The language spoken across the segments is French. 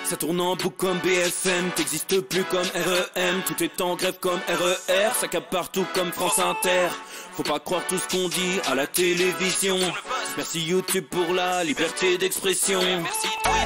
Ça tourne en boucle comme BFM, t'existes plus comme REM. Tout est en grève comme RER, ça capte partout comme France Inter. Faut pas croire tout ce qu'on dit à la télévision. Merci YouTube pour la liberté d'expression.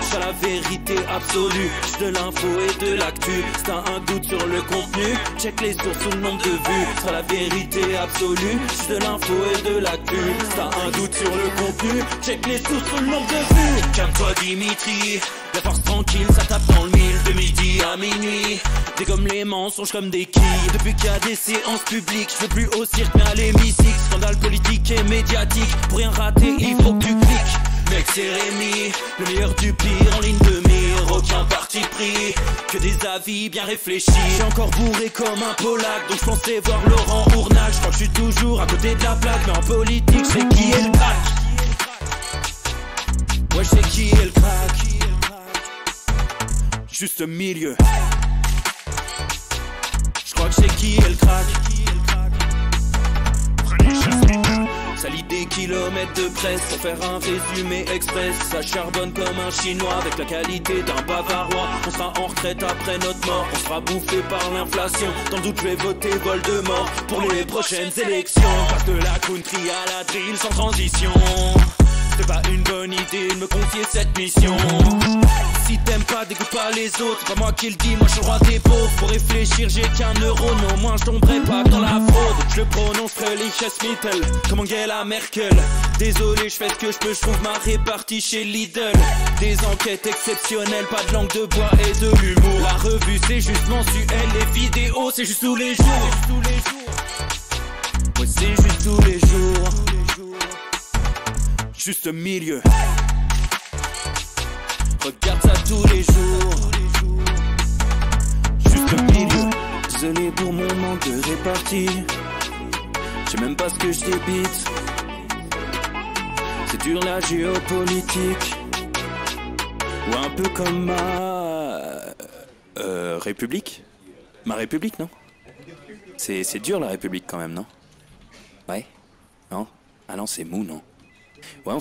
C'est la vérité absolue, c'est de l'info et de l'actu. Si t'as un doute sur le contenu, check les sources ou le nombre de vues. C'est la vérité absolue, c'est de l'info et de l'actu. Si t'as un doute sur le contenu, check les sources ou le nombre de vues. Calme-toi Dimitri, la force tranquille, ça tape dans le mille. De midi à minuit, t'es comme les mensonges comme des quilles. Depuis qu'il y a des séances publiques, je veux plus au cirque mais à l'hémicycle. Scandale politique et médiatique, pour rien rater il faut que tu cliques. Mec c'est Rémi, le meilleur du pire en ligne de mire. Aucun parti pris, que des avis bien réfléchis. J'ai encore bourré comme un Polac, donc je pensais voir Laurent Ournac. Je crois que je suis toujours à côté de la plaque, mais en politique je sais qui est le crack. Ouais je sais qui est le crack. Juste milieu. Je crois que je sais qui est le crack. Ça lit des kilomètres de presse pour faire un résumé express. Ça charbonne comme un chinois avec la qualité d'un bavarois. On sera en retraite après notre mort, on sera bouffé par l'inflation. Dans le doute je vais voter Voldemort pour les prochaines élections. Passe de la country à la drill sans transition. C'est pas une bonne idée de me confier cette mission. Si t'aimes pas, dégoûte pas les autres. C'est pas moi qui le dis, moi je suis le roi des pauvres. Pour réfléchir, j'ai qu'un euro, non, moi je tomberai pas dans la fraude. Je prononce Mittel, comme Angela Merkel. Désolé, je fais ce que je peux, je trouve ma répartie chez Lidl. Des enquêtes exceptionnelles, pas de langue de bois et de l'humour. La revue c'est juste mensuel, les vidéos c'est juste tous les jours. Ouais, c'est juste tous les jours. Juste milieu. Regarde ça tous les jours. Juste milieu. Désolé pour mon manque de répartie. Je sais même pas ce que je débite. C'est dur la géopolitique. Ou un peu comme ma République. Ma République, non? C'est dur la République quand même, non? Ouais? Non? Ah non, c'est mou, non? Ouais,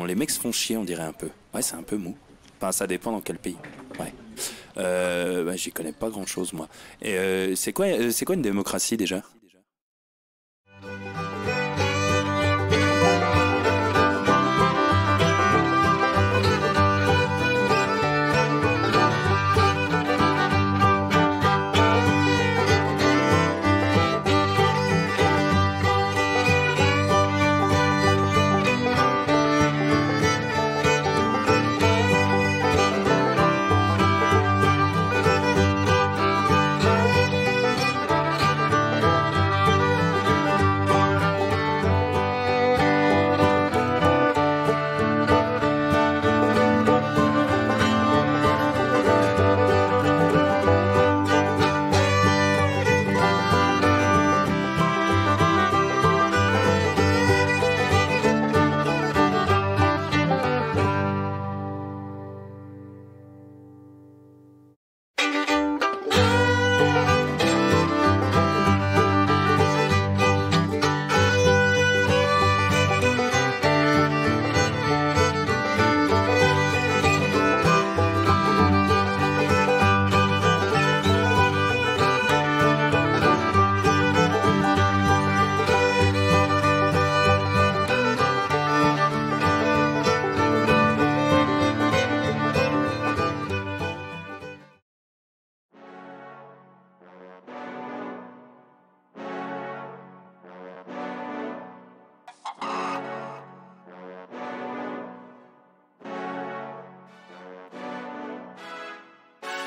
les mecs se font chier, on dirait un peu. Ouais, c'est un peu mou. Enfin, ça dépend dans quel pays. Ouais. Bah, j'y connais pas grand chose, moi. Et c'est quoi une démocratie déjà?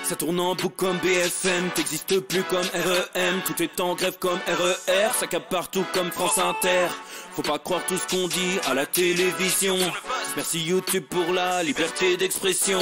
Ça tourne en boucle comme BFM, t'existes plus comme REM. Tout est en grève comme RER, ça capte partout comme France Inter. Faut pas croire tout ce qu'on dit à la télévision. Merci YouTube pour la liberté d'expression.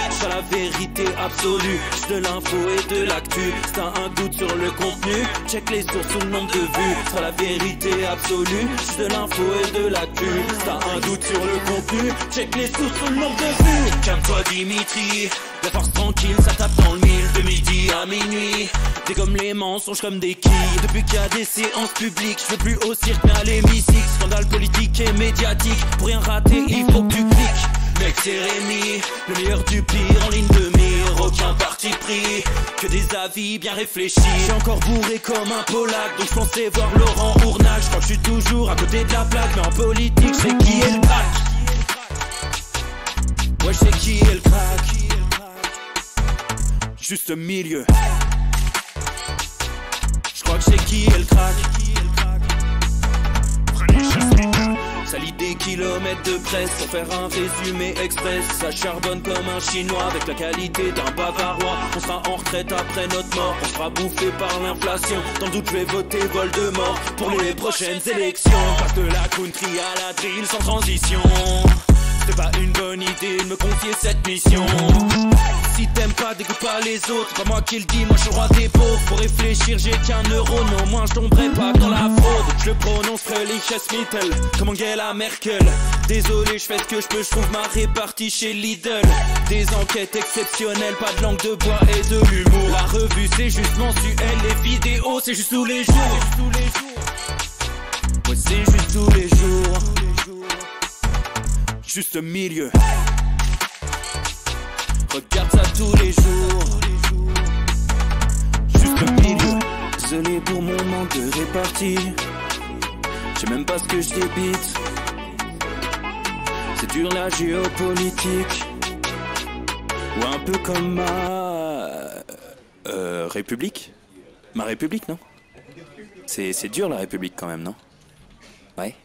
C'est la vérité absolue, c'est de l'info et de l'actu. Si t'as un doute sur le contenu, check les sources ou le nombre de vues. C'est la vérité absolue, c'est de l'info et de l'actu. Si t'as un doute sur le contenu, check les sources ou le nombre de vues. Calme-toi Dimitri, la force tranquille, ça tape dans le mille. De midi à minuit, t'es comme les mensonges comme des quilles. Depuis qu'il y a des séances publiques, je veux plus au cirque mais à l'hémicycle. Scandale politique et médiatique, pour rien rater il faut que tu cliques. Mec c'est Rémi, le meilleur du pire en ligne de mire. aucun parti pris, que des avis bien réfléchis. J'ai encore bourré comme un Polac, donc je pensais voir Laurent Ournac. Je crois que je suis toujours à côté de la plaque, mais en politique je sais qui est le crack. Ouais, je sais qui est le crack. Juste milieu. Je crois que je sais qui est le crack. Ça lit des kilomètres de presse sans faire un résumé express. Ça charbonne comme un chinois avec la qualité d'un bavarois. On sera en retraite après notre mort, on sera bouffé par l'inflation. Dans le doute je vais voter Voldemort pour les prochaines élections. Passe de la country à la drill sans transition. C'est pas une bonne idée de me confier cette mission. Si t'aimes pas, dégoûte pas les autres. C'est pas moi qui le dis, moi je suis le roi des pauvres. Pour réfléchir, j'ai qu'un euro, mais au moins je tomberai pas dans la fraude. Je prononce Relichesmittel comme Angela Merkel. Désolé, je fais ce que je peux, je trouve ma répartie chez Lidl. Des enquêtes exceptionnelles, pas de langue de bois et de l'humour. La revue c'est juste mensuel, les vidéos c'est juste tous les jours. Ouais, c'est juste tous les jours. Juste milieu. Regarde ça tous les jours. Juste milieu. Désolé pour mon manque de répartie. Je sais même pas ce que je débite. C'est dur la géopolitique. Ou un peu comme ma... République. Ma République, non? C'est dur la République quand même, non? Ouais?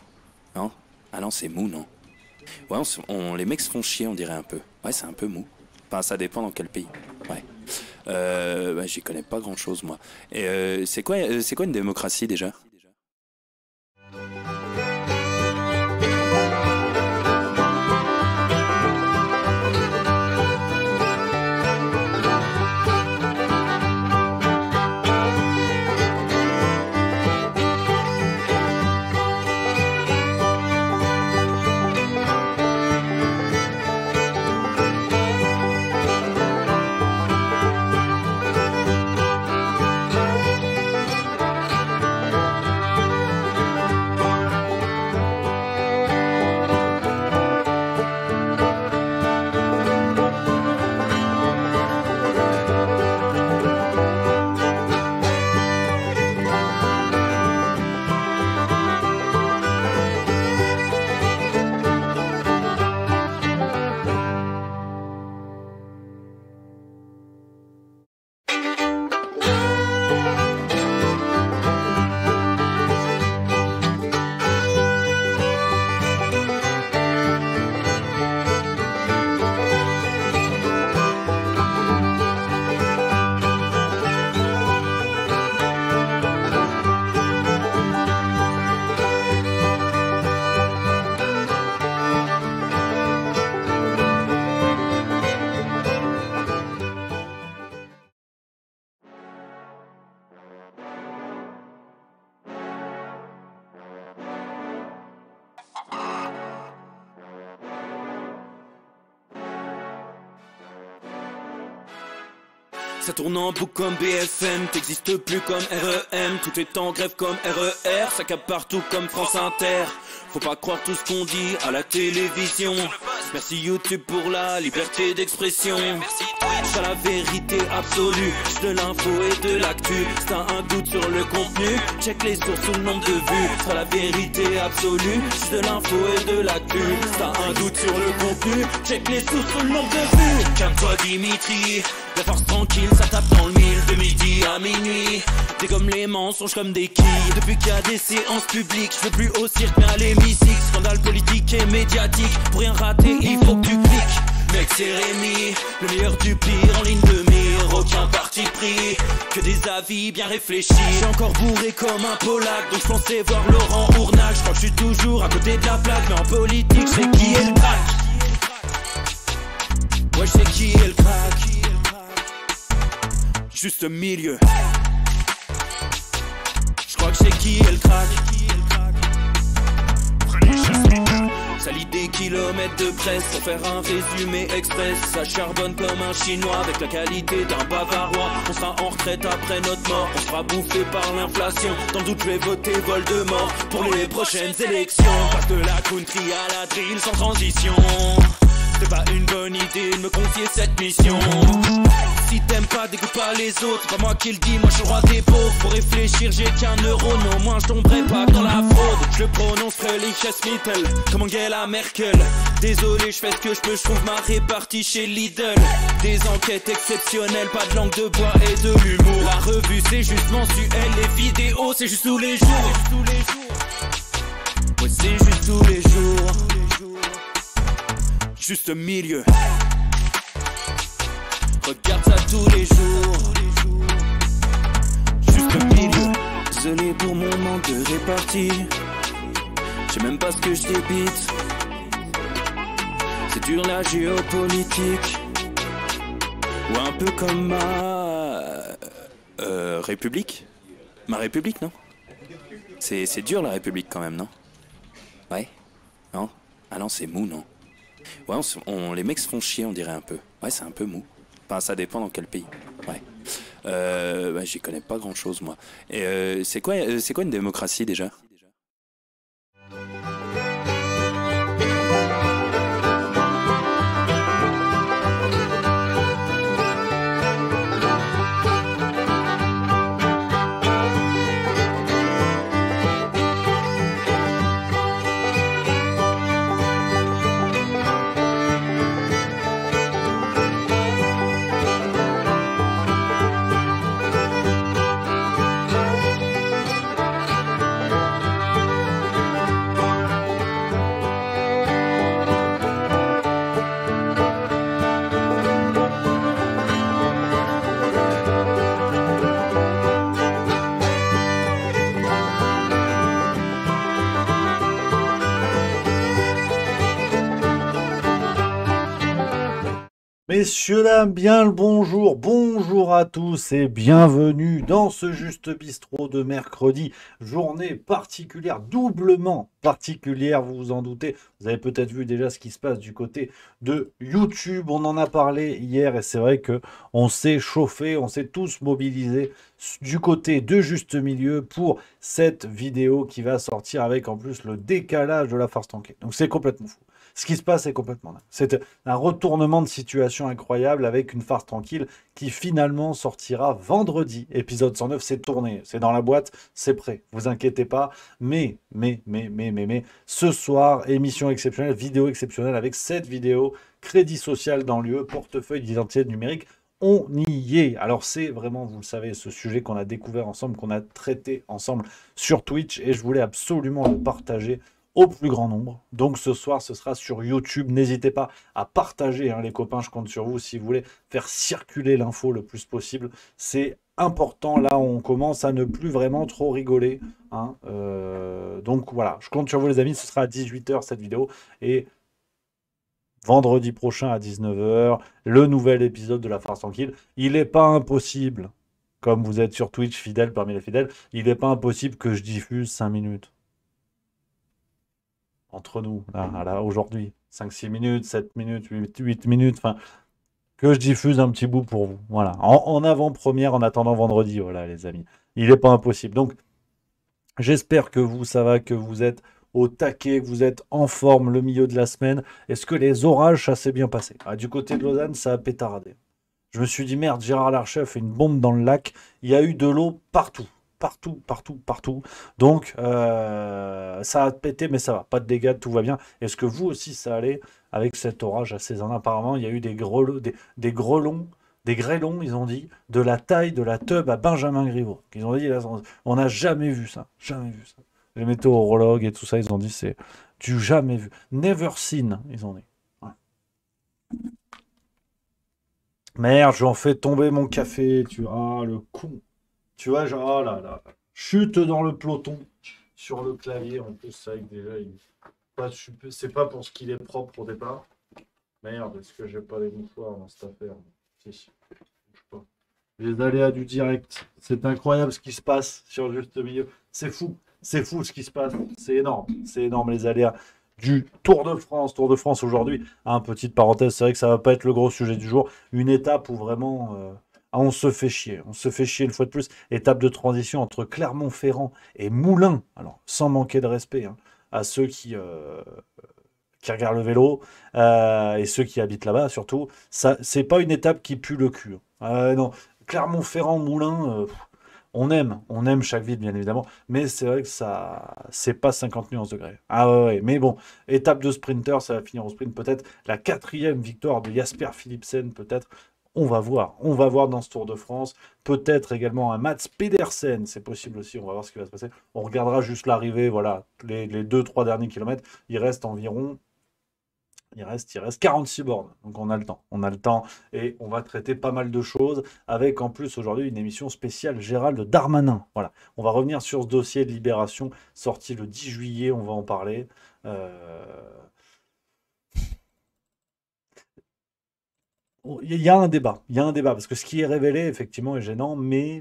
Non? Ah non, c'est mou, non? Ouais, les mecs se font chier, on dirait un peu. Ouais, c'est un peu mou. Enfin, ça dépend dans quel pays. Ouais. Bah, j'y connais pas grand chose, moi. Et c'est quoi une démocratie déjà? Ça tourne en boucle comme BFM, t'existes plus comme REM. Tout est en grève comme RER, ça capte partout comme France Inter. Faut pas croire tout ce qu'on dit à la télévision. Merci YouTube pour la liberté d'expression. C'est la vérité absolue, de l'info et de l'actu. Si t'as un doute sur le contenu, check les sources ou le nombre de vues. C'est la vérité absolue, de l'info et de l'actu. Si t'as un doute sur le contenu, check les sources ou le nombre de vues. Calme-toi Dimitri, la force tranquille, ça tape dans le mille. De midi à minuit, t'es comme les mensonges comme des quilles. Depuis qu'il y a des séances publiques, je veux plus au cirque mais à l'hémicycle. Scandale politique et médiatique, pour rien rater il faut que tu cliques. Mec c'est Rémi, le meilleur du pire en ligne de mire. Aucun parti pris, que des avis bien réfléchis. J'ai encore bourré comme un Polac, donc je pensais voir Laurent Ournac. Je crois que je suis toujours à côté de la plaque, mais en politique je sais qui est le crack. Ouais je sais qui est le crack. Juste milieu. Je crois que je sais qui est le crack. Ça lit des kilomètres de presse sans faire un résumé express. Ça charbonne comme un chinois avec la qualité d'un bavarois. On sera en retraite après notre mort, on sera bouffé par l'inflation. Dans le doute je vais voter Voldemort pour les prochaines élections. Passe de la country à la drill sans transition. C'est pas une bonne idée de me confier cette mission. Si t'aimes pas, dégoûte pas les autres. C'est pas moi qui le dis, moi je suis le roi des pauvres. Pour réfléchir, j'ai qu'un euro, non, moi je tomberai pas dans la fraude. Je le prononcerai Lichesmittel, comme Angela Merkel. Désolé, je fais ce que je peux, je trouve ma répartie chez Lidl. Des enquêtes exceptionnelles, pas de langue de bois et de l'humour. La revue, c'est juste mensuel, les vidéos, c'est juste tous les jours. Ouais, c'est juste tous les jours. Juste milieu. Regarde ça tous les jours. Juste milieu. Désolé pour mon manque de répartie. Je sais même pas ce que je débite. C'est dur la géopolitique. Ou un peu comme ma... République. Ma République, non? C'est dur la République quand même, non? Ouais? Non? Ah non, c'est mou, non? Ouais, les mecs se font chier, on dirait un peu. Ouais, c'est un peu mou. Enfin, ça dépend dans quel pays. Ouais. Bah, j'y connais pas grand chose, moi. Et c'est quoi une démocratie déjà? Messieurs, dames, bien le bonjour, bonjour à tous et bienvenue dans ce Juste Bistrot de mercredi, journée particulière, doublement particulière, vous vous en doutez. Vous avez peut-être vu déjà ce qui se passe du côté de YouTube, on en a parlé hier et c'est vrai que on s'est chauffé, on s'est tous mobilisés du côté de Juste Milieu pour cette vidéo qui va sortir avec en plus le décalage de la farce tranquille. Donc c'est complètement fou. Ce qui se passe est complètement dingue. C'est un retournement de situation incroyable avec une farce tranquille qui finalement sortira vendredi. Épisode 109, c'est tourné, c'est dans la boîte, c'est prêt. Vous inquiétez pas. Mais, ce soir, émission exceptionnelle, vidéo exceptionnelle avec cette vidéo, crédit social dans l'UE, portefeuille d'identité numérique. On y est. Alors c'est vraiment, vous le savez, ce sujet qu'on a découvert ensemble, qu'on a traité ensemble sur Twitch et je voulais absolument le partager au plus grand nombre. Donc ce soir, ce sera sur YouTube. N'hésitez pas à partager, hein, les copains, je compte sur vous si vous voulez faire circuler l'info le plus possible. C'est important, là on commence à ne plus vraiment trop rigoler. Hein. Donc voilà, je compte sur vous les amis, ce sera à 18h cette vidéo. Et vendredi prochain à 19h, le nouvel épisode de La Farce Tranquille. Il n'est pas impossible, comme vous êtes sur Twitch fidèle parmi les fidèles, il n'est pas impossible que je diffuse 5 minutes. Entre nous, là aujourd'hui, 5-6 minutes, 7 minutes, 8 minutes, enfin, que je diffuse un petit bout pour vous. Voilà, en avant-première, en attendant vendredi, voilà les amis. Il n'est pas impossible. Donc, j'espère que vous, ça va, que vous êtes au taquet, que vous êtes en forme le milieu de la semaine. Est-ce que les orages, ça s'est bien passé? Du côté de Lausanne, ça a pétaradé. Je me suis dit, merde, Gérard Larcher a fait une bombe dans le lac. Il y a eu de l'eau partout. Partout. Donc, ça a pété, mais ça va. Pas de dégâts, tout va bien. Est-ce que vous aussi, ça allait avec cet orage à Cézanne? Apparemment, il y a eu des grêlons, ils ont dit, de la taille de la teub à Benjamin Griveaux. Ils ont dit, là, on n'a jamais vu ça. Jamais vu ça. Les météorologues et tout ça, ils ont dit, c'est du jamais vu. Never seen, ils ont dit. Ouais. Merde, j'en fais tomber mon café, tu vois, le con. Tu vois, genre, oh là, chute dans le peloton sur le clavier. En plus, c'est vrai que déjà, c'est pas pour ce qu'il est propre au départ. Merde, est-ce que j'ai pas les mouchoirs dans cette affaire? Si, bouge pas. Les aléas du direct. C'est incroyable ce qui se passe sur Juste Milieu. C'est fou ce qui se passe. C'est énorme les aléas du Tour de France. Tour de France aujourd'hui. Petite parenthèse, c'est vrai que ça va pas être le gros sujet du jour. Une étape où vraiment... on se fait chier une fois de plus. Étape de transition entre Clermont-Ferrand et Moulins. Alors, sans manquer de respect, hein, à ceux qui qui regardent le vélo, et ceux qui habitent là-bas surtout, ça, c'est pas une étape qui pue le cul. Non, Clermont-Ferrand, Moulins, on aime chaque ville, bien évidemment, mais c'est vrai que ça, c'est pas 50 nuances degrés. Ah ouais, ouais, mais bon, étape de sprinter, ça va finir au sprint, peut-être la quatrième victoire de Jasper Philipsen, peut-être. On va voir dans ce Tour de France. Peut-être également un Mats Pedersen, c'est possible aussi, on va voir ce qui va se passer. On regardera juste l'arrivée, voilà, les 2-3 derniers kilomètres. Il reste environ il reste 46 bornes, donc on a le temps et on va traiter pas mal de choses avec en plus aujourd'hui une émission spéciale Gérald Darmanin. Voilà, on va revenir sur ce dossier de Libération sorti le 10 juillet, on va en parler. Euh, Il y a un débat, il y a un débat parce que ce qui est révélé effectivement est gênant, bon,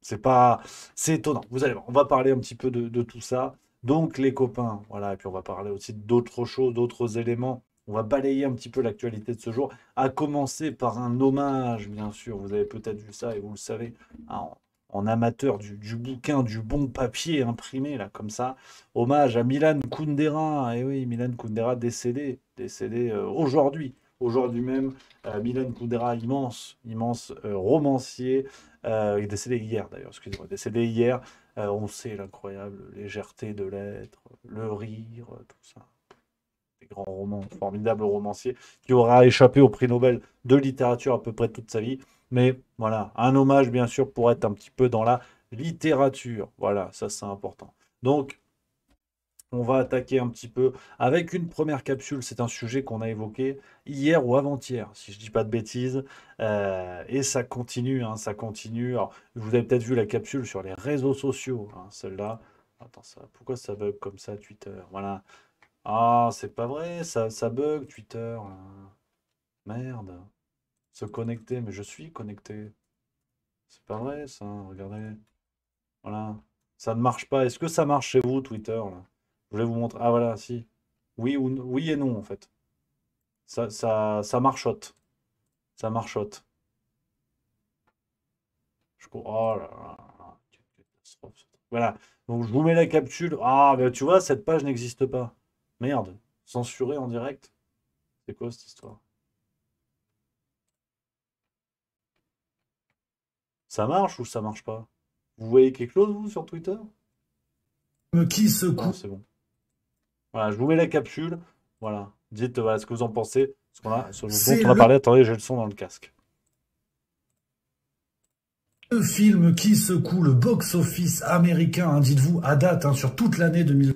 c'est pas, c'est étonnant. Vous allez voir, on va parler un petit peu de tout ça. Donc les copains, voilà, et puis on va parler aussi d'autres choses, d'autres éléments. On va balayer un petit peu l'actualité de ce jour, à commencer par un hommage, bien sûr. Vous avez peut-être vu ça et vous le savez, hein, en amateur du bouquin, du bon papier imprimé, là, comme ça. Hommage à Milan Kundera. Et oui, Milan Kundera décédé aujourd'hui. Aujourd'hui même, Milan Kundera, immense romancier, il est décédé hier d'ailleurs, excusez-moi, décédé hier. On sait l'incroyable légèreté de l'être, le rire, tout ça. Des grands romans, formidable romancier qui aura échappé au prix Nobel de littérature à peu près toute sa vie. Mais voilà, un hommage bien sûr pour être un petit peu dans la littérature. Voilà, ça c'est important. Donc, on va attaquer un petit peu avec une première capsule. C'est un sujet qu'on a évoqué hier ou avant-hier, si je dis pas de bêtises. Et ça continue, hein, ça continue. Alors, vous avez peut-être vu la capsule sur les réseaux sociaux, hein, celle-là. Attends, pourquoi ça bug comme ça, Twitter? Voilà. Ah, c'est pas vrai, ça bug, Twitter. Merde. Se connecter, mais je suis connecté. C'est pas vrai, ça. Regardez. Voilà. Ça ne marche pas. Est-ce que ça marche chez vous, Twitter, là? Je voulais vous montrer. Ah voilà, si. Oui et non, en fait. Ça marchote. Ça marchote. Oh là là. Quelle catastrophe, ce truc. Voilà. Donc je vous mets la capsule. Ah, ben tu vois, cette page n'existe pas. Merde. Censuré en direct. C'est quoi cette histoire? Ça marche ou ça marche pas? Vous voyez quelque chose, vous, sur Twitter? Qui secoue. Non, c'est bon. Voilà, je vous mets la capsule. Voilà. Dites voilà, ce que vous en pensez. Ce dont C'est on a parlé. Attendez, j'ai le son dans le casque. le film qui secoue le box-office américain, hein, dites-vous, à date, hein, sur toute l'année 2020.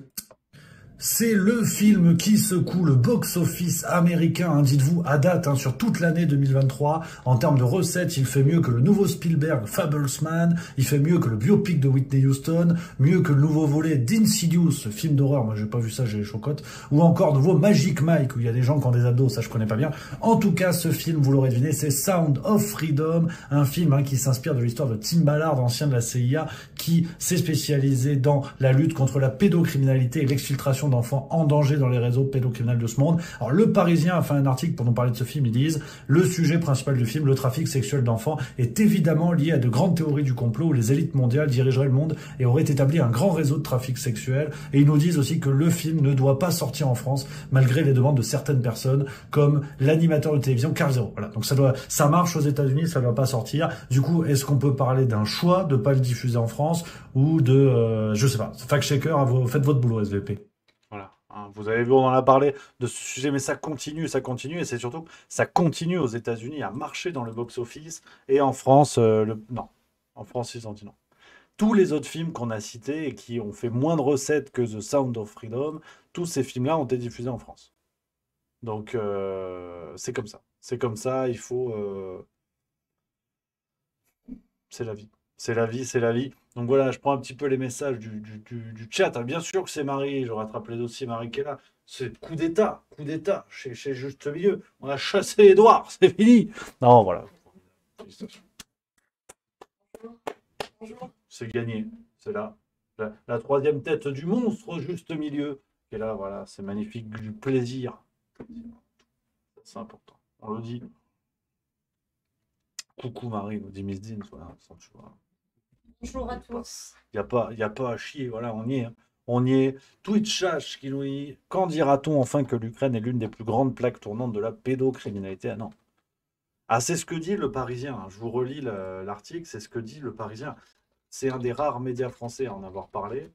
C'est le film qui secoue le box-office américain, hein, dites-vous, à date, hein, sur toute l'année 2023. En termes de recettes, il fait mieux que le nouveau Spielberg Fablesman, il fait mieux que le biopic de Whitney Houston, mieux que le nouveau volet d'Insidious, film d'horreur, moi j'ai pas vu ça, j'ai les chocottes, ou encore nouveau Magic Mike, où il y a des gens qui ont des abdos, ça je connais pas bien. En tout cas, ce film, vous l'aurez deviné, c'est Sound of Freedom, un film hein, qui s'inspire de l'histoire de Tim Ballard, ancien de la CIA, qui s'est spécialisé dans la lutte contre la pédocriminalité et l'exfiltration d'enfants en danger dans les réseaux pédocriminels de ce monde. Alors, Le Parisien a fait un article pour nous parler de ce film. Ils disent « Le sujet principal du film, le trafic sexuel d'enfants, est évidemment lié à de grandes théories du complot où les élites mondiales dirigeraient le monde et auraient établi un grand réseau de trafic sexuel. » Et ils nous disent aussi que le film ne doit pas sortir en France, malgré les demandes de certaines personnes, comme l'animateur de télévision Carl Zero. Voilà, donc ça marche aux États-Unis, ça ne doit pas sortir. Du coup, est-ce qu'on peut parler d'un choix de ne pas le diffuser en France ou de... je sais pas, fact-checker, faites votre boulot, SVP. Voilà. Hein, vous avez vu, on en a parlé de ce sujet, mais ça continue, et c'est surtout que ça continue aux États-Unis à marcher dans le box-office, et en France, non. En France, ils ont dit non. Tous les autres films qu'on a cités et qui ont fait moins de recettes que The Sound of Freedom, tous ces films-là ont été diffusés en France. Donc, c'est comme ça. C'est comme ça, il faut... c'est la vie. C'est la vie, c'est la vie. Donc voilà, je prends un petit peu les messages du chat. Ah, bien sûr que c'est Marie, je rattrape les dossiers, Marie qui est là. C'est coup d'État, chez Juste Milieu. On a chassé Edouard, c'est fini. Non, voilà. C'est gagné. C'est là. La troisième tête du monstre Juste Milieu. Et là, voilà, c'est magnifique, du plaisir. C'est important. On le dit. Coucou Marie, nous dit Miss Dean. Voilà, sans tu vois. Bonjour à tous. Il n'y a pas à chier, voilà, on y est. Hein. On y est. Twitch qui nous dit quand dira-t-on enfin que l'Ukraine est l'une des plus grandes plaques tournantes de la pédocriminalité? Ah non. Ah, c'est ce que dit Le Parisien, hein. Je vous relis l'article, c'est ce que dit Le Parisien. C'est un des rares médias français à en avoir parlé.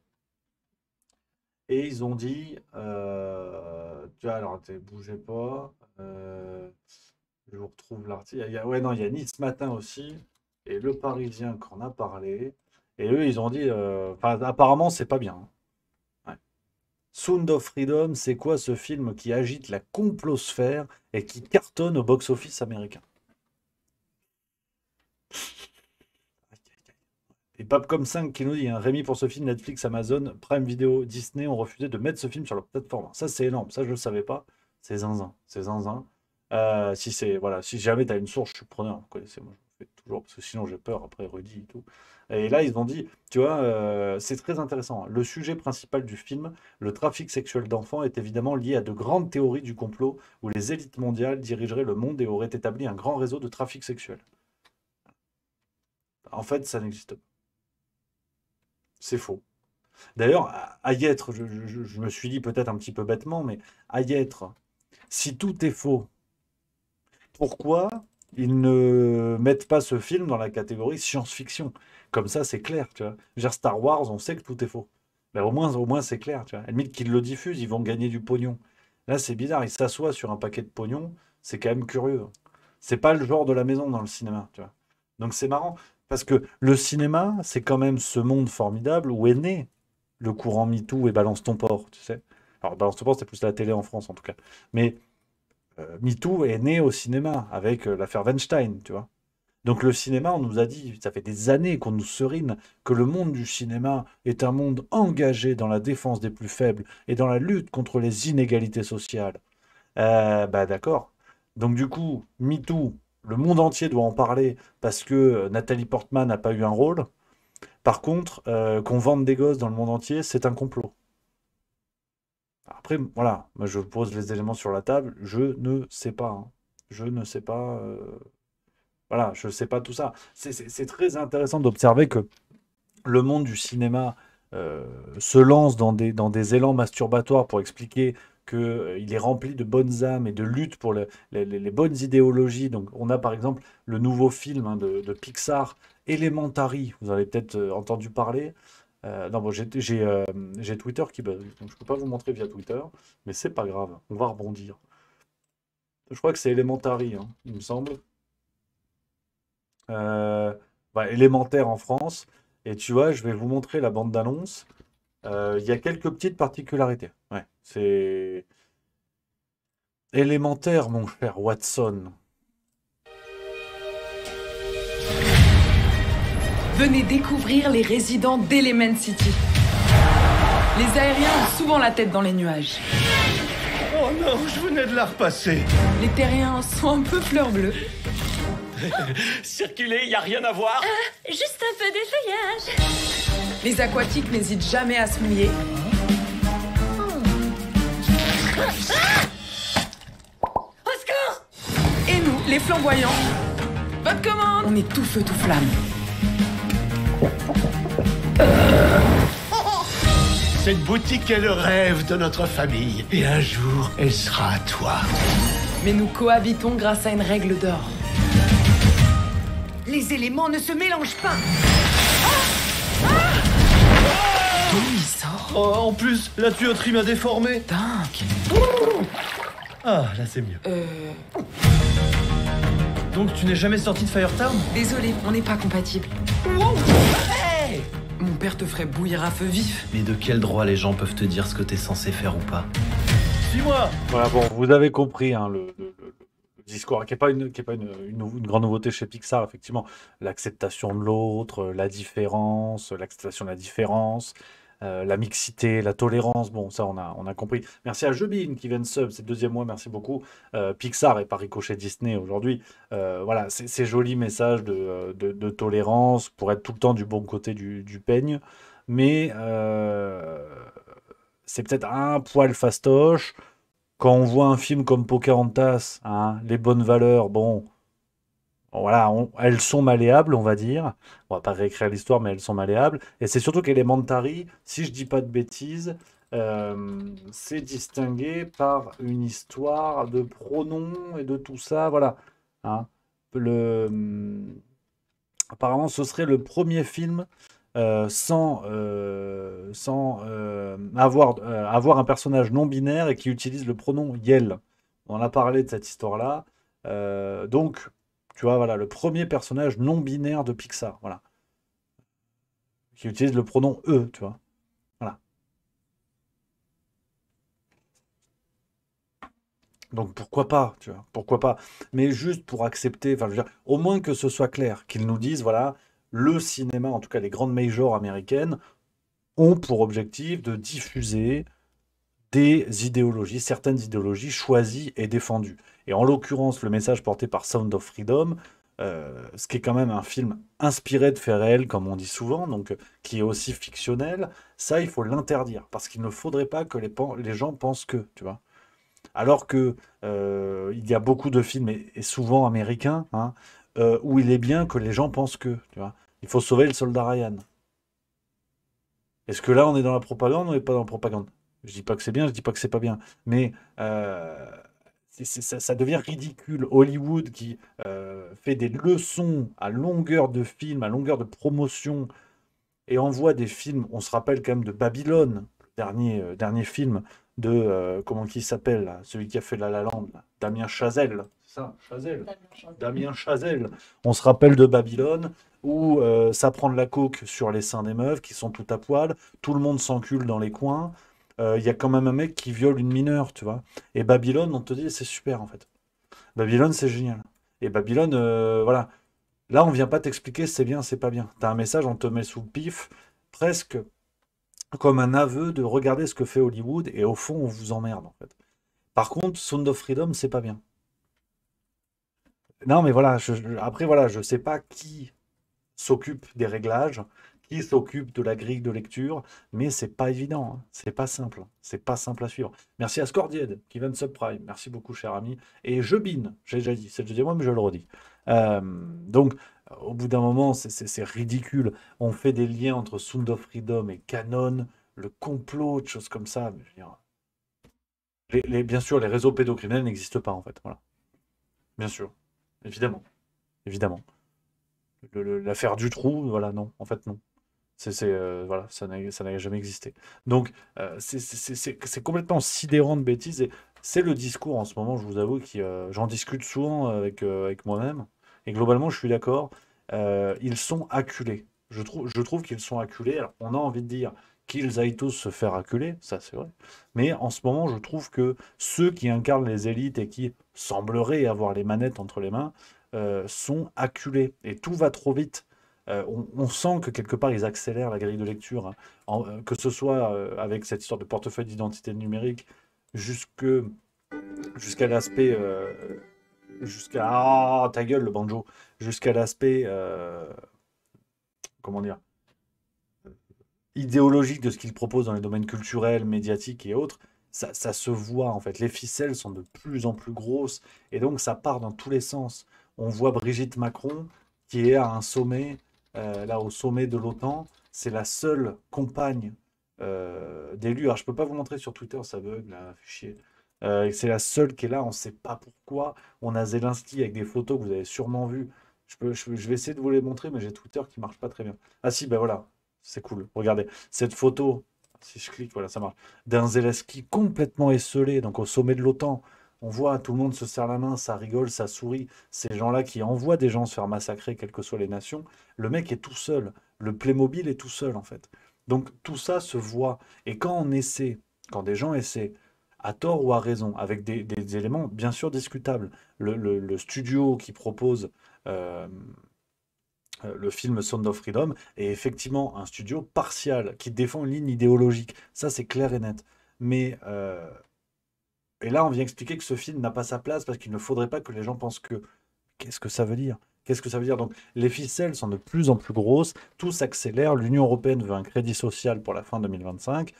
Et ils ont dit, tu vois, alors, bougez pas. Je vous retrouve l'article. Ouais, non, il y a Nice Matin aussi. Et Le Parisien qui en a parlé. Et eux, ils ont dit, apparemment, c'est pas bien, hein. Ouais. Sound of Freedom, c'est quoi ce film qui agite la complosphère et qui cartonne au box-office américain? Et Papcom 5 qui nous dit, hein, Rémi, pour ce film, Netflix, Amazon, Prime Video, Disney ont refusé de mettre ce film sur leur plateforme. Ça, c'est énorme. Ça, je ne le savais pas. C'est zinzin. C'est zinzin. Voilà, si jamais tu as une source, je suis preneur. Vous connaissez, moi, je fais toujours, parce que sinon j'ai peur après Rudy et tout. Et là, ils ont dit, tu vois, c'est très intéressant, hein. Le sujet principal du film, le trafic sexuel d'enfants, est évidemment lié à de grandes théories du complot où les élites mondiales dirigeraient le monde et auraient établi un grand réseau de trafic sexuel. En fait, ça n'existe pas. C'est faux. D'ailleurs, à y être, je me suis dit peut-être un petit peu bêtement, mais à y être, si tout est faux, pourquoi ils ne mettent pas ce film dans la catégorie science-fiction? Comme ça, c'est clair, tu vois. Je veux dire, Star Wars, on sait que tout est faux. Mais au moins c'est clair, tu vois. À la limite qu'ils le diffusent, ils vont gagner du pognon. Là, c'est bizarre, ils s'assoient sur un paquet de pognon, c'est quand même curieux. C'est pas le genre de la maison dans le cinéma, tu vois. Donc c'est marrant, parce que le cinéma, c'est quand même ce monde formidable où est né le courant MeToo et Balance ton porc, tu sais. Alors, Balance ton porc, c'est plus la télé en France, en tout cas. Mais MeToo est né au cinéma, avec l'affaire Weinstein, tu vois. Donc le cinéma, on nous a dit, ça fait des années qu'on nous serine, que le monde du cinéma est un monde engagé dans la défense des plus faibles et dans la lutte contre les inégalités sociales. Bah d'accord. Donc du coup, MeToo, le monde entier doit en parler parce que Nathalie Portman n'a pas eu un rôle. Par contre, qu'on vende des gosses dans le monde entier, c'est un complot. Après, voilà, moi je pose les éléments sur la table, je ne sais pas, hein. Je ne sais pas. Voilà, je ne sais pas tout ça. C'est très intéressant d'observer que le monde du cinéma se lance dans des élans masturbatoires pour expliquer qu'il est rempli de bonnes âmes et de lutte pour les bonnes idéologies. Donc, on a par exemple le nouveau film, hein, de Pixar, Elementary. Vous avez peut-être entendu parler. Non, bon, j'ai Twitter qui buzz, donc je ne peux pas vous montrer via Twitter, mais c'est pas grave, on va rebondir. Je crois que c'est Elementary, hein, il me semble. Euh, Élémentaire en France. Et tu vois, je vais vous montrer la bande d'annonce. Il y a quelques petites particularités. Ouais, c'est élémentaire, mon cher Watson. Venez découvrir les résidents d'Element City. Les aériens ont souvent la tête dans les nuages. Oh non, je venais de la repasser. Les terriens sont un peu fleurs bleues. Circuler, y a rien à voir. Juste un peu d'effeuillage. Les aquatiques n'hésitent jamais à se mouiller. Au secours! Et nous, les flamboyants, votre commande! On est tout feu, tout flamme. Cette boutique est le rêve de notre famille. Et un jour, elle sera à toi. Mais nous cohabitons grâce à une règle d'or. Les éléments ne se mélangent pas. D'où il sort? Oh, en plus, la tuyauterie m'a déformé. Dingue. Ah, là c'est mieux. Donc tu n'es jamais sorti de Firetown? Désolé, on n'est pas compatibles. Mon père te ferait bouillir à feu vif. Mais de quel droit les gens peuvent te dire ce que t'es censé faire ou pas? Suis-moi! Voilà, bon, vous avez compris, hein, le discours, qui n'est pas une grande nouveauté chez Pixar, effectivement. L'acceptation de l'autre, la différence, l'acceptation de la différence, la mixité, la tolérance. Bon, ça, on a compris. Merci à Jebin qui vient de sub, c'est le deuxième mois, merci beaucoup. Pixar et par ricochet Disney aujourd'hui. Voilà, ces jolis messages de tolérance pour être tout le temps du bon côté du peigne. Mais c'est peut-être un poil fastoche. Quand on voit un film comme Pocahontas, hein, les bonnes valeurs, bon, Voilà, elles sont malléables, on va dire. On va pas réécrire l'histoire, mais elles sont malléables. Et c'est surtout qu'Elementary, si je dis pas de bêtises, c'est distingué par une histoire de pronoms et de tout ça. Voilà. Hein. Apparemment, ce serait le premier film sans avoir un personnage non binaire et qui utilise le pronom Yel. On en a parlé de cette histoire-là. Donc, tu vois, voilà, le premier personnage non binaire de Pixar, voilà, qui utilise le pronom eux, tu vois. Voilà. Donc pourquoi pas, tu vois, pourquoi pas. Mais juste pour accepter, enfin, je veux dire, au moins que ce soit clair, qu'ils nous disent, voilà, le cinéma, en tout cas les grandes majors américaines, ont pour objectif de diffuser des idéologies, certaines idéologies choisies et défendues. Et en l'occurrence, le message porté par Sound of Freedom, ce qui est quand même un film inspiré de faits réels, comme on dit souvent, donc qui est aussi fictionnel, ça, il faut l'interdire, parce qu'il ne faudrait pas que les gens pensent que, tu vois. Alors que il y a beaucoup de films, et souvent américains, hein, où il est bien que les gens pensent que, tu vois. Il faut sauver le soldat Ryan. Est-ce que là, on est dans la propagande ou on n'est pas dans la propagande? Je dis pas que c'est bien, je dis pas que c'est pas bien. Mais ça devient ridicule. Hollywood qui fait des leçons à longueur de film, à longueur de promotion, et envoie des films. On se rappelle quand même de Babylone, le dernier film de, comment qui s'appelle, là, celui qui a fait La La Land, là, Damien Chazelle. C'est ça, Chazelle. Damien Chazelle. On se rappelle de Babylone, où ça prend de la coke sur les seins des meufs qui sont tout à poil, tout le monde s'encule dans les coins. Il y a quand même un mec qui viole une mineure, tu vois. Et Babylone, on te dit, c'est super en fait. Babylone, c'est génial. Et Babylone, voilà. Là, on vient pas t'expliquer c'est bien, c'est pas bien. T'as un message, on te met sous le pif, presque comme un aveu de regarder ce que fait Hollywood, et au fond, on vous emmerde en fait. Par contre, Sound of Freedom, c'est pas bien. Non, mais voilà, après, voilà, je sais pas qui s'occupe des réglages, qui s'occupe de la grille de lecture, mais c'est pas évident, hein. C'est pas simple à suivre. Merci à Scordied qui vient de subprime, merci beaucoup cher ami, et je bine, j'ai déjà dit, c'est le deuxième mois, mais je le redis. Donc, au bout d'un moment, c'est ridicule. On fait des liens entre Sound of Freedom et Canon, le complot, de choses comme ça. Mais je veux dire, bien sûr, les réseaux pédocriminels n'existent pas en fait. Voilà. Bien sûr, évidemment, évidemment. L'affaire du trou, voilà, non, en fait, non. Voilà, ça n'a jamais existé. Donc, c'est complètement sidérant de bêtises. Et c'est le discours en ce moment, je vous avoue, j'en discute souvent avec moi-même. Et globalement, je suis d'accord. Ils sont acculés. Je trouve qu'ils sont acculés. Alors, on a envie de dire qu'ils aillent tous se faire acculer, ça c'est vrai. Mais en ce moment, je trouve que ceux qui incarnent les élites et qui sembleraient avoir les manettes entre les mains sont acculés. Et tout va trop vite. On sent que quelque part ils accélèrent la grille de lecture, hein. Que ce soit avec cette histoire de portefeuille d'identité numérique jusque, jusqu'à l'aspect ta gueule le banjo, jusqu'à l'aspect comment dire, idéologique de ce qu'ils proposent dans les domaines culturels, médiatiques et autres. Ça se voit en fait, les ficelles sont de plus en plus grosses et donc ça part dans tous les sens. On voit Brigitte Macron qui est à un sommet, là au sommet de l'OTAN, c'est la seule compagne d'élus. Alors je peux pas vous montrer sur Twitter, ça bug, là, fait chier. C'est la seule qui est là, on ne sait pas pourquoi. On a Zelensky avec des photos que vous avez sûrement vues. Je vais essayer de vous les montrer, mais j'ai Twitter qui marche pas très bien. Ah si, ben voilà, c'est cool. Regardez, cette photo, si je clique, voilà, ça marche. D'un Zelensky complètement esselé, donc au sommet de l'OTAN. On voit, tout le monde se serre la main, ça rigole, ça sourit. Ces gens-là qui envoient des gens se faire massacrer, quelles que soient les nations, le mec est tout seul. Le Playmobil est tout seul, en fait. Donc tout ça se voit. Et quand des gens essaient, à tort ou à raison, avec des éléments bien sûr discutables, le studio qui propose euh, le film Sound of Freedom est effectivement un studio partial qui défend une ligne idéologique. Ça, c'est clair et net. Mais et là, on vient expliquer que ce film n'a pas sa place parce qu'il ne faudrait pas que les gens pensent que. Qu'est-ce que ça veut dire? Qu'est-ce que ça veut dire? Donc, les ficelles sont de plus en plus grosses, tout s'accélère. L'Union européenne veut un crédit social pour la fin 2025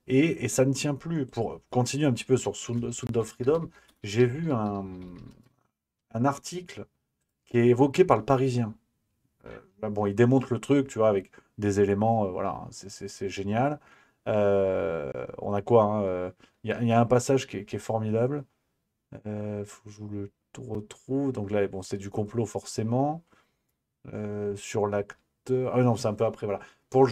et ça ne tient plus. Pour continuer un petit peu sur Sound of Freedom, j'ai vu un article qui est évoqué par le Parisien. Bah bon, il démontre le truc, tu vois, avec des éléments, voilà, c'est génial. On a quoi, hein, il y a un passage qui est formidable. Faut que je vous le retrouve. Donc là, bon, c'est du complot forcément. Sur l'acteur. Ah non, c'est un peu après, voilà. Pour le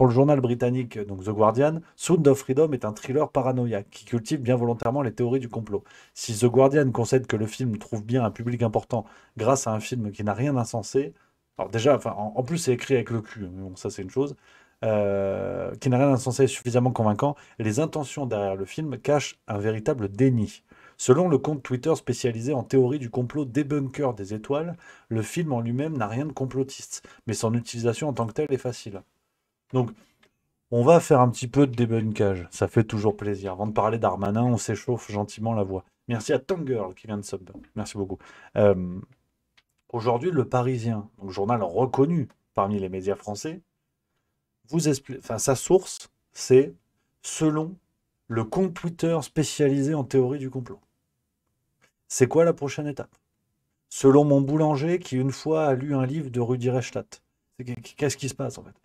journal britannique, donc The Guardian, Sound of Freedom est un thriller paranoïaque qui cultive bien volontairement les théories du complot. Si The Guardian concède que le film trouve bien un public important grâce à un film qui n'a rien d'insensé, alors déjà, enfin, en plus c'est écrit avec le cul, mais bon, ça c'est une chose, qui n'a rien d'insensé et suffisamment convaincant, les intentions derrière le film cachent un véritable déni. Selon le compte Twitter spécialisé en théorie du complot Débunker des étoiles, le film en lui-même n'a rien de complotiste, mais son utilisation en tant que telle est facile. Donc, on va faire un petit peu de débunkage, ça fait toujours plaisir. Avant de parler d'Armanin, on s'échauffe gentiment la voix. Merci à Tangirl qui vient de sub. Merci beaucoup. Aujourd'hui, Le Parisien, donc journal reconnu parmi les médias français, vous explique, enfin, sa source, c'est selon le compte Twitter spécialisé en théorie du complot. C'est quoi la prochaine étape? Selon mon boulanger qui une fois a lu un livre de Rudi Reichstadt. Qu'est-ce qui se passe en fait?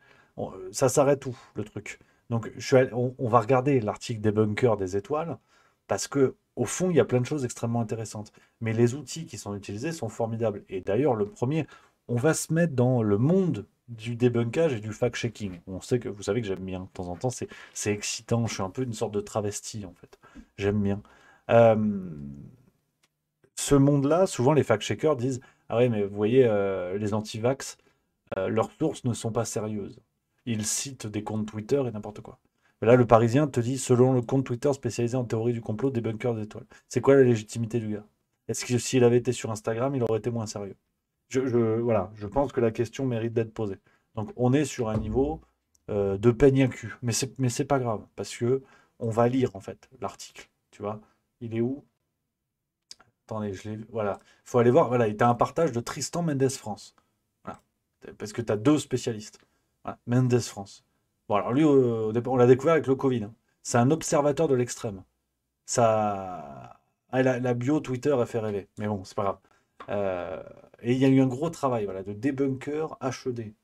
Ça s'arrête où le truc? Donc on va regarder l'article des bunkers des étoiles parce que au fond il y a plein de choses extrêmement intéressantes. Mais les outils qui sont utilisés sont formidables. Et d'ailleurs le premier, on va se mettre dans le monde du débunkage et du fact-checking. Vous savez que j'aime bien de temps en temps, c'est excitant. Je suis un peu une sorte de travesti en fait. J'aime bien. Euh, Ce monde-là, souvent les fact-checkers disent ah ouais, mais vous voyez, les anti-vax, leurs sources ne sont pas sérieuses. Ils citent des comptes Twitter et n'importe quoi. Mais là, le Parisien te dit selon le compte Twitter spécialisé en théorie du complot des bunkers d'étoiles. C'est quoi la légitimité du gars? Est-ce que s'il avait été sur Instagram, il aurait été moins sérieux? Voilà, je pense que la question mérite d'être posée. Donc on est sur un niveau de peigne à cul. Mais c'est pas grave, parce que on va lire en fait l'article. Tu vois, il est où? Attendez, je l'ai vu. Voilà. Il faut aller voir. Voilà, il y a un partage de Tristan Mendes France. Voilà. Parce que tu as deux spécialistes. Voilà. Mendes France. Bon, alors lui, au départ, on l'a découvert avec le Covid, hein. C'est un observateur de l'extrême. Ça. Ah, la bio Twitter a fait rêver. Mais bon, c'est pas grave. Et il y a eu un gros travail voilà, de débunker HED.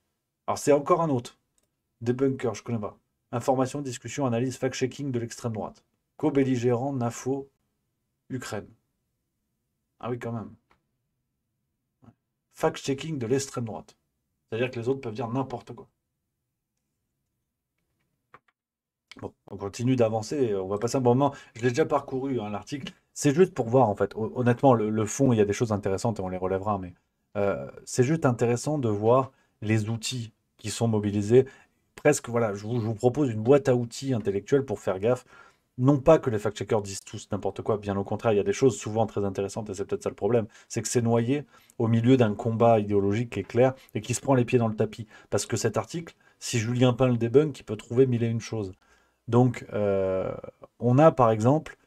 Alors, c'est encore un autre. Débunker, je connais pas. Information, discussion, analyse, fact-checking de l'extrême droite. Co-belligérant, NAFO, Ukraine. Ah oui, quand même. Fact-checking de l'extrême droite. C'est-à-dire que les autres peuvent dire n'importe quoi. Bon, on continue d'avancer. On va passer un bon moment. Je l'ai déjà parcouru, hein, l'article. C'est juste pour voir, en fait. Honnêtement, le fond, il y a des choses intéressantes et on les relèvera. Mais c'est juste intéressant de voir les outils qui sont mobilisés. Presque, voilà, je vous propose une boîte à outils intellectuelle pour faire gaffe. Non pas que les fact-checkers disent tous n'importe quoi, bien au contraire, il y a des choses souvent très intéressantes et c'est peut-être ça le problème. C'est que c'est noyé au milieu d'un combat idéologique qui est clair et qui se prend les pieds dans le tapis. Parce que cet article, si Julien Pain le débunk, il peut trouver mille et une choses. Donc, on a par exemple,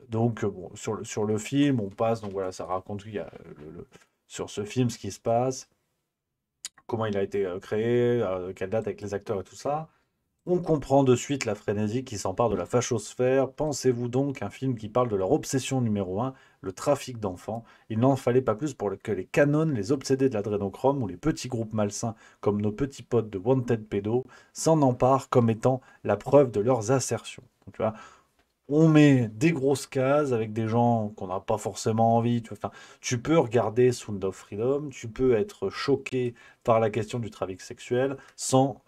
bon, sur le film, on passe, donc voilà, ça raconte il y a sur ce film ce qui se passe, comment il a été créé, quelle date avec les acteurs et tout ça. On comprend de suite la frénésie qui s'empare de la fachosphère. Pensez-vous donc qu'un film qui parle de leur obsession numéro 1, le trafic d'enfants, il n'en fallait pas plus pour que les canons, les obsédés de l'adrénochrome ou les petits groupes malsains comme nos petits potes de Wanted Pedo s'en emparent comme étant la preuve de leurs assertions. Donc, tu vois, on met des grosses cases avec des gens qu'on n'a pas forcément envie. Enfin, tu peux regarder Sound of Freedom, tu peux être choqué par la question du trafic sexuel sans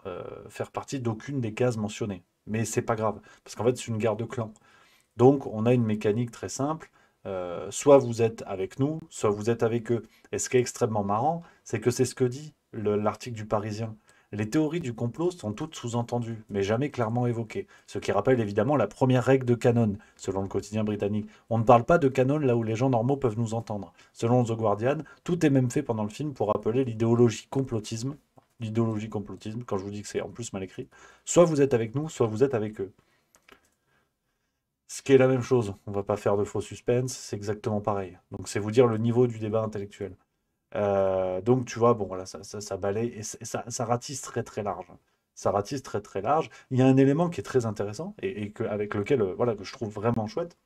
faire partie d'aucune des cases mentionnées. Mais c'est pas grave, parce qu'en fait, c'est une guerre de clans. Donc, on a une mécanique très simple. Soit vous êtes avec nous, soit vous êtes avec eux. Et ce qui est extrêmement marrant, c'est que c'est ce que dit l'article du Parisien. Les théories du complot sont toutes sous-entendues, mais jamais clairement évoquées. Ce qui rappelle évidemment la première règle de canon, selon le quotidien britannique. On ne parle pas de canon là où les gens normaux peuvent nous entendre. Selon The Guardian, tout est même fait pendant le film pour rappeler l'idéologie complotisme. L'idéologie complotisme, quand je vous dis que c'est en plus mal écrit. Soit vous êtes avec nous, soit vous êtes avec eux. Ce qui est la même chose. On ne va pas faire de faux suspense, c'est exactement pareil. Donc c'est vous dire le niveau du débat intellectuel. Donc tu vois, bon voilà, ça balaye et ça ratisse très très large. Ça ratisse très très large. Il y a un élément qui est très intéressant et avec lequel voilà, que je trouve vraiment chouette.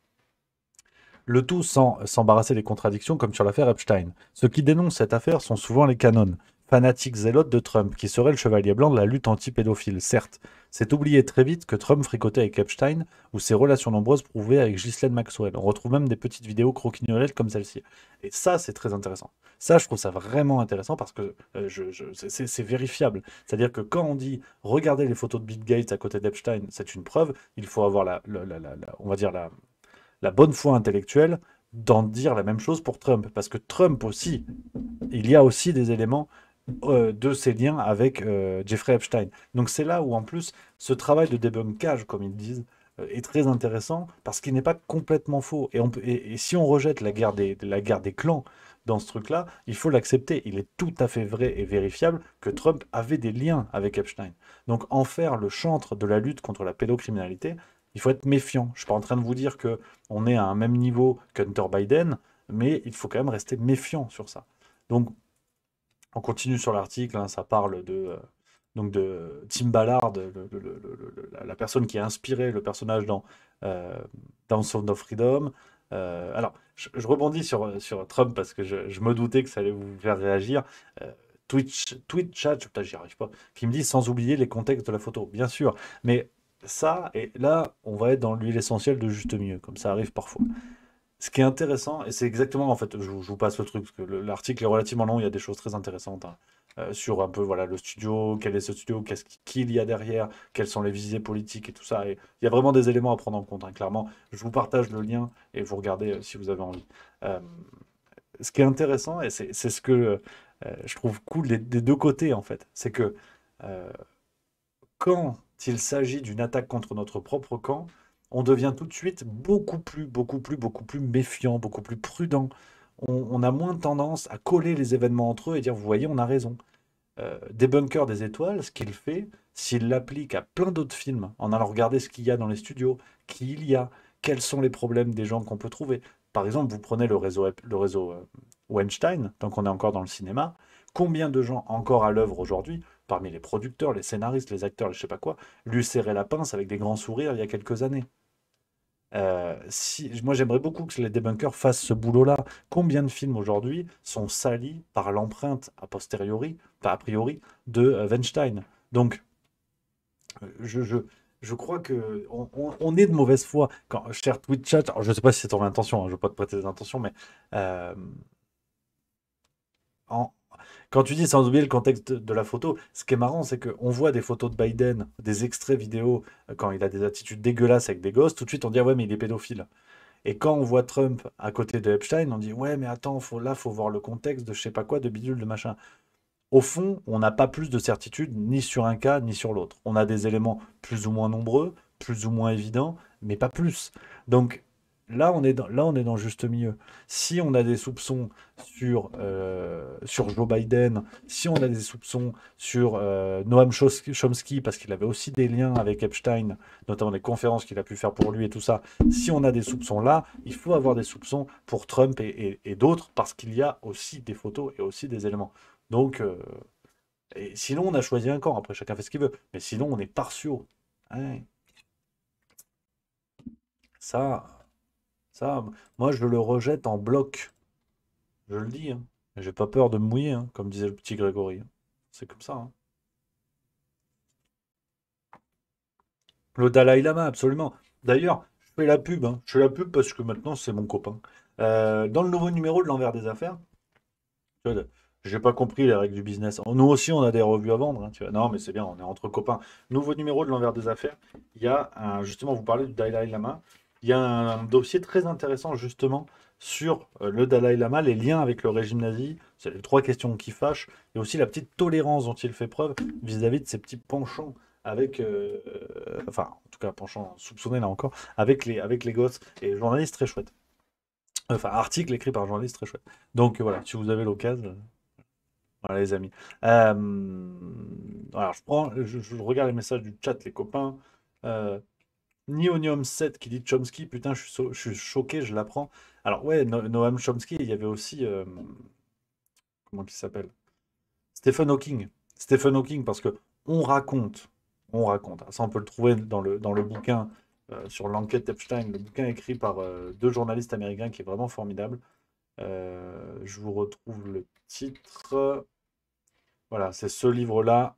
Le tout sans s'embarrasser des contradictions comme sur l'affaire Epstein. Ceux qui dénoncent cette affaire sont souvent les canons, fanatiques zélotes de Trump, qui seraient le chevalier blanc de la lutte anti-pédophile, certes. C'est oublié très vite que Trump fricotait avec Epstein ou ses relations nombreuses prouvées avec Ghislaine Maxwell. On retrouve même des petites vidéos croquignolées comme celle-ci. Et ça, c'est très intéressant. Ça, je trouve ça vraiment intéressant parce que c'est vérifiable. C'est-à-dire que quand on dit regardez les photos de Bill Gates à côté d'Epstein, c'est une preuve, il faut avoir on va dire la bonne foi intellectuelle d'en dire la même chose pour Trump. Parce que Trump aussi, il y a aussi des éléments de ses liens avec Jeffrey Epstein. Donc c'est là où en plus ce travail de débunkage, comme ils disent, est très intéressant parce qu'il n'est pas complètement faux. Et si on rejette la guerre des clans dans ce truc-là, il faut l'accepter. Il est tout à fait vrai et vérifiable que Trump avait des liens avec Epstein. Donc en faire le chantre de la lutte contre la pédocriminalité, il faut être méfiant. Je ne suis pas en train de vous dire que on est à un même niveau qu'Hunter Biden, mais il faut quand même rester méfiant sur ça. Donc on continue sur l'article, hein, ça parle donc de Tim Ballard, la personne qui a inspiré le personnage dans Sound of Freedom. Alors, je rebondis sur Trump parce que je me doutais que ça allait vous faire réagir. Twitch chat, putain, j'y arrive pas, qui me dit sans oublier les contextes de la photo. Bien sûr, mais ça, et là, on va être dans l'huile essentielle de juste mieux, comme ça arrive parfois. Ce qui est intéressant, et c'est exactement, en fait, je vous passe le truc, parce que l'article est relativement long, il y a des choses très intéressantes hein, sur un peu, voilà, le studio, quel est ce studio, qui il y a derrière, quelles sont les visées politiques et tout ça. Et il y a vraiment des éléments à prendre en compte, hein, clairement. Je vous partage le lien et vous regardez si vous avez envie. Euh, Ce qui est intéressant, et c'est ce que je trouve cool des deux côtés, en fait, c'est que euh, quand il s'agit d'une attaque contre notre propre camp, on devient tout de suite beaucoup plus méfiant, beaucoup plus prudent. On a moins tendance à coller les événements entre eux et dire, vous voyez, on a raison. Debunker des étoiles, ce qu'il fait, s'il l'applique à plein d'autres films, en allant regarder ce qu'il y a dans les studios, qui il y a, quels sont les problèmes des gens qu'on peut trouver. Par exemple, vous prenez le réseau Weinstein, tant qu'on est encore dans le cinéma, combien de gens encore à l'œuvre aujourd'hui, parmi les producteurs, les scénaristes, les acteurs, les je sais pas quoi, lui serraient la pince avec des grands sourires il y a quelques années. Moi, j'aimerais beaucoup que les débunkers fassent ce boulot-là. Combien de films aujourd'hui sont salis par l'empreinte a posteriori, pas a priori, de Weinstein? Donc, euh, je, je, je crois que on est de mauvaise foi. Quand, cher Twitch chat, alors, je ne sais pas si c'est ton intention, hein, je ne veux pas te prêter des intentions, mais euh, en- quand tu dis sans oublier le contexte de la photo, ce qui est marrant, c'est qu'on voit des photos de Biden, des extraits vidéo, quand il a des attitudes dégueulasses avec des gosses, tout de suite on dit ah ouais, mais il est pédophile. Et quand on voit Trump à côté de Epstein, on dit ouais, mais attends, faut voir le contexte de je sais pas quoi, de bidule, de machin. Au fond, on n'a pas plus de certitude ni sur un cas ni sur l'autre. On a des éléments plus ou moins nombreux, plus ou moins évidents, mais pas plus. Donc là, on est dans le juste milieu. Si on a des soupçons sur Joe Biden, si on a des soupçons sur Noam Chomsky, parce qu'il avait aussi des liens avec Epstein, notamment des conférences qu'il a pu faire pour lui et tout ça, si on a des soupçons là, il faut avoir des soupçons pour Trump et d'autres, parce qu'il y a aussi des photos et aussi des éléments. Donc, et sinon, on a choisi un camp. Après, chacun fait ce qu'il veut. Mais sinon, on est partiaux. Ouais. Ça, ça, moi, je le rejette en bloc. Je le dis. Hein. J'ai pas peur de me mouiller, hein, comme disait le petit Grégory. Hein. C'est comme ça. Hein. Le Dalai Lama, absolument. D'ailleurs, je fais la pub. Hein. Je fais la pub parce que maintenant, c'est mon copain. Dans le nouveau numéro de l'Envers des Affaires, tu vois, j'ai pas compris les règles du business. Nous aussi, on a des revues à vendre. Hein, tu vois. Non, mais c'est bien, on est entre copains. Nouveau numéro de l'Envers des Affaires. Il y a justement, vous parlez du Dalai Lama. Il y a un dossier très intéressant justement sur le Dalai Lama, les liens avec le régime nazi. C'est les trois questions qui fâchent. Et aussi la petite tolérance dont il fait preuve vis-à-vis de ses petits penchants avec, enfin, en tout cas, penchants soupçonnés là encore, avec les gosses. Et journaliste très chouette. Enfin, article écrit par un journaliste très chouette. Donc voilà, si vous avez l'occasion. Voilà les amis. Alors je regarde les messages du chat, les copains. Euh, Neonium7 qui dit Chomsky, putain, je suis choqué, je l'apprends. Alors ouais, Noam Chomsky, il y avait aussi, comment il s'appelle? Stephen Hawking. Stephen Hawking, parce que on raconte, ça on peut le trouver dans le bouquin sur l'enquête Epstein, le bouquin écrit par deux journalistes américains qui est vraiment formidable. Je vous retrouve le titre. Voilà, c'est ce livre-là.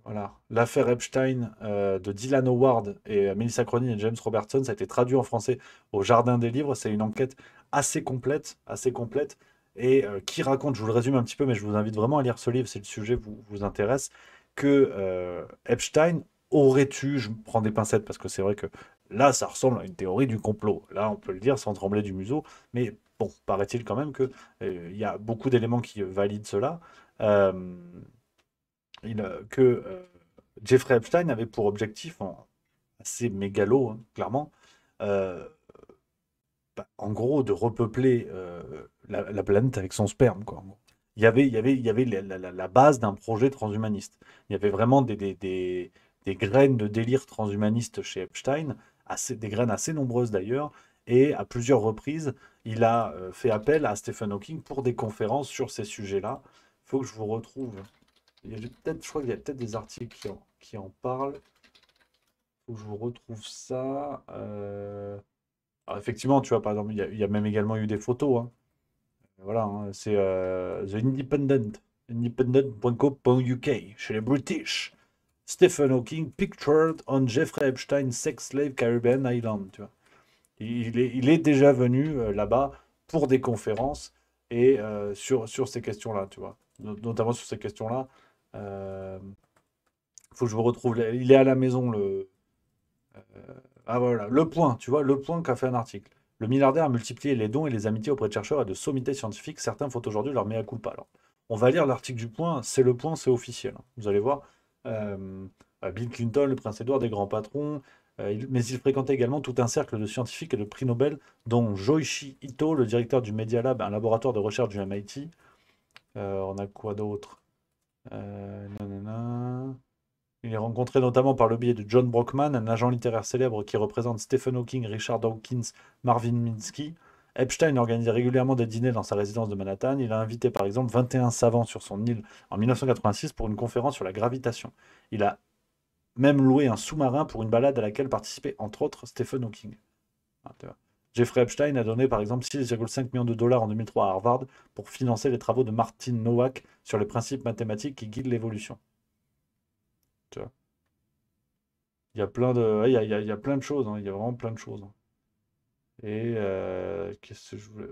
Voilà, l'affaire Epstein de Dylan Howard et Melissa Cronin et James Robertson, ça a été traduit en français au Jardin des Livres. C'est une enquête assez complète, et qui raconte, je vous le résume un petit peu, mais je vous invite vraiment à lire ce livre si le sujet vous intéresse, que Epstein aurait eu, je prends des pincettes parce que c'est vrai que là, ça ressemble à une théorie du complot. Là, on peut le dire sans trembler du museau, mais bon, paraît-il quand même que il y a beaucoup d'éléments qui valident cela. Euh, Jeffrey Epstein avait pour objectif, assez mégalo, hein, clairement, euh, en gros, de repeupler la planète avec son sperme, quoi. En gros. Il y avait la base d'un projet transhumaniste. Il y avait vraiment des graines de délire transhumaniste chez Epstein, des graines assez nombreuses d'ailleurs, et à plusieurs reprises, il a fait appel à Stephen Hawking pour des conférences sur ces sujets-là. Il faut que je vous retrouve. Je crois qu'il y a peut-être des articles qui en parlent. Il faut que je vous retrouve ça. Alors effectivement, tu vois, par exemple, il y a même également eu des photos. Hein. Voilà, hein, c'est The Independent, independent.co.uk, chez les British. Stephen Hawking pictured on Jeffrey Epstein sex slave Caribbean Island. Tu vois. Il est déjà venu là-bas pour des conférences et sur ces questions-là, tu vois. Notamment sur ces questions-là. Faut que je vous retrouve. Il est à la maison, ah voilà, Le Point, tu vois, Le Point qui a fait un article. Le milliardaire a multiplié les dons et les amitiés auprès de chercheurs et de sommités scientifiques. Certains font aujourd'hui leur mea culpa. Alors, on va lire l'article du Point. C'est Le Point, c'est officiel. Hein. Vous allez voir. Bill Clinton, le prince Édouard, des grands patrons. Mais il fréquentait également tout un cercle de scientifiques et de prix Nobel, dont Joichi Ito, le directeur du Media Lab, un laboratoire de recherche du MIT. On a quoi d'autre? Nanana. Il est rencontré notamment par le biais de John Brockman, un agent littéraire célèbre qui représente Stephen Hawking, Richard Dawkins, Marvin Minsky. Epstein organisait régulièrement des dîners dans sa résidence de Manhattan. Il a invité par exemple 21 savants sur son île en 1986 pour une conférence sur la gravitation. Il a même loué un sous-marin pour une balade à laquelle participait entre autres Stephen Hawking. Ah, Jeffrey Epstein a donné par exemple 6,5 millions de dollars en 2003 à Harvard pour financer les travaux de Martin Nowak sur les principes mathématiques qui guident l'évolution. Tu vois. Il y a plein de, ouais, il y a plein de choses, hein, il y a vraiment plein de choses. Hein. Et qu'est-ce que je voulais...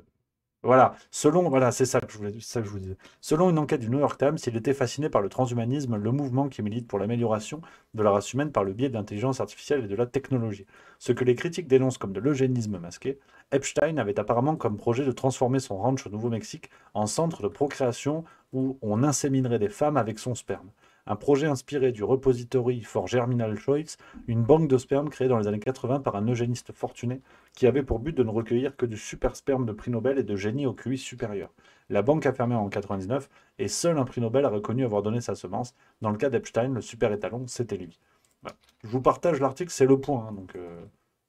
Voilà, voilà, c'est ça que je vous disais. Selon une enquête du New York Times, il était fasciné par le transhumanisme, le mouvement qui milite pour l'amélioration de la race humaine par le biais de l'intelligence artificielle et de la technologie. Ce que les critiques dénoncent comme de l'eugénisme masqué, Epstein avait apparemment comme projet de transformer son ranch au Nouveau-Mexique en centre de procréation où on inséminerait des femmes avec son sperme. Un projet inspiré du repository for Germinal Choice, une banque de sperme créée dans les années 80 par un eugéniste fortuné qui avait pour but de ne recueillir que du super sperme de prix Nobel et de génie au QI supérieur. La banque a fermé en 1999 et seul un prix Nobel a reconnu avoir donné sa semence. Dans le cas d'Epstein, le super étalon, c'était lui. Voilà. Je vous partage l'article, c'est Le Point. Hein, donc,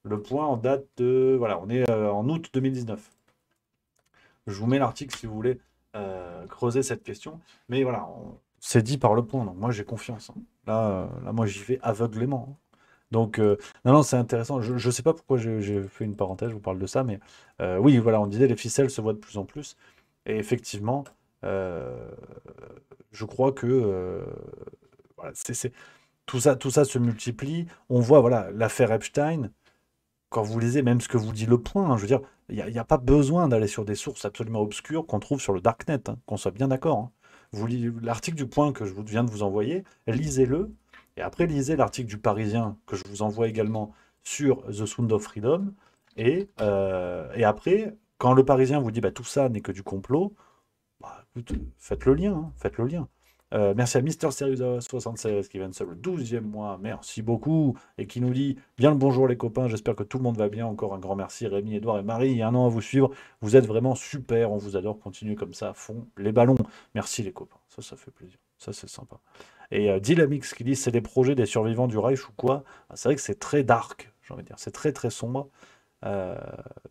Le Point en date de... Voilà, on est en août 2019. Je vous mets l'article si vous voulez creuser cette question. Mais voilà, c'est dit par Le Point, donc moi j'ai confiance. Hein. Là, moi j'y vais aveuglément. Hein. Donc, non, c'est intéressant. Je ne sais pas pourquoi j'ai fait une parenthèse, je vous parle de ça, mais oui, voilà, on disait les ficelles se voient de plus en plus. Et effectivement, je crois que voilà, tout ça se multiplie. On voit, voilà, l'affaire Epstein, quand vous lisez même ce que vous dit Le Point, hein, je veux dire, il n'y a pas besoin d'aller sur des sources absolument obscures qu'on trouve sur le Darknet, hein, qu'on soit bien d'accord. Hein. Vous lisez l'article du Point que viens de vous envoyer, lisez-le. Et après, lisez l'article du Parisien que je vous envoie également sur The Sound of Freedom. Et après, quand le Parisien vous dit bah, tout ça n'est que du complot, bah, écoute, faites le lien. Hein, faites le lien. Merci à Mister Serious 76 qui vient de se le 12e mois. Merci beaucoup. Et qui nous dit bien le bonjour les copains. J'espère que tout le monde va bien. Encore un grand merci Rémi, Edouard et Marie. Il y a un an à vous suivre. Vous êtes vraiment super. On vous adore. Continuez comme ça à fond. Les ballons. Merci les copains. Ça fait plaisir. Ça, c'est sympa. Et Dylamix qui dit c'est des projets des survivants du Reich ou quoi. C'est vrai que c'est très dark, j'ai envie de dire. C'est très très sombre,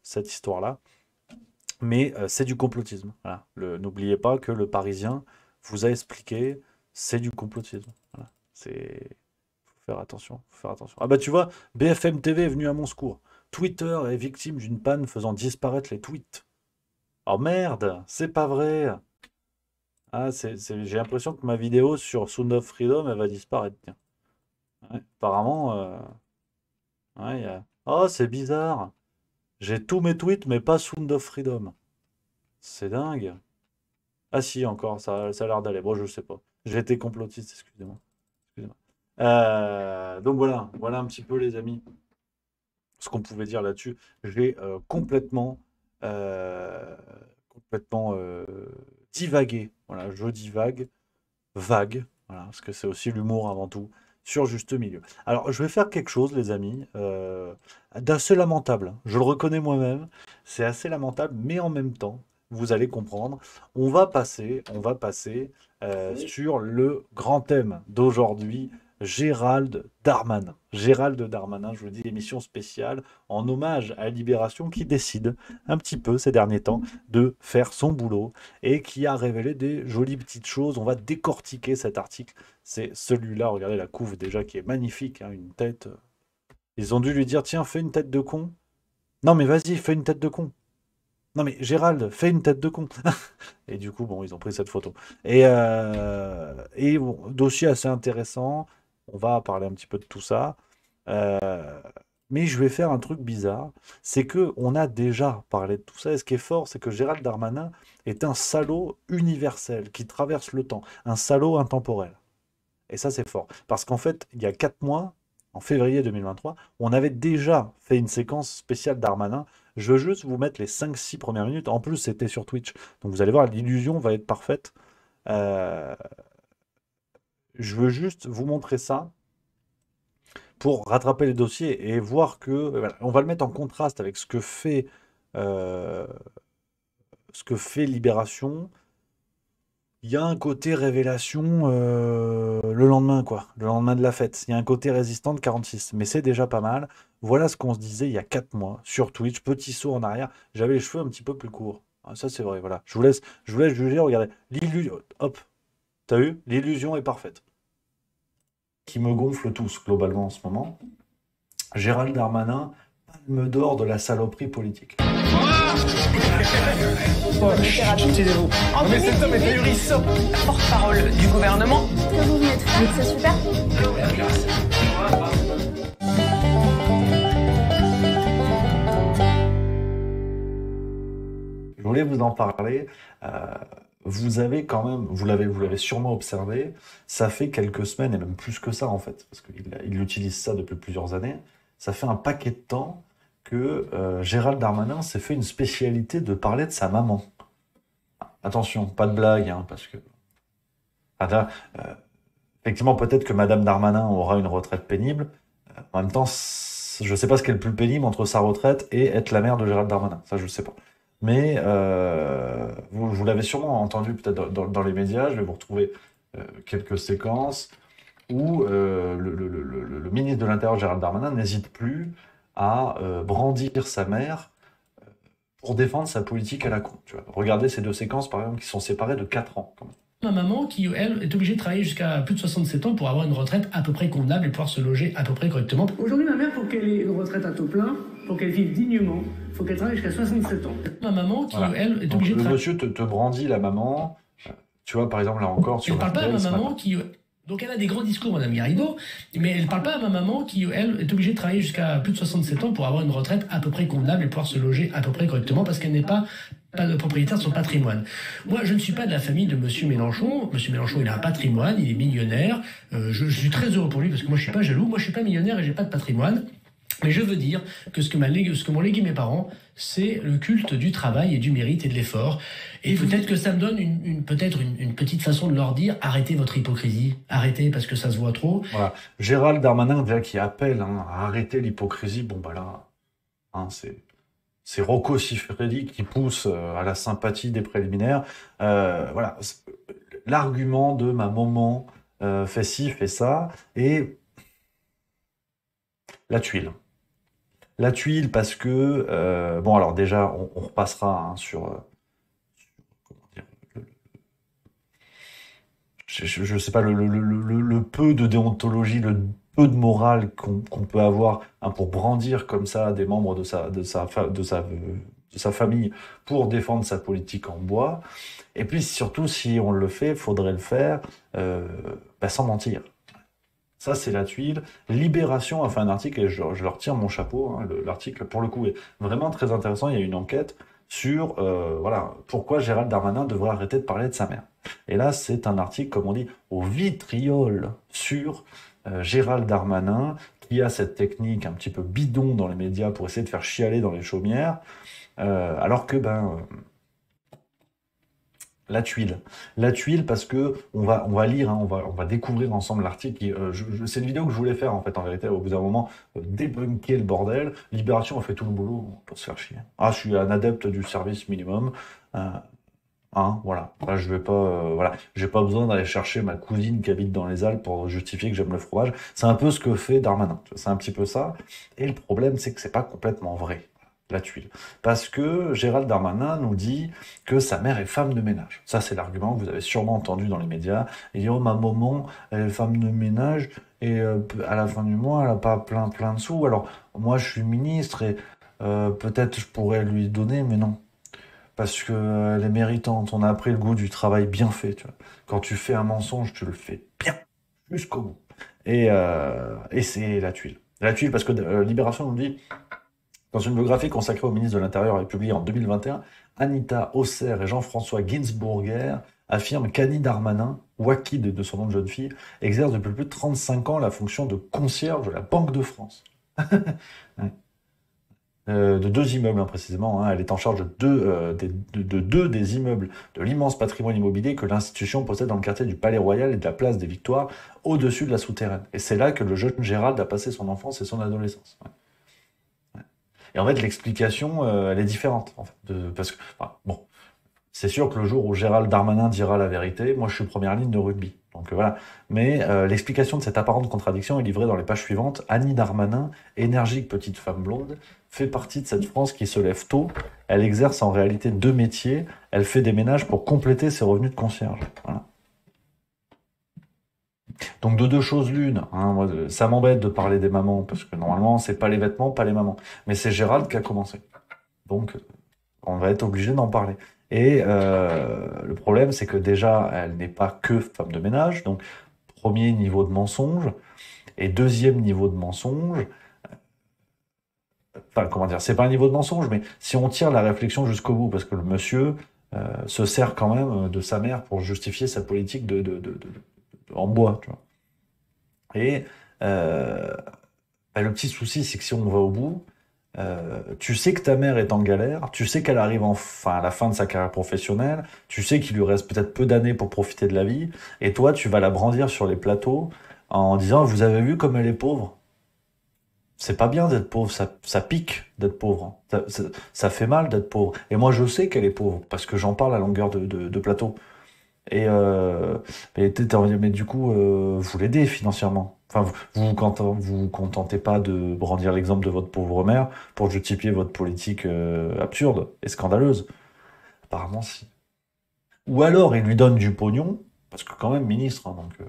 cette histoire-là. Mais c'est du complotisme. Voilà. N'oubliez pas que le Parisien vous a expliqué, c'est du complotisme. Voilà. faire attention, faut faire attention. Ah bah tu vois, BFM TV est venu à mon secours. Twitter est victime d'une panne faisant disparaître les tweets. Oh merde, c'est pas vrai. Ah, j'ai l'impression que ma vidéo sur Sound of Freedom, elle va disparaître. Tiens. Ouais, apparemment, ouais, oh, c'est bizarre. J'ai tous mes tweets, mais pas Sound of Freedom. C'est dingue. Ah si, encore, ça a l'air d'aller. Bon, je sais pas. J'ai été complotiste, excusez-moi. Excusez-moi. Donc voilà un petit peu les amis, ce qu'on pouvait dire là-dessus. J'ai complètement divagué. Voilà, je divague, vague, voilà, parce que c'est aussi l'humour avant tout, sur Juste Milieu. Alors, je vais faire quelque chose, les amis, d'assez lamentable. Je le reconnais moi-même, c'est assez lamentable, mais en même temps, vous allez comprendre, on va passer sur le grand thème d'aujourd'hui, Gérald Darmanin. Gérald Darmanin, je vous dis, émission spéciale en hommage à Libération qui décide un petit peu ces derniers temps de faire son boulot et qui a révélé des jolies petites choses. On va décortiquer cet article. C'est celui-là, regardez la couve déjà qui est magnifique, hein, une tête. Ils ont dû lui dire, tiens, fais une tête de con. Non mais vas-y, fais une tête de con. Non mais Gérald, fais une tête de con. Et du coup, bon, ils ont pris cette photo. Et bon, dossier assez intéressant. On va parler un petit peu de tout ça. Mais je vais faire un truc bizarre. C'est que on a déjà parlé de tout ça. Et ce qui est fort, c'est que Gérald Darmanin est un salaud universel qui traverse le temps. Un salaud intemporel. Et ça, c'est fort. Parce qu'en fait, il y a 4 mois, en février 2023, on avait déjà fait une séquence spéciale Darmanin. Je veux juste vous mettre les 5-6 premières minutes. En plus, c'était sur Twitch. Donc vous allez voir, l'illusion va être parfaite. Je veux juste vous montrer ça pour rattraper les dossiers et voir que... Voilà, on va le mettre en contraste avec ce que fait Libération. Il y a un côté révélation le lendemain, quoi. Le lendemain de la fête. Il y a un côté résistant de 46. Mais c'est déjà pas mal. Voilà ce qu'on se disait il y a 4 mois sur Twitch. Petit saut en arrière. J'avais les cheveux un petit peu plus courts. Ah, ça, c'est vrai, voilà. Je vous laisse juger. Regardez. L'illusion... Hop. T'as vu? L'illusion est parfaite. Qui me gonfle tous, globalement, en ce moment. Gérald Darmanin, palme d'or de la saloperie politique. Mais cet homme est ahurissant. Porte-parole du gouvernement. Ce que vous venez de faire, c'est super. Je voulais vous en parler. Vous avez quand même, vous l'avez sûrement observé, ça fait quelques semaines, et même plus que ça en fait, parce qu'il utilise ça depuis plusieurs années, ça fait un paquet de temps que Gérald Darmanin s'est fait une spécialité de parler de sa maman. Attention, pas de blague, hein, parce que... effectivement, peut-être que Madame Darmanin aura une retraite pénible. En même temps, je ne sais pas ce qui est le plus pénible entre sa retraite et être la mère de Gérald Darmanin. Ça, je ne sais pas. Mais vous l'avez sûrement entendu peut-être dans les médias. Je vais vous retrouver quelques séquences où le ministre de l'Intérieur, Gérald Darmanin, n'hésite plus à brandir sa mère pour défendre sa politique à la con. Tu vois. Regardez ces deux séquences, par exemple, qui sont séparées de 4 ans. Quand même. Ma maman qui, elle, est obligée de travailler jusqu'à plus de 67 ans pour avoir une retraite à peu près convenable et pouvoir se loger à peu près correctement. Aujourd'hui, ma mère, pour qu'elle ait une retraite à taux plein, pour qu'elle vive dignement, il faut qu'elle travaille jusqu'à 67 ans. Ma maman qui, voilà. elle, est donc, obligée de travailler... Le monsieur te brandit la maman. Tu vois, par exemple, là encore... Je ne parle pas à ma maman qui... Donc elle a des gros discours, Madame Garrido, mais elle ne parle pas à ma maman qui, elle, est obligée de travailler jusqu'à plus de 67 ans pour avoir une retraite à peu près convenable et pouvoir se loger à peu près correctement parce qu'elle n'est pas propriétaire de son patrimoine. Moi, je ne suis pas de la famille de Monsieur Mélenchon. Monsieur Mélenchon, il a un patrimoine, il est millionnaire. Je suis très heureux pour lui parce que moi, je suis pas jaloux. Moi, je suis pas millionnaire et j'ai pas de patrimoine. Mais je veux dire que ce que m'ont légué mes parents, c'est le culte du travail et du mérite et de l'effort. Et peut-être que ça me donne une petite façon de leur dire arrêtez votre hypocrisie, arrêtez parce que ça se voit trop. Voilà. Gérald Darmanin déjà qui appelle à arrêter l'hypocrisie. Bon bah là, hein, c'est Rocco Siffredi qui pousse à la sympathie des préliminaires. Voilà, l'argument de ma maman fait ci, fait ça, et la tuile. La tuile parce que, bon alors déjà, on repassera hein, sur comment dire, je sais pas, le peu de déontologie, le peu de morale qu'on peut avoir hein, pour brandir comme ça des membres de sa famille pour défendre sa politique en bois. Et puis surtout, si on le fait, faudrait le faire sans mentir. Ça, c'est la tuile. Libération a fait un article, et je leur tire mon chapeau. Hein, l'article, pour le coup, est vraiment très intéressant. Il y a une enquête sur voilà, pourquoi Gérald Darmanin devrait arrêter de parler de sa mère. Et là, c'est un article, comme on dit, au vitriol sur Gérald Darmanin, qui a cette technique un petit peu bidon dans les médias pour essayer de faire chialer dans les chaumières, alors que, la tuile parce que on va lire, hein, on va découvrir ensemble l'article. C'est une vidéo que je voulais faire en fait, en vérité, au bout d'un moment, débunker le bordel. Libération a fait tout le boulot pour se faire chier. Ah, je suis un adepte du service minimum. Voilà. Là, je vais pas, voilà, j'ai pas besoin d'aller chercher ma cousine qui habite dans les Alpes pour justifier que j'aime le fromage. C'est un peu ce que fait Darmanin. C'est un petit peu ça. Et le problème, c'est que c'est pas complètement vrai. La tuile. Parce que Gérald Darmanin nous dit que sa mère est femme de ménage. Ça, c'est l'argument que vous avez sûrement entendu dans les médias. Il dit, oh, ma maman, elle est femme de ménage, et à la fin du mois, elle a pas plein de sous. Alors, moi, je suis ministre, et peut-être je pourrais lui donner, mais non. Parce que elle est méritante. On a appris le goût du travail bien fait, tu vois. Quand tu fais un mensonge, tu le fais bien, jusqu'au bout. Et c'est la tuile. La tuile, parce que Libération nous dit... Dans une biographie consacrée au ministre de l'Intérieur et publiée en 2021, Anita Osser et Jean-François Ginsburger affirment qu'Annie Darmanin, Wakid de son nom de jeune fille, exerce depuis plus de 35 ans la fonction de concierge de la Banque de France. De 2 immeubles, hein, précisément. Hein. Elle est en charge de deux des immeubles de l'immense patrimoine immobilier que l'institution possède dans le quartier du Palais Royal et de la place des Victoires, au-dessus de la souterraine. Et c'est là que le jeune Gérald a passé son enfance et son adolescence. Ouais. Et en fait, l'explication, elle est différente. En fait, parce que, bon, c'est sûr que le jour où Gérald Darmanin dira la vérité, moi je suis première ligne de rugby. Donc voilà. Mais l'explication de cette apparente contradiction est livrée dans les pages suivantes. Annie Darmanin, énergique petite femme blonde, fait partie de cette France qui se lève tôt. Elle exerce en réalité 2 métiers. Elle fait des ménages pour compléter ses revenus de concierge. Voilà. Donc de 2 choses l'une, hein, moi, ça m'embête de parler des mamans, parce que normalement c'est pas les vêtements, pas les mamans. Mais c'est Gérald qui a commencé. Donc on va être obligé d'en parler. Et le problème c'est que déjà elle n'est pas que femme de ménage, donc premier niveau de mensonge, et deuxième niveau de mensonge, enfin comment dire, c'est pas un niveau de mensonge, mais si on tire la réflexion jusqu'au bout, parce que le monsieur se sert quand même de sa mère pour justifier sa politique en bois, tu vois. Et le petit souci, c'est que si on va au bout, tu sais que ta mère est en galère, tu sais qu'elle arrive à la fin de sa carrière professionnelle, tu sais qu'il lui reste peut-être peu d'années pour profiter de la vie, et toi, tu vas la brandir sur les plateaux en disant « Vous avez vu comme elle est pauvre ?» C'est pas bien d'être pauvre, ça pique d'être pauvre. Ça fait mal d'être pauvre. Et moi, je sais qu'elle est pauvre, parce que j'en parle à longueur de plateau. Mais du coup, vous l'aidez financièrement. Enfin, vous vous contentez pas de brandir l'exemple de votre pauvre mère pour justifier votre politique absurde et scandaleuse. Apparemment, si. Ou alors, il lui donne du pognon, parce que quand même, ministre, hein, donc on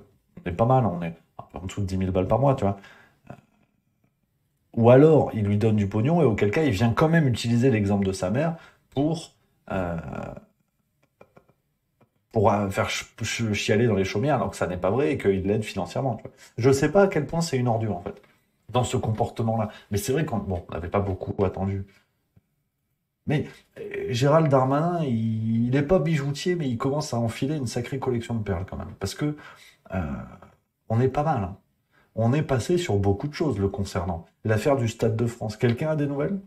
est pas mal, on est un peu en dessous de 10 000 balles par mois, tu vois. Ou alors, il lui donne du pognon, et auquel cas, il vient quand même utiliser l'exemple de sa mère pour faire chialer dans les chaumières, alors que ça n'est pas vrai et qu'il l'aide financièrement. Tu vois. Je sais pas à quel point c'est une ordure, en fait, dans ce comportement-là. Mais c'est vrai qu'on n'avait pas beaucoup attendu. Mais Gérald Darmanin, il n'est pas bijoutier, mais il commence à enfiler une sacrée collection de perles, quand même. Parce que on est pas mal. Hein. On est passé sur beaucoup de choses le concernant. L'affaire du Stade de France. Quelqu'un a des nouvelles?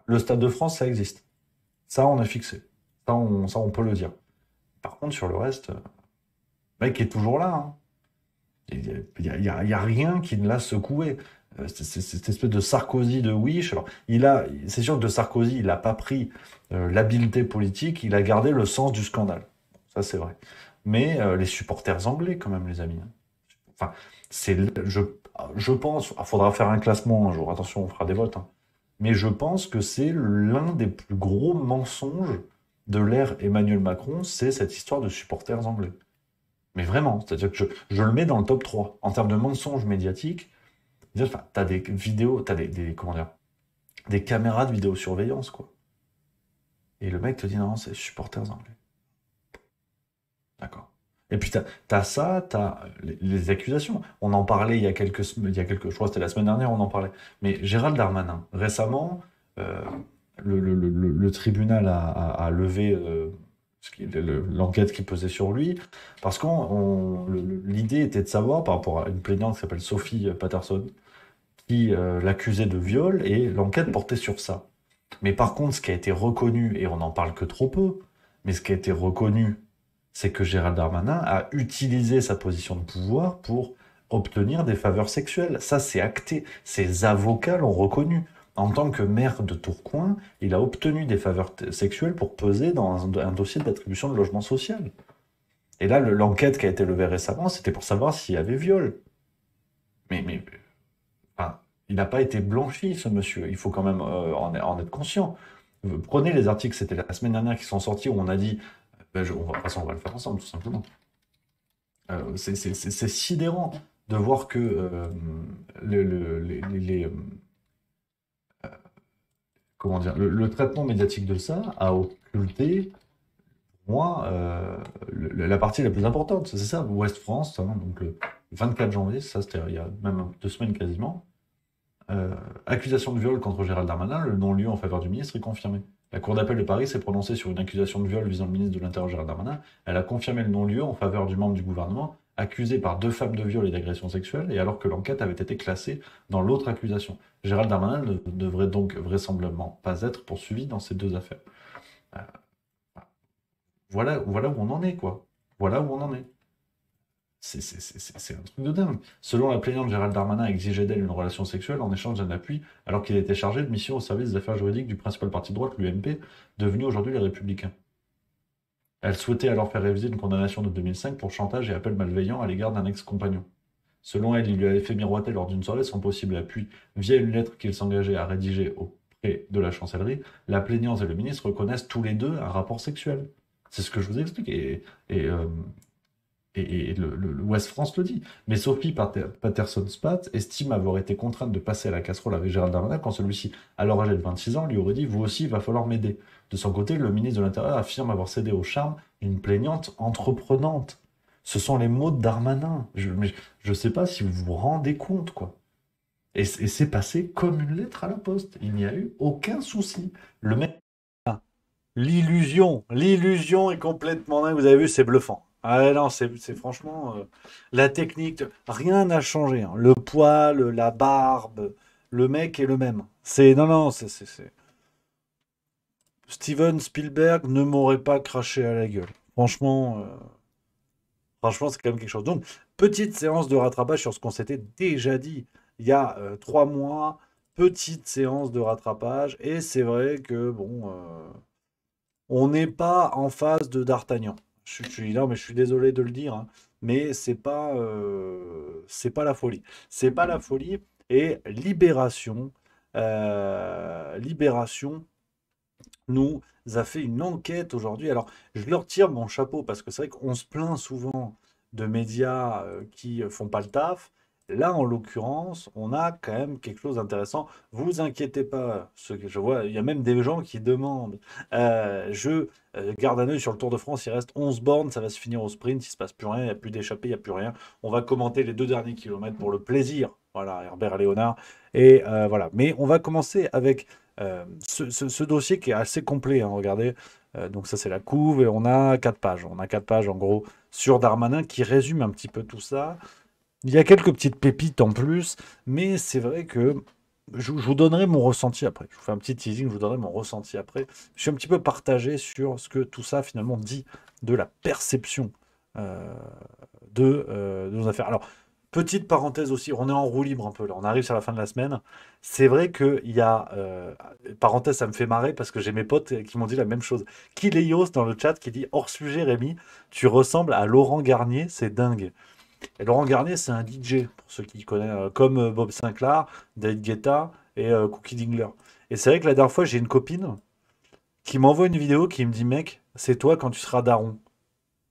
Le Stade de France, ça existe. Ça, on a fixé. Ça, on peut le dire. Par contre, sur le reste, le mec est toujours là. Hein. Il y a rien qui ne l'a secoué. Cette espèce de Sarkozy de Wish. Alors, c'est sûr que de Sarkozy, il n'a pas pris l'habileté politique, il a gardé le sens du scandale. Ça, c'est vrai. Mais les supporters anglais, quand même, les amis. Enfin, je pense, il faudra faire un classement un jour. Attention, on fera des votes. Hein. Mais je pense que c'est l'un des plus gros mensonges de l'ère Emmanuel Macron, c'est cette histoire de supporters anglais. Mais vraiment, c'est-à-dire que je le mets dans le top 3 en termes de mensonges médiatiques. Enfin, t'as des vidéos, t'as comment dire, des caméras de vidéosurveillance, quoi. Et le mec te dit non, c'est supporters anglais. D'accord. Et puis t'as ça, t'as les accusations. On en parlait il y a quelques, je crois que c'était la semaine dernière, on en parlait. Mais Gérald Darmanin, récemment, le tribunal a levé l'enquête qui pesait sur lui, parce que l'idée était de savoir, par rapport à une plaignante qui s'appelle Sophie Patterson, qui l'accusait de viol, et l'enquête portait sur ça. Mais par contre, ce qui a été reconnu, et on n'en parle que trop peu, mais ce qui a été reconnu, c'est que Gérald Darmanin a utilisé sa position de pouvoir pour obtenir des faveurs sexuelles. Ça, c'est acté. Ses avocats l'ont reconnu. En tant que maire de Tourcoing, il a obtenu des faveurs sexuelles pour peser dans un dossier d'attribution de logement social. Et là, l'enquête qui a été levée récemment, c'était pour savoir s'il y avait viol. Mais enfin, il n'a pas été blanchi, ce monsieur. Il faut quand même en être conscient. Prenez les articles, c'était la semaine dernière, qui sont sortis, où on a dit... de toute façon, on va le faire ensemble, tout simplement. C'est sidérant de voir que comment dire, le traitement médiatique de ça a occulté, pour moi, la partie la plus importante. C'est ça, Ouest France, hein, donc le 24 janvier, ça c'était il y a même 2 semaines quasiment. Accusation de viol contre Gérald Darmanin, le non-lieu en faveur du ministre est confirmé. La Cour d'appel de Paris s'est prononcée sur une accusation de viol visant le ministre de l'Intérieur Gérald Darmanin. Elle a confirmé le non-lieu en faveur du membre du gouvernement, accusé par 2 femmes de viol et d'agression sexuelle, et alors que l'enquête avait été classée dans l'autre accusation. Gérald Darmanin ne devrait donc vraisemblablement pas être poursuivi dans ces 2 affaires. Voilà où on en est, quoi. Voilà où on en est. C'est un truc de dingue. Selon la plaignante, Gérald Darmanin exigeait d'elle une relation sexuelle en échange d'un appui, alors qu'il était chargé de mission au service des affaires juridiques du principal parti de droite, l'UMP, devenu aujourd'hui les Républicains. Elle souhaitait alors faire réviser une condamnation de 2005 pour chantage et appel malveillant à l'égard d'un ex-compagnon. Selon elle, il lui avait fait miroiter lors d'une soirée son possible appui via une lettre qu'il s'engageait à rédiger auprès de la chancellerie. La plaignante et le ministre reconnaissent tous les deux un rapport sexuel. C'est ce que je vous explique. Et le Ouest France le dit. Mais Sophie Patterson-Spath estime avoir été contrainte de passer à la casserole avec Gérald Darmanin quand celui-ci, alors âgé de 26 ans, lui aurait dit « Vous aussi, il va falloir m'aider ». De son côté, le ministre de l'Intérieur affirme avoir cédé au charme d'une plaignante entreprenante. Ce sont les mots de Darmanin. Je ne sais pas si vous vous rendez compte, quoi. Et c'est passé comme une lettre à la poste. Il n'y a eu aucun souci. Le mec... L'illusion est complètement dingue. Vous avez vu, c'est bluffant. Ah non, c'est franchement la technique, rien n'a changé, hein. Le poil, la barbe, le mec est le même. Non, c'est Steven Spielberg ne m'aurait pas craché à la gueule. Franchement, c'est quand même quelque chose. Donc, petite séance de rattrapage sur ce qu'on s'était déjà dit il y a 3 mois. Petite séance de rattrapage. Et c'est vrai que, bon, on n'est pas en phase de D'Artagnan. Non, mais je suis désolé de le dire, hein, mais c'est pas la folie. C'est pas la folie. Et Libération nous a fait une enquête aujourd'hui. Alors, je leur tire mon chapeau parce que c'est vrai qu'on se plaint souvent de médias qui font pas le taf. Là, en l'occurrence, on a quand même quelque chose d'intéressant. Vous inquiétez pas, ce que je vois, il y a même des gens qui demandent. Je garde un œil sur le Tour de France, il reste 11 bornes, ça va se finir au sprint, il se passe plus rien, il n'y a plus d'échappée, il n'y a plus rien. On va commenter les 2 derniers kilomètres pour le plaisir. Voilà, Herbert Léonard. Et voilà. Mais on va commencer avec ce dossier qui est assez complet, hein, regardez. Donc ça, c'est la couve, et on a 4 pages. On a 4 pages, en gros, sur Darmanin qui résume un petit peu tout ça. Il y a quelques petites pépites en plus, mais c'est vrai que je vous donnerai mon ressenti après. Je vous fais un petit teasing, je vous donnerai mon ressenti après. Je suis un petit peu partagé sur ce que tout ça finalement dit de la perception de nos affaires. Alors, petite parenthèse aussi, on est en roue libre un peu là, on arrive sur la fin de la semaine. C'est vrai qu'il y a... parenthèse, ça me fait marrer parce que j'ai mes potes qui m'ont dit la même chose. Kileios dans le chat qui dit « Hors sujet Rémi, tu ressembles à Laurent Garnier, c'est dingue ». Et Laurent Garnier, c'est un DJ, pour ceux qui connaissent, comme Bob Sinclair, David Guetta et Cookie Dingler. Et c'est vrai que la dernière fois, j'ai une copine qui m'envoie une vidéo qui me dit « Mec, c'est toi quand tu seras daron ».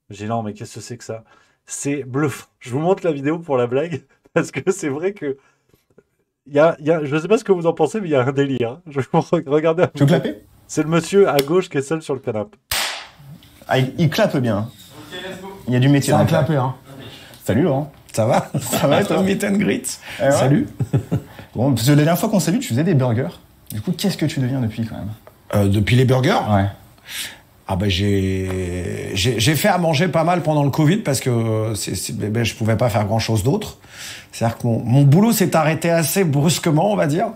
J'ai dit « Non, mais qu'est-ce que c'est que ça ?» C'est bluffant. Je vous montre la vidéo pour la blague, parce que c'est vrai que je sais pas ce que vous en pensez, mais il y a un délire. Hein. Je vous regardez. Tu veux clapper? C'est le monsieur à gauche qui est seul sur le canapé. Ah, il clappe bien. Il y a du métier. C'est un clapeur. Hein. Salut Laurent. Ça va? Ça va, toi, meet and greet? Ouais. Salut. Bon, parce que la dernière fois qu'on s'est vu, tu faisais des burgers. Du coup, qu'est-ce que tu deviens depuis quand même? Depuis les burgers? Ouais. Ah ben j'ai fait à manger pas mal pendant le Covid parce que je pouvais pas faire grand chose d'autre. C'est-à-dire que mon boulot s'est arrêté assez brusquement, on va dire.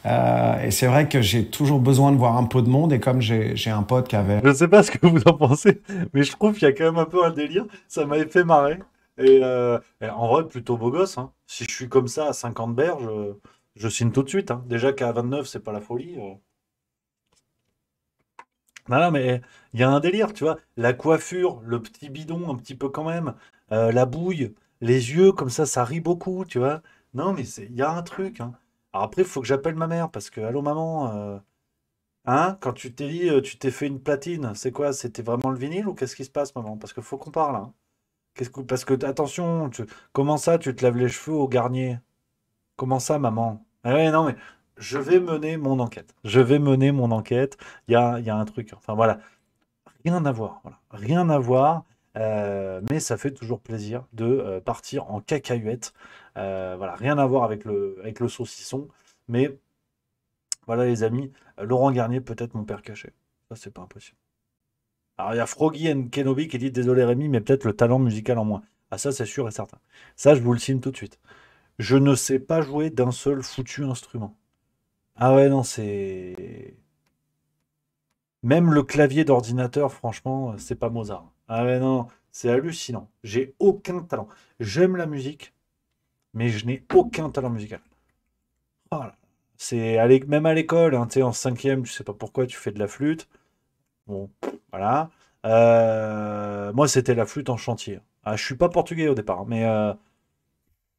Et c'est vrai que j'ai toujours besoin de voir un peu de monde et comme j'ai un pote qui avait... Je sais pas ce que vous en pensez, mais je trouve qu'il y a quand même un peu un délire. Ça m'avait fait marrer. Et en vrai, plutôt beau gosse. Hein. Si je suis comme ça à 50 berges, je signe tout de suite. Hein. Déjà qu'à 29, c'est pas la folie. Non, mais il y a un délire, tu vois. La coiffure, le petit bidon, un petit peu quand même. La bouille, les yeux, comme ça rit beaucoup, tu vois. Non, mais il y a un truc. Hein. Alors après, il faut que j'appelle ma mère parce que, allô maman, hein, quand tu t'es dit, tu t'es fait une platine, c'est quoi? C'était vraiment le vinyle ou qu'est-ce qui se passe, maman? Parce qu'il faut qu'on parle. Hein. Parce que, attention, comment ça, tu te laves les cheveux au garnier? Comment ça, maman? Ah ouais, non, mais je vais mener mon enquête. Je vais mener mon enquête. Il y a un truc. Enfin, voilà. Rien à voir. Voilà. Rien à voir. Mais ça fait toujours plaisir de partir en cacahuète. Voilà. Rien à voir avec le saucisson. Mais voilà, les amis. Laurent Garnier, peut-être mon père caché. Ça, c'est pas impossible. Alors, il y a Froggy and Kenobi qui dit désolé Rémi, mais peut-être le talent musical en moins. Ah, ça, c'est sûr et certain. Ça, je vous le signe tout de suite. Je ne sais pas jouer d'un seul foutu instrument. Ah ouais, non, c'est... Même le clavier d'ordinateur, franchement, c'est pas Mozart. Ah ouais, non, c'est hallucinant. J'ai aucun talent. J'aime la musique, mais je n'ai aucun talent musical. Voilà. Même à l'école, hein, tu sais, en cinquième, je sais pas pourquoi tu fais de la flûte. Bon, voilà. Moi, c'était la flûte en chantier. Ah, je suis pas portugais au départ, mais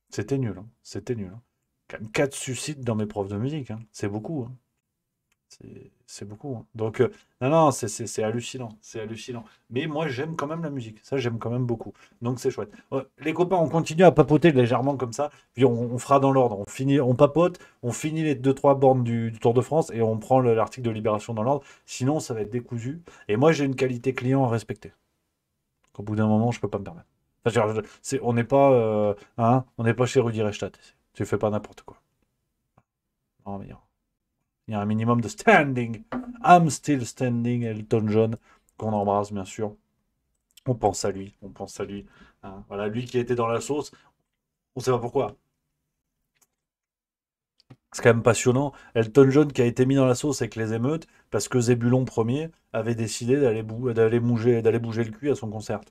c'était nul. Hein. C'était nul. Hein. Quand même 4 suicides dans mes profs de musique. Hein. C'est beaucoup. Hein. C'est beaucoup. Hein. Donc, non, c'est hallucinant. C'est hallucinant. Mais moi, j'aime quand même la musique. Ça, j'aime quand même beaucoup. Donc, c'est chouette. Les copains, on continue à papoter légèrement comme ça. Puis, on fera dans l'ordre. On papote, on finit les 2-3 bornes du Tour de France et on prend l'article de Libération dans l'ordre. Sinon, ça va être décousu. Et moi, j'ai une qualité client à respecter. Au bout d'un moment, je peux pas me permettre. Enfin, on n'est pas, on n'est pas chez Rudi Reichstadt. Tu fais pas n'importe quoi. Non, mais il y a un minimum de standing. I'm still standing, Elton John, qu'on embrasse bien sûr. On pense à lui, on pense à lui. Hein. Voilà, lui qui était dans la sauce, on sait pas pourquoi. C'est quand même passionnant. Elton John qui a été mis dans la sauce avec les émeutes parce que Zébulon Ier avait décidé d'aller bouger le cul à son concert.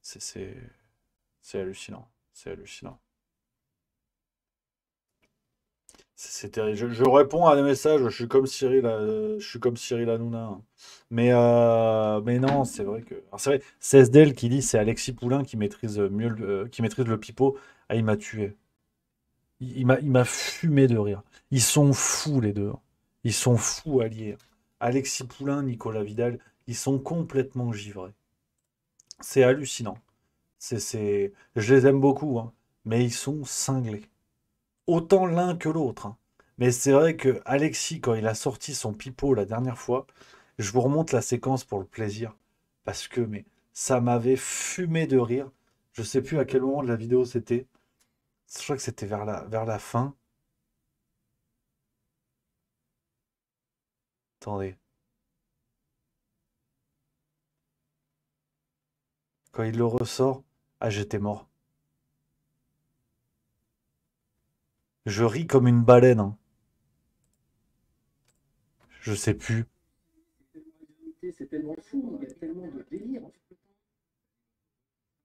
C'est hallucinant. C'est hallucinant. C'est terrible. Je réponds à des messages, je suis comme Cyril Hanouna. Hein. Mais non, c'est vrai que. Alors c'est vrai, CSDL qui dit c'est Alexis Poulain qui maîtrise mieux qui maîtrise le pipeau. Ah, il m'a tué. Il m'a fumé de rire. Ils sont fous les deux. Hein. Ils sont fous alliés. Alexis Poulain, Nicolas Vidal, ils sont complètement givrés. C'est hallucinant. Je les aime beaucoup, hein, mais ils sont cinglés. Autant l'un que l'autre. Hein. Mais c'est vrai que Alexis, quand il a sorti son pipeau la dernière fois, je vous remonte la séquence pour le plaisir. Parce que mais ça m'avait fumé de rire. Je sais plus à quel moment de la vidéo c'était. Je crois que c'était vers la fin. Attendez. Quand il le ressort, ah j'étais mort. Je ris comme une baleine. Hein. Je sais plus. C'est tellement fou, il y a tellement de délire.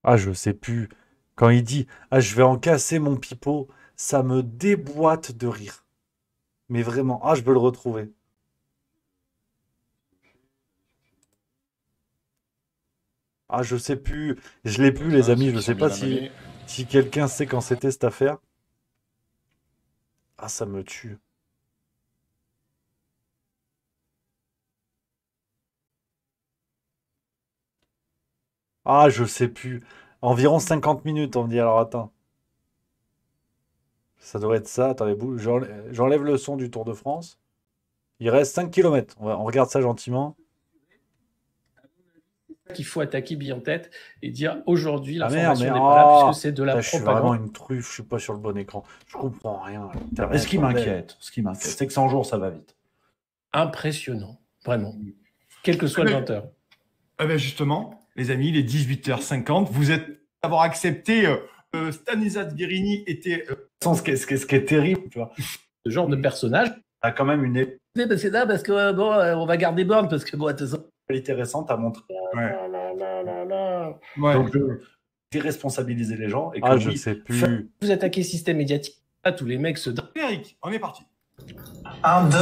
Ah, je sais plus. Quand il dit ah, je vais en casser mon pipeau, ça me déboîte de rire. Mais vraiment, ah, je veux le retrouver. Ah, je sais plus. Je l'ai plus, les amis. Je sais pas si quelqu'un sait quand c'était cette affaire. Ah, ça me tue. Ah, je sais plus. Environ 50 minutes, on me dit. Alors attends. Ça doit être ça. Attendez, j'enlève le son du Tour de France. Il reste 5 km. On regarde ça gentiment. Qu'il faut attaquer bille en tête et dire aujourd'hui la merde, formation n'est pas là puisque c'est de la je suis propagande. vraiment une truffe, je suis pas sur le bon écran. Je comprends rien. Mais ce qui m'inquiète, c'est que 100 jours, ça va vite. Impressionnant, vraiment. Quel que soit le 20h. Eh ben justement, les amis, il est 18h50. Vous êtes d'avoir accepté Stanislas Guérini était. Ce qui est terrible, tu vois. Ce genre de personnage. A quand même une C'est là parce que bon, on va garder Borne parce que bon, attention. Qualité récente à montrer. Ouais. Donc, déresponsabiliser les gens. Et que je sais plus. Vous attaquez système médiatique. Là, tous les mecs se. Eric, on est parti. 1, 2.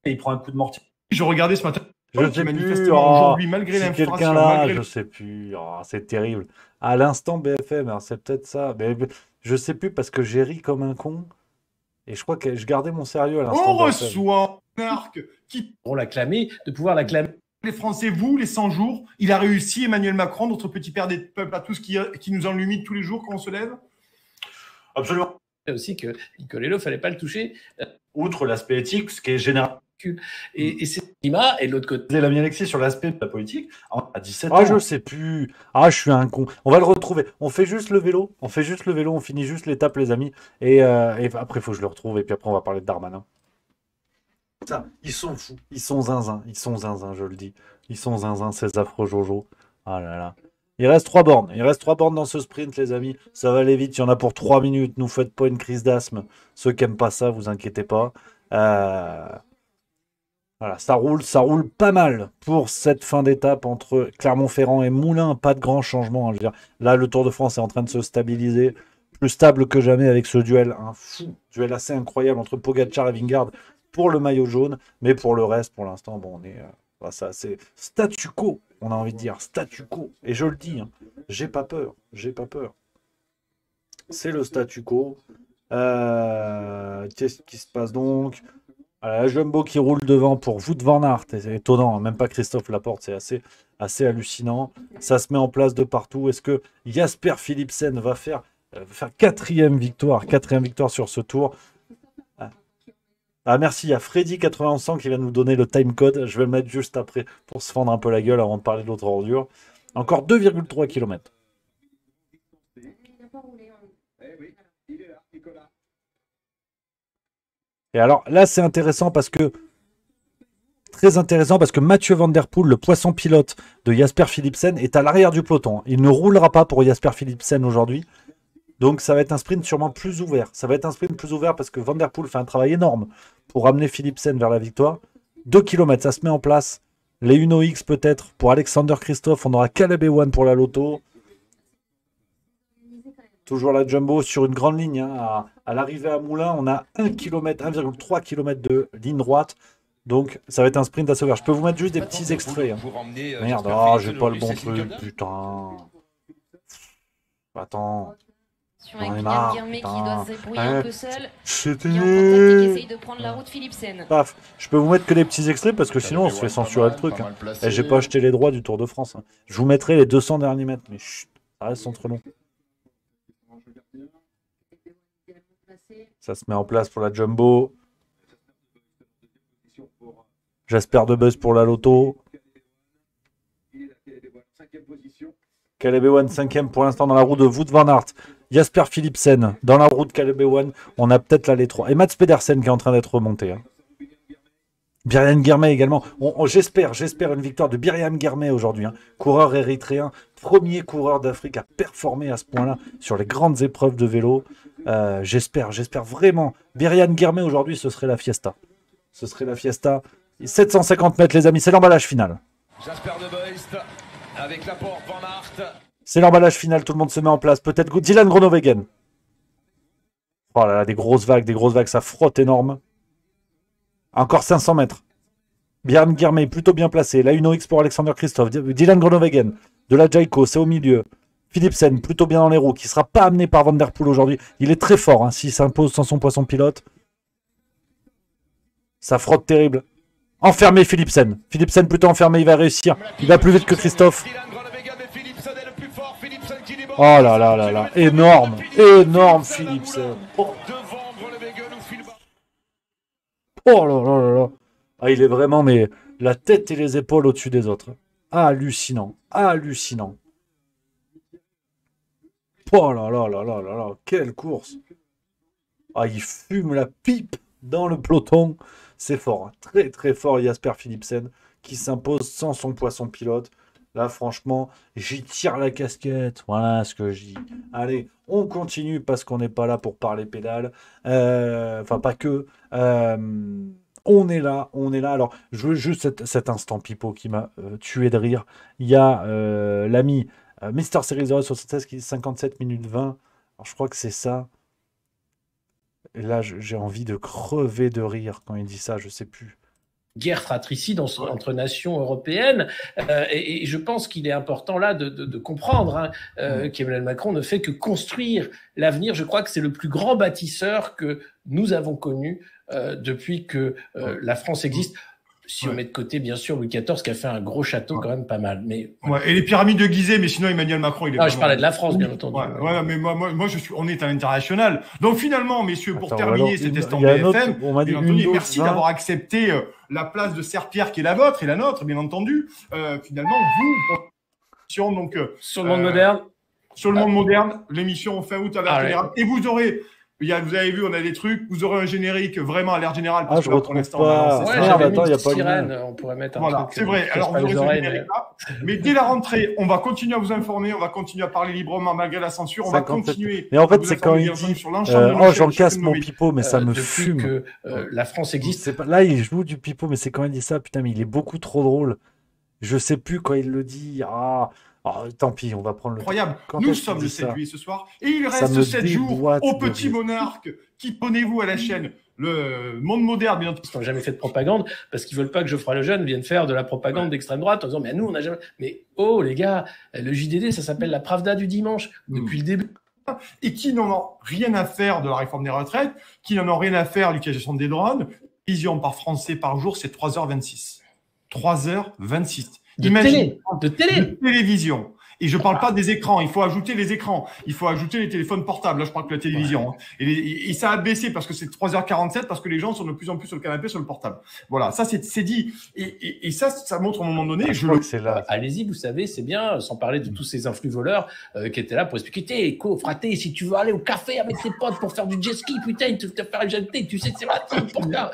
Et il prend un coup de mortier. Je regardais ce matin. Je sais manifestement plus. aujourd'hui, malgré si l'inflation. Quelqu'un là, je sais plus. C'est terrible. À l'instant BFM, alors c'est peut-être ça. Mais je sais plus parce que j'ai ri comme un con. Et je crois que je gardais mon sérieux à l'instant. On reçoit un arc qui. Pour l'acclamer, de pouvoir l'acclamer. Les Français, vous, les 100 jours, il a réussi, Emmanuel Macron, notre petit père des peuples, à tous qui nous enlumine tous les jours quand on se lève. Absolument. Et aussi que Nicolélo, il ne fallait pas le toucher. Outre l'aspect éthique, ce qui est général. Et c'est le climat, et de l'autre côté. L'ami Alexis sur l'aspect de la politique, à 17 ans. Ah, je sais plus. Ah, je suis un con. On va le retrouver. On fait juste le vélo. On finit juste l'étape, les amis. Et après, il faut que je le retrouve. Et puis après, on va parler de Darmanin. Ça, ils sont fous. Ils sont zinzin, je le dis. Ils sont zinzin, ces affreux Jojo. Ah là là. Il reste 3 bornes. Il reste 3 bornes dans ce sprint, les amis. Ça va aller vite. Il y en a pour 3 minutes. Nous faites pas une crise d'asthme. Ceux qui n'aiment pas ça, vous inquiétez pas. Voilà, ça roule pas mal pour cette fin d'étape entre Clermont-Ferrand et Moulins. Pas de grand changement. Hein, je veux dire. Là, le Tour de France est en train de se stabiliser. Plus stable que jamais avec ce duel. Un fou duel assez incroyable entre Pogacar et Vingegaard pour le maillot jaune. Mais pour le reste, pour l'instant, bon, on est... ça, c'est statu quo, on a envie de dire. Statu quo. Et je le dis, hein, j'ai pas peur. C'est le statu quo. Qu'est-ce qui se passe donc? La Jumbo qui roule devant pour Wout van Aert, c'est étonnant, hein, même pas Christophe Laporte, c'est assez hallucinant. Ça se met en place de partout. Est-ce que Jasper Philipsen va faire 4e victoire sur ce tour? Ah merci, il y a Freddy9100 qui vient nous donner le timecode. Je vais le mettre juste après pour se fendre un peu la gueule avant de parler de l'autre ordure. Encore 2,3 km. Et alors là, c'est intéressant parce que... Très intéressant parce que Mathieu Van Der Poel, le poisson pilote de Jasper Philipsen, est à l'arrière du peloton. Il ne roulera pas pour Jasper Philipsen aujourd'hui. Donc ça va être un sprint sûrement plus ouvert. Ça va être un sprint plus ouvert parce que Van Der Poel fait un travail énorme pour amener Philipsen vers la victoire. 2 km, ça se met en place. Les Uno X peut-être pour Alexander Christophe. On aura Caleb Ewan pour la Lotto. Toujours la Jumbo sur une grande ligne. Hein. À l'arrivée à Moulins, on a 1,3 km de ligne droite. Donc ça va être un sprint assez ouvert. Je peux vous mettre juste des petits extraits. Hein. Merde, j'ai pas le bon truc. Putain. Attends. Avec Kylian Guermet qui doit se débrouiller un peu seul. C'était... qui essaye de prendre la route Philipsen. Paf, je peux vous mettre que les petits extraits parce que sinon on se fait censurer le truc. Hein. Et j'ai pas acheté les droits du Tour de France. Hein. Je vous mettrai les 200 derniers mètres, mais chut, ça reste entre long. Ça se met en place pour la Jumbo. Jasper de Buzz pour la Lotto. Caleb Ewan 5e pour l'instant dans la roue de Wout van Aert. Jasper Philipsen dans la roue de Caleb Ewan. On a peut-être là les 3. Et Mats Pedersen qui est en train d'être remonté. Hein. Biriam Guermet également. J'espère une victoire de Biriam Guermet aujourd'hui. Hein. Coureur érythréen, premier coureur d'Afrique à performer à ce point-là sur les grandes épreuves de vélo. J'espère vraiment. Biriam Guermet aujourd'hui, ce serait la fiesta. 750 mètres les amis, c'est l'emballage final. Jasper de Beust avec l'apport Van Aert. C'est l'emballage final, tout le monde se met en place. Peut-être Dylan Groenewegen. Oh là là, des grosses vagues, ça frotte énorme. Encore 500 mètres. Biriam Guermet, plutôt bien placé. La Uno X pour Alexander Christophe. Dylan Groenewegen, de la Jayco, c'est au milieu. Philipsen, plutôt bien dans les roues, qui ne sera pas amené par Van Der Poel aujourd'hui. Il est très fort, hein, s'il s'impose sans son poisson pilote. Ça frotte terrible. Enfermé Philipsen. Philipsen plutôt enfermé, il va réussir. Il va plus vite que Christophe. Oh là là là là, énorme, énorme Philipsen. Oh. Oh là là là là. Ah, il est vraiment, mais la tête et les épaules au-dessus des autres. Hallucinant, hallucinant. Oh là là là là là là, quelle course. Ah, il fume la pipe dans le peloton. C'est fort, hein. Très très fort Jasper Philipsen qui s'impose sans son poisson pilote. Là, franchement, j'y tire la casquette. Voilà ce que je dis. Allez, on continue parce qu'on n'est pas là pour parler pédale. Enfin, pas que. On est là, on est là. Alors, je veux juste cet instant pipeau qui m'a tué de rire. Il y a l'ami Mister Series 076 qui dit 57 minutes 20. Alors, je crois que c'est ça. Et là, j'ai envie de crever de rire quand il dit ça, je sais plus. Guerre fratricide entre nations européennes, et je pense qu'il est important là de comprendre qu'Emmanuel Macron ne fait que construire l'avenir. Je crois que c'est le plus grand bâtisseur que nous avons connu depuis que la France existe. Si on met de côté, bien sûr, Louis XIV qui a fait un gros château quand même pas mal. Mais et les pyramides de Gizeh, mais sinon Emmanuel Macron, il est. Ah, je parlais de la France, bien entendu. Mais moi, on est à l'international. Donc finalement, messieurs, pour terminer cet instant BFM, merci d'avoir accepté la place de Serpierre qui est la vôtre et la nôtre, bien entendu. Finalement, vous, donc sur le monde moderne. Sur le monde moderne, l'émission fin août à l'heure générale. Et vous aurez. Vous avez vu, on a des trucs. Vous aurez un générique vraiment à l'air général. Parce que là, pour l'instant, attends, il n'y a pas sirène. On pourrait mettre un truc. C'est vrai. Alors, vous aurez ce générique-là. Mais dès la rentrée, on va continuer à vous informer. On va continuer à parler librement malgré la censure. On va continuer. Mais en fait, c'est quand il dit j'en casse mon pipeau, mais ça me fume. Que la France existe. Là, il joue du pipeau, mais c'est quand il dit ça. Putain, mais il est beaucoup trop drôle. Je sais plus quand il le dit. Tant pis, on va prendre le temps. Incroyable. Nous sommes le 7 juillet ce soir. Et il reste 7 jours au petit monarque qui, abonnez-vous à la chaîne Le Monde Moderne, bien entendu. Ils n'ont jamais fait de propagande parce qu'ils veulent pas que Geoffroy Lejeune vienne faire de la propagande d'extrême droite en disant mais nous on n'a jamais. Mais oh les gars, le JDD ça s'appelle la Pravda du dimanche depuis le début. Et qui n'en ont rien à faire de la réforme des retraites, qui n'en ont rien à faire de l'utilisation des drones. Vision par Français par jour, c'est 3h26. 3h26. De télévision. Et je parle pas des écrans. Il faut ajouter les écrans. Il faut ajouter les téléphones portables. Là, je parle que la télévision. Hein. Et ça a baissé parce que c'est 3h47 parce que les gens sont de plus en plus sur le canapé, sur le portable. Voilà. Ça, c'est dit. Et ça montre à un moment donné. Je crois que c'est là. Allez-y, vous savez, c'est bien, sans parler de tous ces influx voleurs qui étaient là pour expliquer, t'es fraté, si tu veux aller au café avec tes potes pour faire du jet ski, putain, il te fait faire jeter, tu sais que c'est pratique pour ça.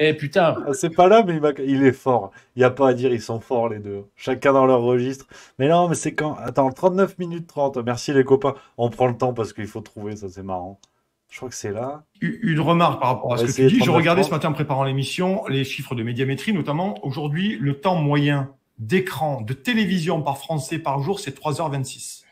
Et putain. C'est pas là, mais il est fort. Il n'y a pas à dire, ils sont forts les deux. Chacun dans leur registre. Mais non, mais c'est quand. Attends, 39 minutes 30. Merci les copains. On prend le temps parce qu'il faut trouver, ça c'est marrant. Je crois que c'est là. Une remarque par rapport à ce que tu dis. Je regardais ce matin en préparant l'émission les chiffres de médiamétrie, notamment. Aujourd'hui, le temps moyen d'écran, de télévision par Français par jour, c'est 3h26.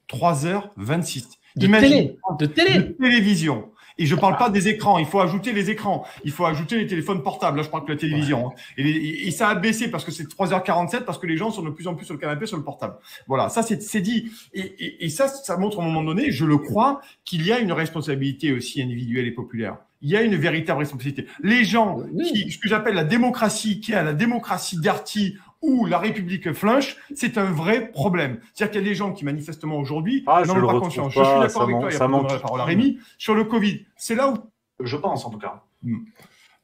3h26. De télévision. Et je parle pas des écrans. Il faut ajouter les écrans. Il faut ajouter les téléphones portables. Là, je parle que la télévision. Hein. Et ça a baissé parce que c'est 3h47 parce que les gens sont de plus en plus sur le canapé, sur le portable. Voilà. Ça, c'est dit. Et ça montre à un moment donné, je le crois, qu'il y a une responsabilité aussi individuelle et populaire. Il y a une véritable responsabilité. Les gens ce que j'appelle la démocratie, qui est la démocratie Darty ou la République flinche, c'est un vrai problème. C'est-à-dire qu'il y a des gens qui manifestement aujourd'hui n'en ont pas conscience. Je suis d'accord avec toi, il y a pas de la parole à Rémi. Sur le Covid, c'est là où je pense en tout cas.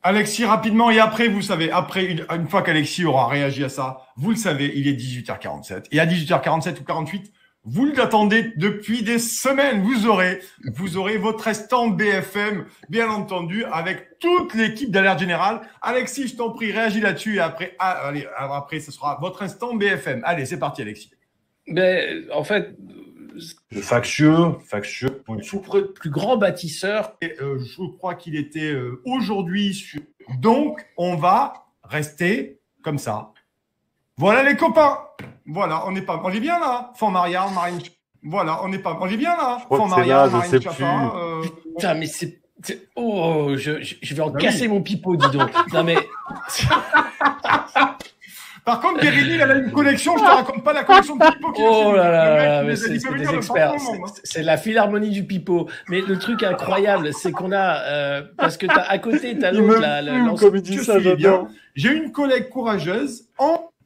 Alexis, rapidement, et après, vous savez, après, une fois qu'Alexis aura réagi à ça, vous le savez, il est 18h47. Et à 18h47 ou 48, vous l'attendez depuis des semaines. Vous aurez votre instant BFM, bien entendu, avec toute l'équipe d'Alerte Générale. Alexis, je t'en prie, réagis là-dessus et après, après, ce sera votre instant BFM. Allez, c'est parti, Alexis. Mais, en fait, le factieux, le plus grand bâtisseur. Et, je crois qu'il était aujourd'hui sur. Donc, on va rester comme ça. Voilà les copains. Voilà, on est bien là. Fond Marianne, Marine. Voilà, on est bien là. Fond Marianne, Marine Chapin. Putain, mais c'est. Oh, je vais en casser mon pipeau, dis donc. Non mais. Par contre, Guérini, il a une collection, je te raconte pas la collection de pipeaux qu'il a. Oh là là, mais c'est des experts. C'est la philharmonie du pipeau. Mais le truc incroyable, c'est qu'on a, parce que à côté, t'as l'autre, comme il dit ça, j'adore. J'ai une collègue courageuse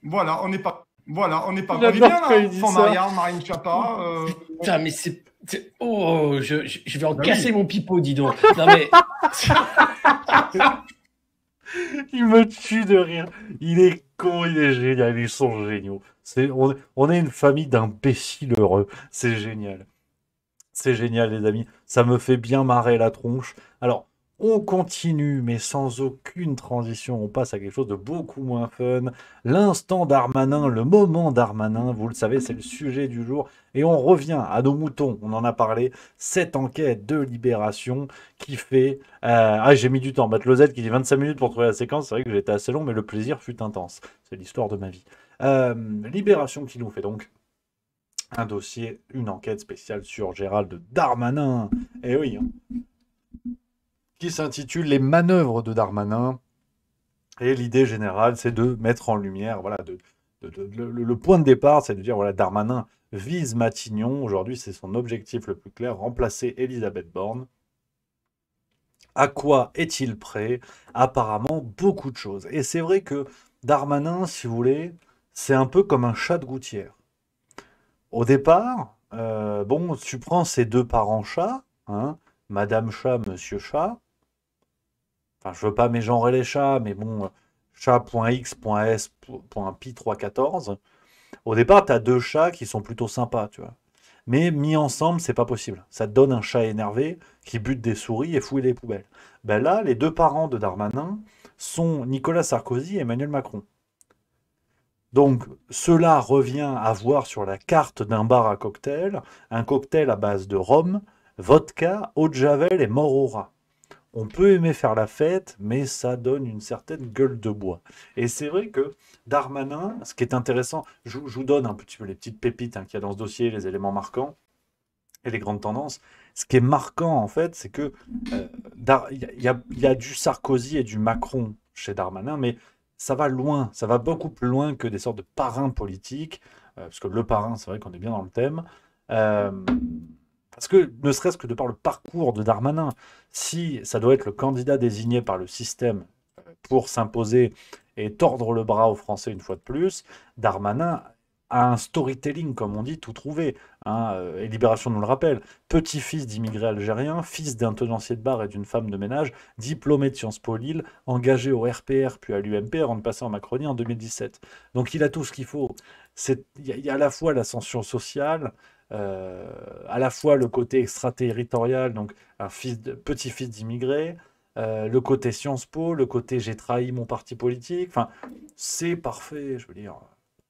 voilà, on n'est pas. Voilà, on est bien J'adore là. quand il dit Fond ça. Maria, Marine Chapa. Putain, mais oh, je vais en Bah casser oui. mon pipeau, dis donc. Non, mais. Il me tue de rire. Il est con, il est génial, ils sont géniaux. On est une famille d'imbéciles heureux. C'est génial. C'est génial, les amis. Ça me fait bien marrer la tronche. Alors, on continue, mais sans aucune transition. On passe à quelque chose de beaucoup moins fun. L'instant Darmanin, le moment Darmanin, vous le savez, c'est le sujet du jour. Et on revient à nos moutons. On en a parlé. Cette enquête de Libération qui fait... j'ai mis du temps. Battlozette qui dit 25 minutes pour trouver la séquence. C'est vrai que j'étais assez long, mais le plaisir fut intense. C'est l'histoire de ma vie. Libération qui nous fait donc un dossier, une enquête spéciale sur Gérald Darmanin. Eh oui, hein. Qui s'intitule Les manœuvres de Darmanin. Et l'idée générale, c'est de mettre en lumière, voilà, le point de départ, c'est de dire, voilà, Darmanin vise Matignon. Aujourd'hui, c'est son objectif le plus clair, remplacer Elisabeth Borne. À quoi est-il prêt? Apparemment, beaucoup de choses. Et c'est vrai que Darmanin, si vous voulez, c'est un peu comme un chat de gouttière. Au départ, bon, tu prends ses deux parents chats, hein, Madame Chat, Monsieur Chat. Enfin, je veux pas mégenrer les chats, mais bon, chat.x.s.pi314. Au départ, tu as deux chats qui sont plutôt sympas, tu vois. Mais mis ensemble, c'est pas possible. Ça te donne un chat énervé qui bute des souris et fouille les poubelles. Ben là, les deux parents de Darmanin sont Nicolas Sarkozy et Emmanuel Macron. Donc, cela revient à voir sur la carte d'un bar à cocktail, un cocktail à base de rhum, vodka, eau de javel et mort au rat. On peut aimer faire la fête, mais ça donne une certaine gueule de bois. Et c'est vrai que Darmanin, ce qui est intéressant, je vous donne un petit peu les petites pépites qu'il y a dans ce dossier, les éléments marquants et les grandes tendances. Ce qui est marquant, en fait, c'est que il y a du Sarkozy et du Macron chez Darmanin, mais ça va loin, ça va beaucoup plus loin que des sortes de parrains politiques, parce que le parrain, c'est vrai qu'on est bien dans le thème. Parce que, ne serait-ce que de par le parcours de Darmanin, si ça doit être le candidat désigné par le système pour s'imposer et tordre le bras aux Français une fois de plus, Darmanin a un storytelling, comme on dit, tout trouvé. Hein, et Libération nous le rappelle. Petit-fils d'immigrés algériens, fils d'un tenancier de bar et d'une femme de ménage, diplômé de Sciences Po Lille, engagé au RPR puis à l'UMP avant de passer en Macronie en 2017. Donc il a tout ce qu'il faut. Il y a à la fois l'ascension sociale, à la fois le côté extraterritorial, donc un petit-fils d'immigré, le côté Sciences Po, le côté j'ai trahi mon parti politique, enfin, c'est parfait, je veux dire.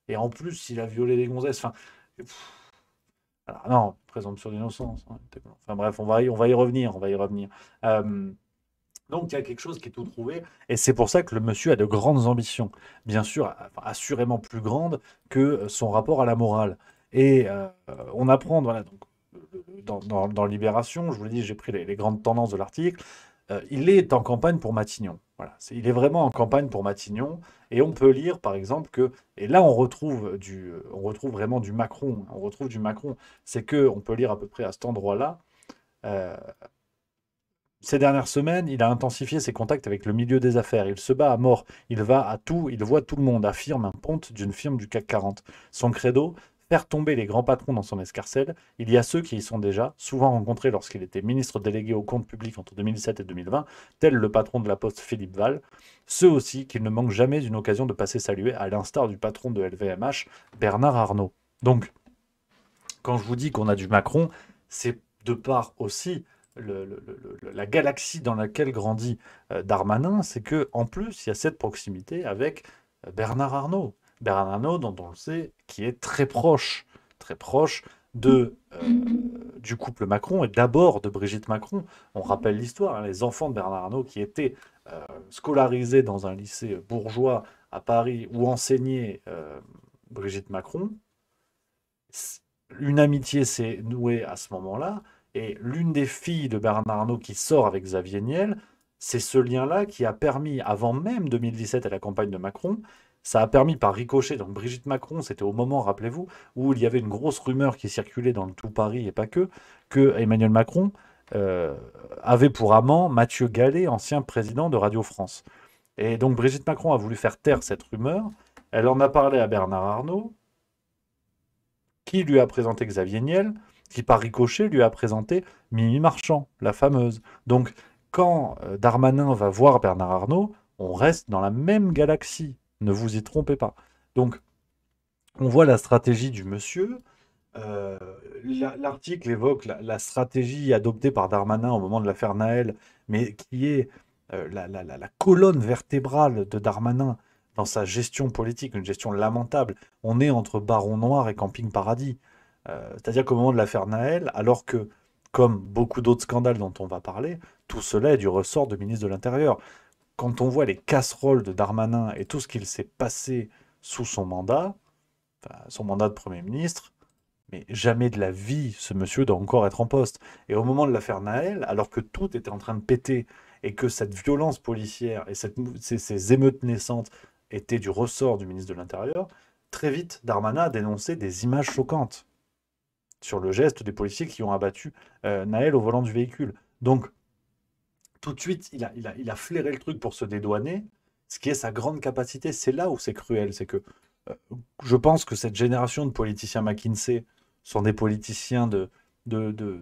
Et en plus, il a violé les gonzesses, enfin, alors, non, présomption d'innocence. Hein, enfin bref, on va y revenir, donc il y a quelque chose qui est tout trouvé, et c'est pour ça que le monsieur a de grandes ambitions, bien sûr, assurément plus grandes que son rapport à la morale. Et on apprend, voilà, donc, dans Libération, je vous l'ai dit, j'ai pris les grandes tendances de l'article, il est en campagne pour Matignon. Voilà, il est vraiment en campagne pour Matignon, et on peut lire, par exemple, que, et là on retrouve vraiment du Macron, c'est que on peut lire à peu près à cet endroit-là, ces dernières semaines, il a intensifié ses contacts avec le milieu des affaires. Il se bat à mort. Il va à tout, il voit tout le monde, affirme un ponte d'une firme du CAC 40. Son credo, faire tomber les grands patrons dans son escarcelle. Il y a ceux qui y sont déjà, souvent rencontrés lorsqu'il était ministre délégué au compte public entre 2017 et 2020, tel le patron de la Poste Philippe Val. Ceux aussi qu'il ne manque jamais d'une occasion de passer saluer, à l'instar du patron de LVMH, Bernard Arnault. Donc, quand je vous dis qu'on a du Macron, c'est de part aussi la galaxie dans laquelle grandit Darmanin, c'est que en plus il y a cette proximité avec Bernard Arnault. Bernard Arnault, dont on le sait, qui est très proche du couple Macron et d'abord de Brigitte Macron. On rappelle l'histoire, hein, les enfants de Bernard Arnault qui étaient scolarisés dans un lycée bourgeois à Paris où enseignait Brigitte Macron. Une amitié s'est nouée à ce moment-là. Et l'une des filles de Bernard Arnault qui sort avec Xavier Niel, c'est ce lien-là qui a permis, avant même 2017 à la campagne de Macron, ça a permis par ricochet, donc Brigitte Macron, c'était au moment, rappelez-vous, où il y avait une grosse rumeur qui circulait dans le tout Paris et pas que Emmanuel Macron avait pour amant Mathieu Gallet, ancien président de Radio France. Et donc Brigitte Macron a voulu faire taire cette rumeur, elle en a parlé à Bernard Arnault, qui lui a présenté Xavier Niel, qui par ricochet lui a présenté Mimi Marchand, la fameuse. Donc, quand Darmanin va voir Bernard Arnault, on reste dans la même galaxie. Ne vous y trompez pas. Donc, on voit la stratégie du monsieur. L'article évoque la stratégie adoptée par Darmanin au moment de l'affaire Naël, mais qui est la colonne vertébrale de Darmanin dans sa gestion politique, une gestion lamentable. On est entre Baron Noir et Camping Paradis. C'est-à-dire qu'au moment de l'affaire Naël, alors que, comme beaucoup d'autres scandales dont on va parler, tout cela est du ressort de ministre de l'Intérieur. Quand on voit les casseroles de Darmanin et tout ce qu'il s'est passé sous son mandat de Premier ministre, mais jamais de la vie, ce monsieur doit encore être en poste. Et au moment de l'affaire Naël, alors que tout était en train de péter et que cette violence policière et ces émeutes naissantes étaient du ressort du ministre de l'Intérieur, très vite, Darmanin a dénoncé des images choquantes sur le geste des policiers qui ont abattu Naël au volant du véhicule. Donc, tout de suite, il a flairé le truc pour se dédouaner, ce qui est sa grande capacité. C'est là où c'est cruel, c'est que je pense que cette génération de politiciens McKinsey sont des politiciens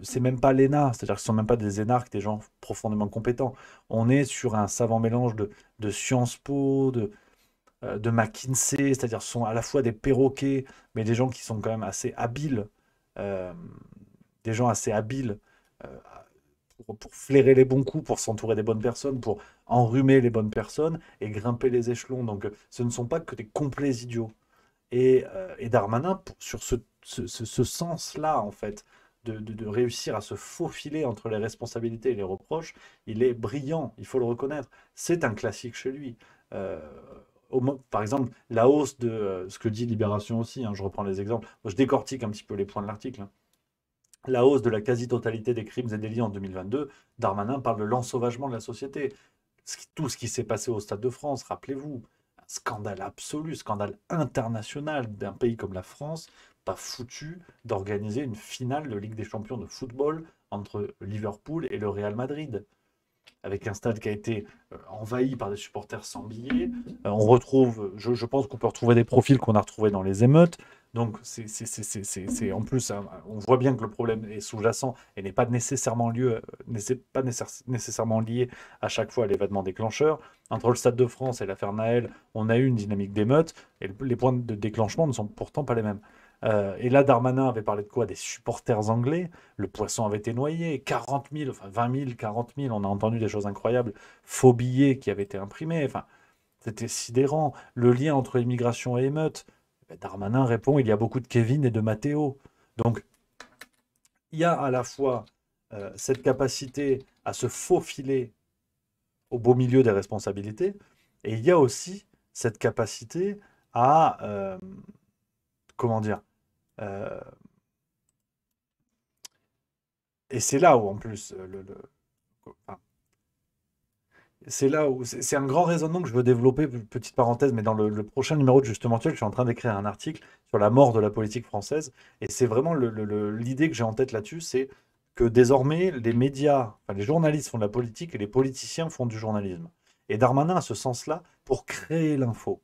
c'est même pas l'ENA, c'est-à-dire que ce sont même pas des énarques, des gens profondément compétents. On est sur un savant mélange de Sciences Po, de McKinsey, c'est-à-dire ce sont à la fois des perroquets, mais des gens qui sont quand même assez habiles, des gens assez habiles pour flairer les bons coups, pour s'entourer des bonnes personnes, pour enrhumer les bonnes personnes et grimper les échelons. Donc ce ne sont pas que des complets idiots. Et Darmanin, sur ce sens-là, en fait, de réussir à se faufiler entre les responsabilités et les reproches, il est brillant, il faut le reconnaître. C'est un classique chez lui. Par exemple, la hausse de ce que dit Libération aussi, je reprends les exemples, je décortique un petit peu les points de l'article. La hausse de la quasi-totalité des crimes et délits en 2022, Darmanin parle de l'ensauvagement de la société. Tout ce qui s'est passé au Stade de France, rappelez-vous, un scandale absolu, scandale international d'un pays comme la France, pas foutu d'organiser une finale de Ligue des Champions de football entre Liverpool et le Real Madrid, avec un stade qui a été envahi par des supporters sans billets. On retrouve, je pense qu'on peut retrouver des profils qu'on a retrouvés dans les émeutes. Donc, en plus, on voit bien que le problème est sous-jacent et n'est pas nécessairement lié à chaque fois à l'événement déclencheur. Entre le Stade de France et l'affaire Naël, on a eu une dynamique d'émeute et les points de déclenchement ne sont pourtant pas les mêmes. Et là, Darmanin avait parlé de quoi? Des supporters anglais. Le poisson avait été noyé. 40 000, enfin 20 000, 40 000. On a entendu des choses incroyables. Faux billets qui avaient été imprimés. Enfin, c'était sidérant. Le lien entre immigration et émeute. Darmanin répond, il y a beaucoup de Kevin et de Matteo. Donc, il y a à la fois cette capacité à se faufiler au beau milieu des responsabilités, et il y a aussi cette capacité à, comment dire, et c'est là où, en plus, c'est là où c'est un grand raisonnement que je veux développer, petite parenthèse, mais dans le prochain numéro de Justement Actuel, je suis en train d'écrire un article sur la mort de la politique française, et c'est vraiment l'idée que j'ai en tête là-dessus, c'est que désormais, les médias, enfin, les journalistes font de la politique et les politiciens font du journalisme. Et Darmanin a ce sens-là pour créer l'info.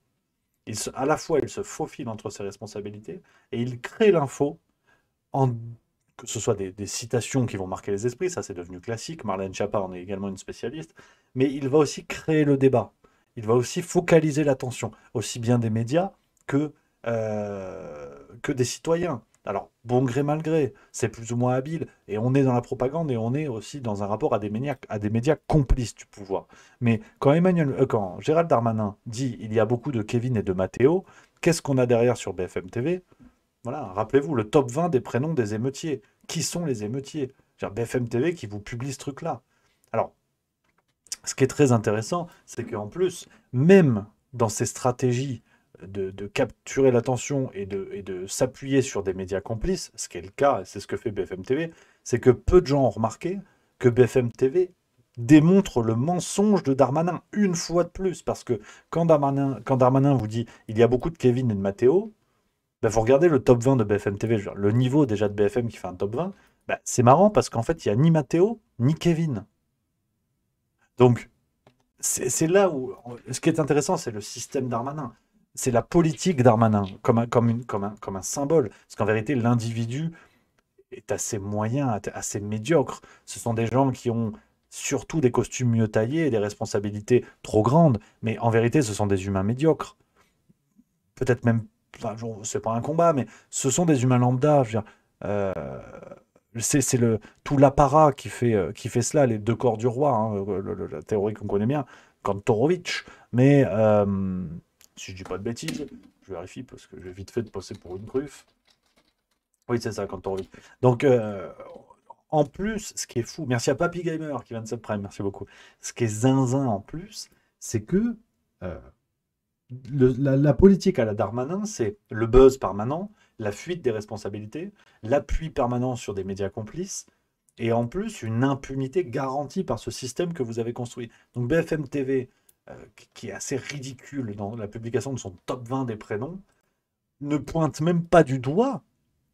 À la fois, il se faufile entre ses responsabilités, et il crée l'info que ce soit des citations qui vont marquer les esprits, ça c'est devenu classique, Marlène Schiappa en est également une spécialiste, mais il va aussi créer le débat, il va aussi focaliser l'attention, aussi bien des médias que des citoyens. Alors, bon gré mal gré, c'est plus ou moins habile, et on est dans la propagande, et on est aussi dans un rapport à des médias complices du pouvoir. Mais quand Gérald Darmanin dit « il y a beaucoup de Kevin et de Matteo », qu'est-ce qu'on a derrière sur BFM TV ? Voilà, rappelez-vous, le top 20 des prénoms des émeutiers. Qui sont les émeutiers? BFM TV qui vous publie ce truc-là. Alors, ce qui est très intéressant, c'est qu'en plus, même dans ces stratégies de capturer l'attention et de s'appuyer sur des médias complices, ce qui est le cas, c'est ce que fait BFM TV, c'est que peu de gens ont remarqué que BFM TV démontre le mensonge de Darmanin une fois de plus. Parce que quand Darmanin vous dit « il y a beaucoup de Kevin et de Matteo », faut regarder le top 20 de BFM TV, le niveau déjà de BFM qui fait un top 20, c'est marrant parce qu'en fait, il n'y a ni Matteo, ni Kevin. Donc, c'est là où... Ce qui est intéressant, c'est le système Darmanin. c'est la politique Darmanin, comme un symbole. Parce qu'en vérité, l'individu est assez moyen, assez médiocre. Ce sont des gens qui ont surtout des costumes mieux taillés et des responsabilités trop grandes. Mais en vérité, ce sont des humains médiocres. Peut-être même, enfin, c'est pas un combat, mais ce sont des humains lambda. Je veux dire, c'est tout l'apparat qui fait cela, les deux corps du roi, hein, la théorie qu'on connaît bien, Kantorowicz. Mais si je dis pas de bêtises, je vérifie parce que j'ai vite fait de passer pour une truffe. Oui, c'est ça, Kantorowicz. Donc, en plus, ce qui est fou, merci à Papy Gamer qui vient de subprime, merci beaucoup. Ce qui est zinzin en plus, c'est que la politique à la Darmanin, c'est le buzz permanent, la fuite des responsabilités, l'appui permanent sur des médias complices, et en plus une impunité garantie par ce système que vous avez construit. Donc BFM TV, qui est assez ridicule dans la publication de son top 20 des prénoms, ne pointe même pas du doigt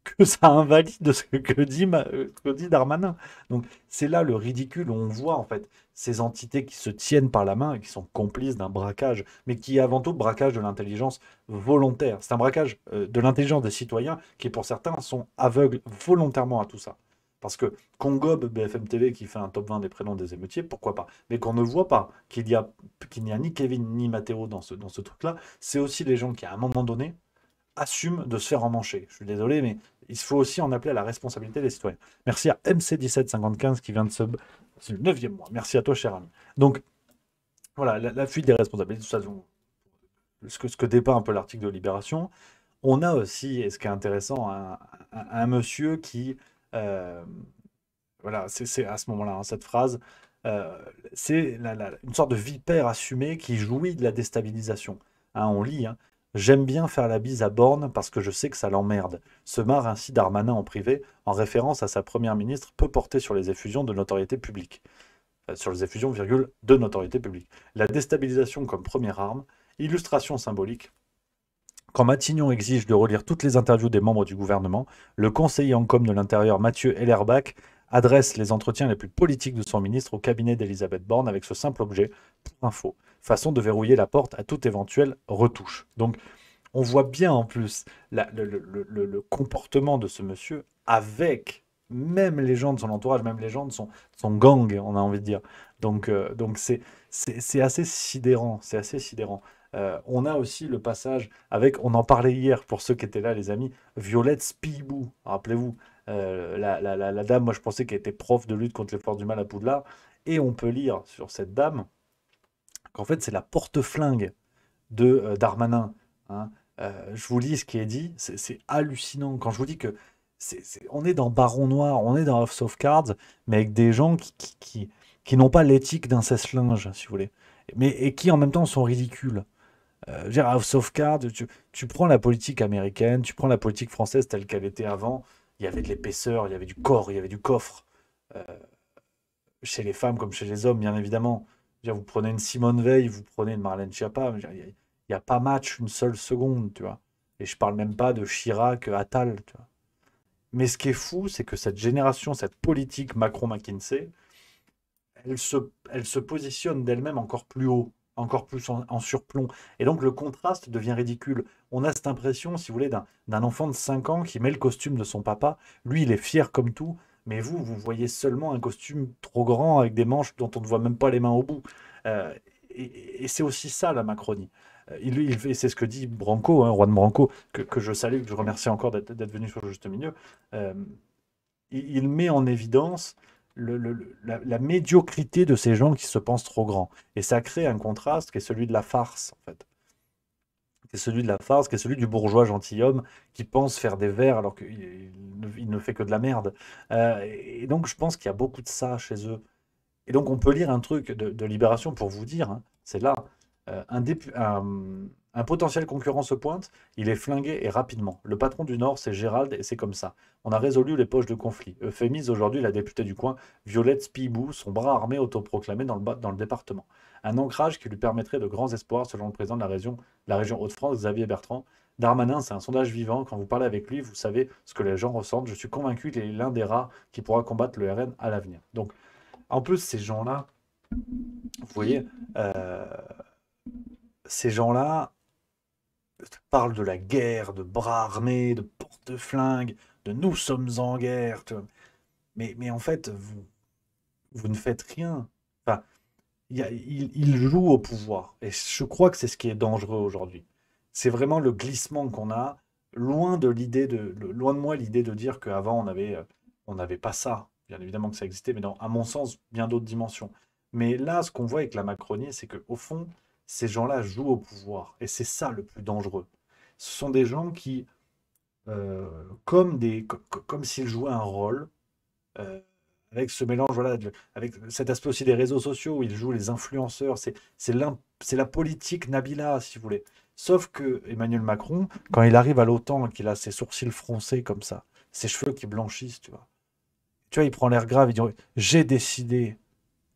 que ça invalide ce que dit Darmanin. Donc c'est là le ridicule où on voit en fait ces entités qui se tiennent par la main et qui sont complices d'un braquage, mais qui est avant tout le braquage de l'intelligence volontaire. C'est un braquage de l'intelligence des citoyens qui pour certains sont aveugles volontairement à tout ça. Parce que qu'on gobe BFM TV qui fait un top 20 des prénoms des émeutiers, pourquoi pas. Mais qu'on ne voit pas qu'il n'y a ni Kevin ni Matteo dans ce truc-là, c'est aussi les gens qui à un moment donné assument de se faire emmancher. Je suis désolé, mais il faut aussi en appeler à la responsabilité des citoyens. Merci à MC1775 qui vient de sub. C'est le 9e mois. Merci à toi, cher ami. Donc, voilà, la fuite des responsabilités, de toute façon, ce que dépeint un peu l'article de Libération. On a aussi, et ce qui est intéressant, un monsieur qui... voilà, c'est à ce moment-là, hein, cette phrase, c'est une sorte de vipère assumée qui jouit de la déstabilisation. Hein, on lit, hein. J'aime bien faire la bise à Borne parce que je sais que ça l'emmerde. Se marre ainsi Darmanin en privé, en référence à sa première ministre peu portée sur les effusions de notoriété publique. Sur les effusions, virgule, de notoriété publique. La déstabilisation comme première arme, illustration symbolique. Quand Matignon exige de relire toutes les interviews des membres du gouvernement, le conseiller en com de l'Intérieur Mathieu Hellerbach adresse les entretiens les plus politiques de son ministre au cabinet d'Elisabeth Borne avec ce simple objet, pour info. Façon de verrouiller la porte à toute éventuelle retouche. Donc, on voit bien en plus le comportement de ce monsieur avec même les gens de son entourage, même les gens de son gang, on a envie de dire. Donc c'est assez sidérant, c'est assez sidérant. On a aussi le passage avec, on en parlait hier pour ceux qui étaient là, les amis, Violette Spibou, rappelez-vous, la dame, moi je pensais qu'elle était prof de lutte contre les forces du mal à Poudlard, et on peut lire sur cette dame qu'en fait c'est la porte-flingue de Darmanin. Hein. Je vous lis ce qui est dit, c'est hallucinant. Quand je vous dis que on est dans Baron Noir, on est dans House of Cards, mais avec des gens qui n'ont pas l'éthique d'un sèche-linge, si vous voulez, et qui en même temps sont ridicules. House of Cards, tu prends la politique américaine, tu prends la politique française telle qu'elle était avant, il y avait de l'épaisseur, il y avait du corps, il y avait du coffre. Chez les femmes comme chez les hommes, bien évidemment. Vous prenez une Simone Veil, vous prenez une Marlène Schiappa, il n'y a pas match une seule seconde, tu vois. Et je parle même pas de Chirac, Attal, tu vois. Mais ce qui est fou, c'est que cette génération, cette politique Macron-McKinsey, elle se positionne d'elle-même encore plus haut, encore plus en surplomb. Et donc le contraste devient ridicule. On a cette impression, si vous voulez, d'un enfant de 5 ans qui met le costume de son papa. Lui, il est fier comme tout. Mais vous voyez seulement un costume trop grand avec des manches dont on ne voit même pas les mains au bout. Et c'est aussi ça, la Macronie. C'est ce que dit Branco, hein, Juan Branco, que je salue, que je remercie encore d'être venu sur le juste milieu. Il met en évidence la médiocrité de ces gens qui se pensent trop grands. Et ça crée un contraste qui est celui de la farce, en fait. Qui est celui de la farce, qui est celui du bourgeois gentilhomme qui pense faire des vers alors qu'il ne fait que de la merde. Et donc, je pense qu'il y a beaucoup de ça chez eux. Et donc, on peut lire un truc de Libération pour vous dire, hein, c'est là, un potentiel concurrent se pointe, il est flingué et rapidement. Le patron du Nord, c'est Gérald, et c'est comme ça. On a résolu les poches de conflit. Euphémise aujourd'hui la députée du coin, Violette Spibou, son bras armé autoproclamé dans le département. Un ancrage qui lui permettrait de grands espoirs, selon le président de la région Hauts-de-France, Xavier Bertrand. Darmanin, c'est un sondage vivant. Quand vous parlez avec lui, vous savez ce que les gens ressentent. Je suis convaincu qu'il est l'un des rares qui pourra combattre le RN à l'avenir. Donc, en plus, ces gens-là, vous voyez, ces gens-là, parle de la guerre, de bras armés, de porte-flingues, de nous sommes en guerre. Tu vois. Mais en fait, vous ne faites rien. Enfin, il joue au pouvoir. Et je crois que c'est ce qui est dangereux aujourd'hui. C'est vraiment le glissement qu'on a, loin de moi l'idée de dire qu'avant on n'avait pas ça. Bien évidemment que ça existait, mais à mon sens, bien d'autres dimensions. Mais là, ce qu'on voit avec la Macronie, c'est qu'au fond, ces gens-là jouent au pouvoir. Et c'est ça le plus dangereux. Ce sont des gens qui, comme s'ils jouaient un rôle, avec ce mélange, voilà, avec cet aspect aussi des réseaux sociaux où ils jouent les influenceurs. C'est la politique Nabila, si vous voulez. Sauf que Emmanuel Macron, quand il arrive à l'OTAN, qu'il a ses sourcils froncés comme ça, ses cheveux qui blanchissent, tu vois. Tu vois, il prend l'air grave, il dit « J'ai décidé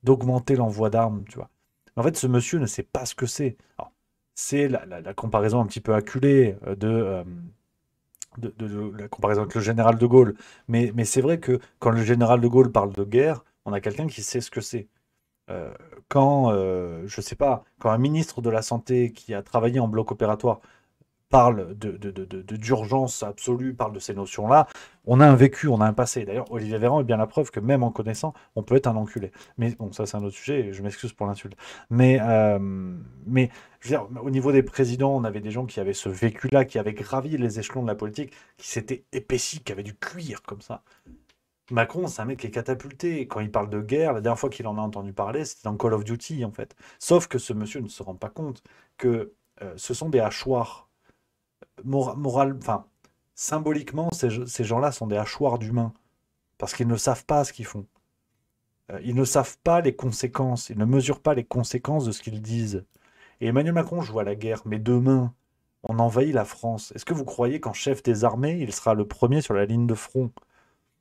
d'augmenter l'envoi d'armes », tu vois. En fait, ce monsieur ne sait pas ce que c'est. C'est la comparaison un petit peu acculée de la comparaison avec le général de Gaulle. Mais c'est vrai que quand le général de Gaulle parle de guerre, on a quelqu'un qui sait ce que c'est. Je sais pas, quand un ministre de la Santé qui a travaillé en bloc opératoire parle d'urgence absolue, parle de ces notions-là, on a un vécu, on a un passé. D'ailleurs, Olivier Véran est bien la preuve que même en connaissant, on peut être un enculé. Mais bon, ça c'est un autre sujet, et je m'excuse pour l'insulte. Mais je veux dire, au niveau des présidents, on avait des gens qui avaient ce vécu-là, qui avaient gravi les échelons de la politique, qui s'étaient épaissis, qui avaient du cuir comme ça. Macron, c'est un mec qui est catapulté. Quand il parle de guerre, la dernière fois qu'il en a entendu parler, c'était dans Call of Duty, en fait. Sauf que ce monsieur ne se rend pas compte que ce sont des hachoirs. Enfin, symboliquement, ces gens-là sont des hachoirs d'humains. Parce qu'ils ne savent pas ce qu'ils font. Ils ne savent pas les conséquences. Ils ne mesurent pas les conséquences de ce qu'ils disent. Et Emmanuel Macron joue à la guerre. Mais demain, on envahit la France. Est-ce que vous croyez qu'en chef des armées, il sera le premier sur la ligne de front ?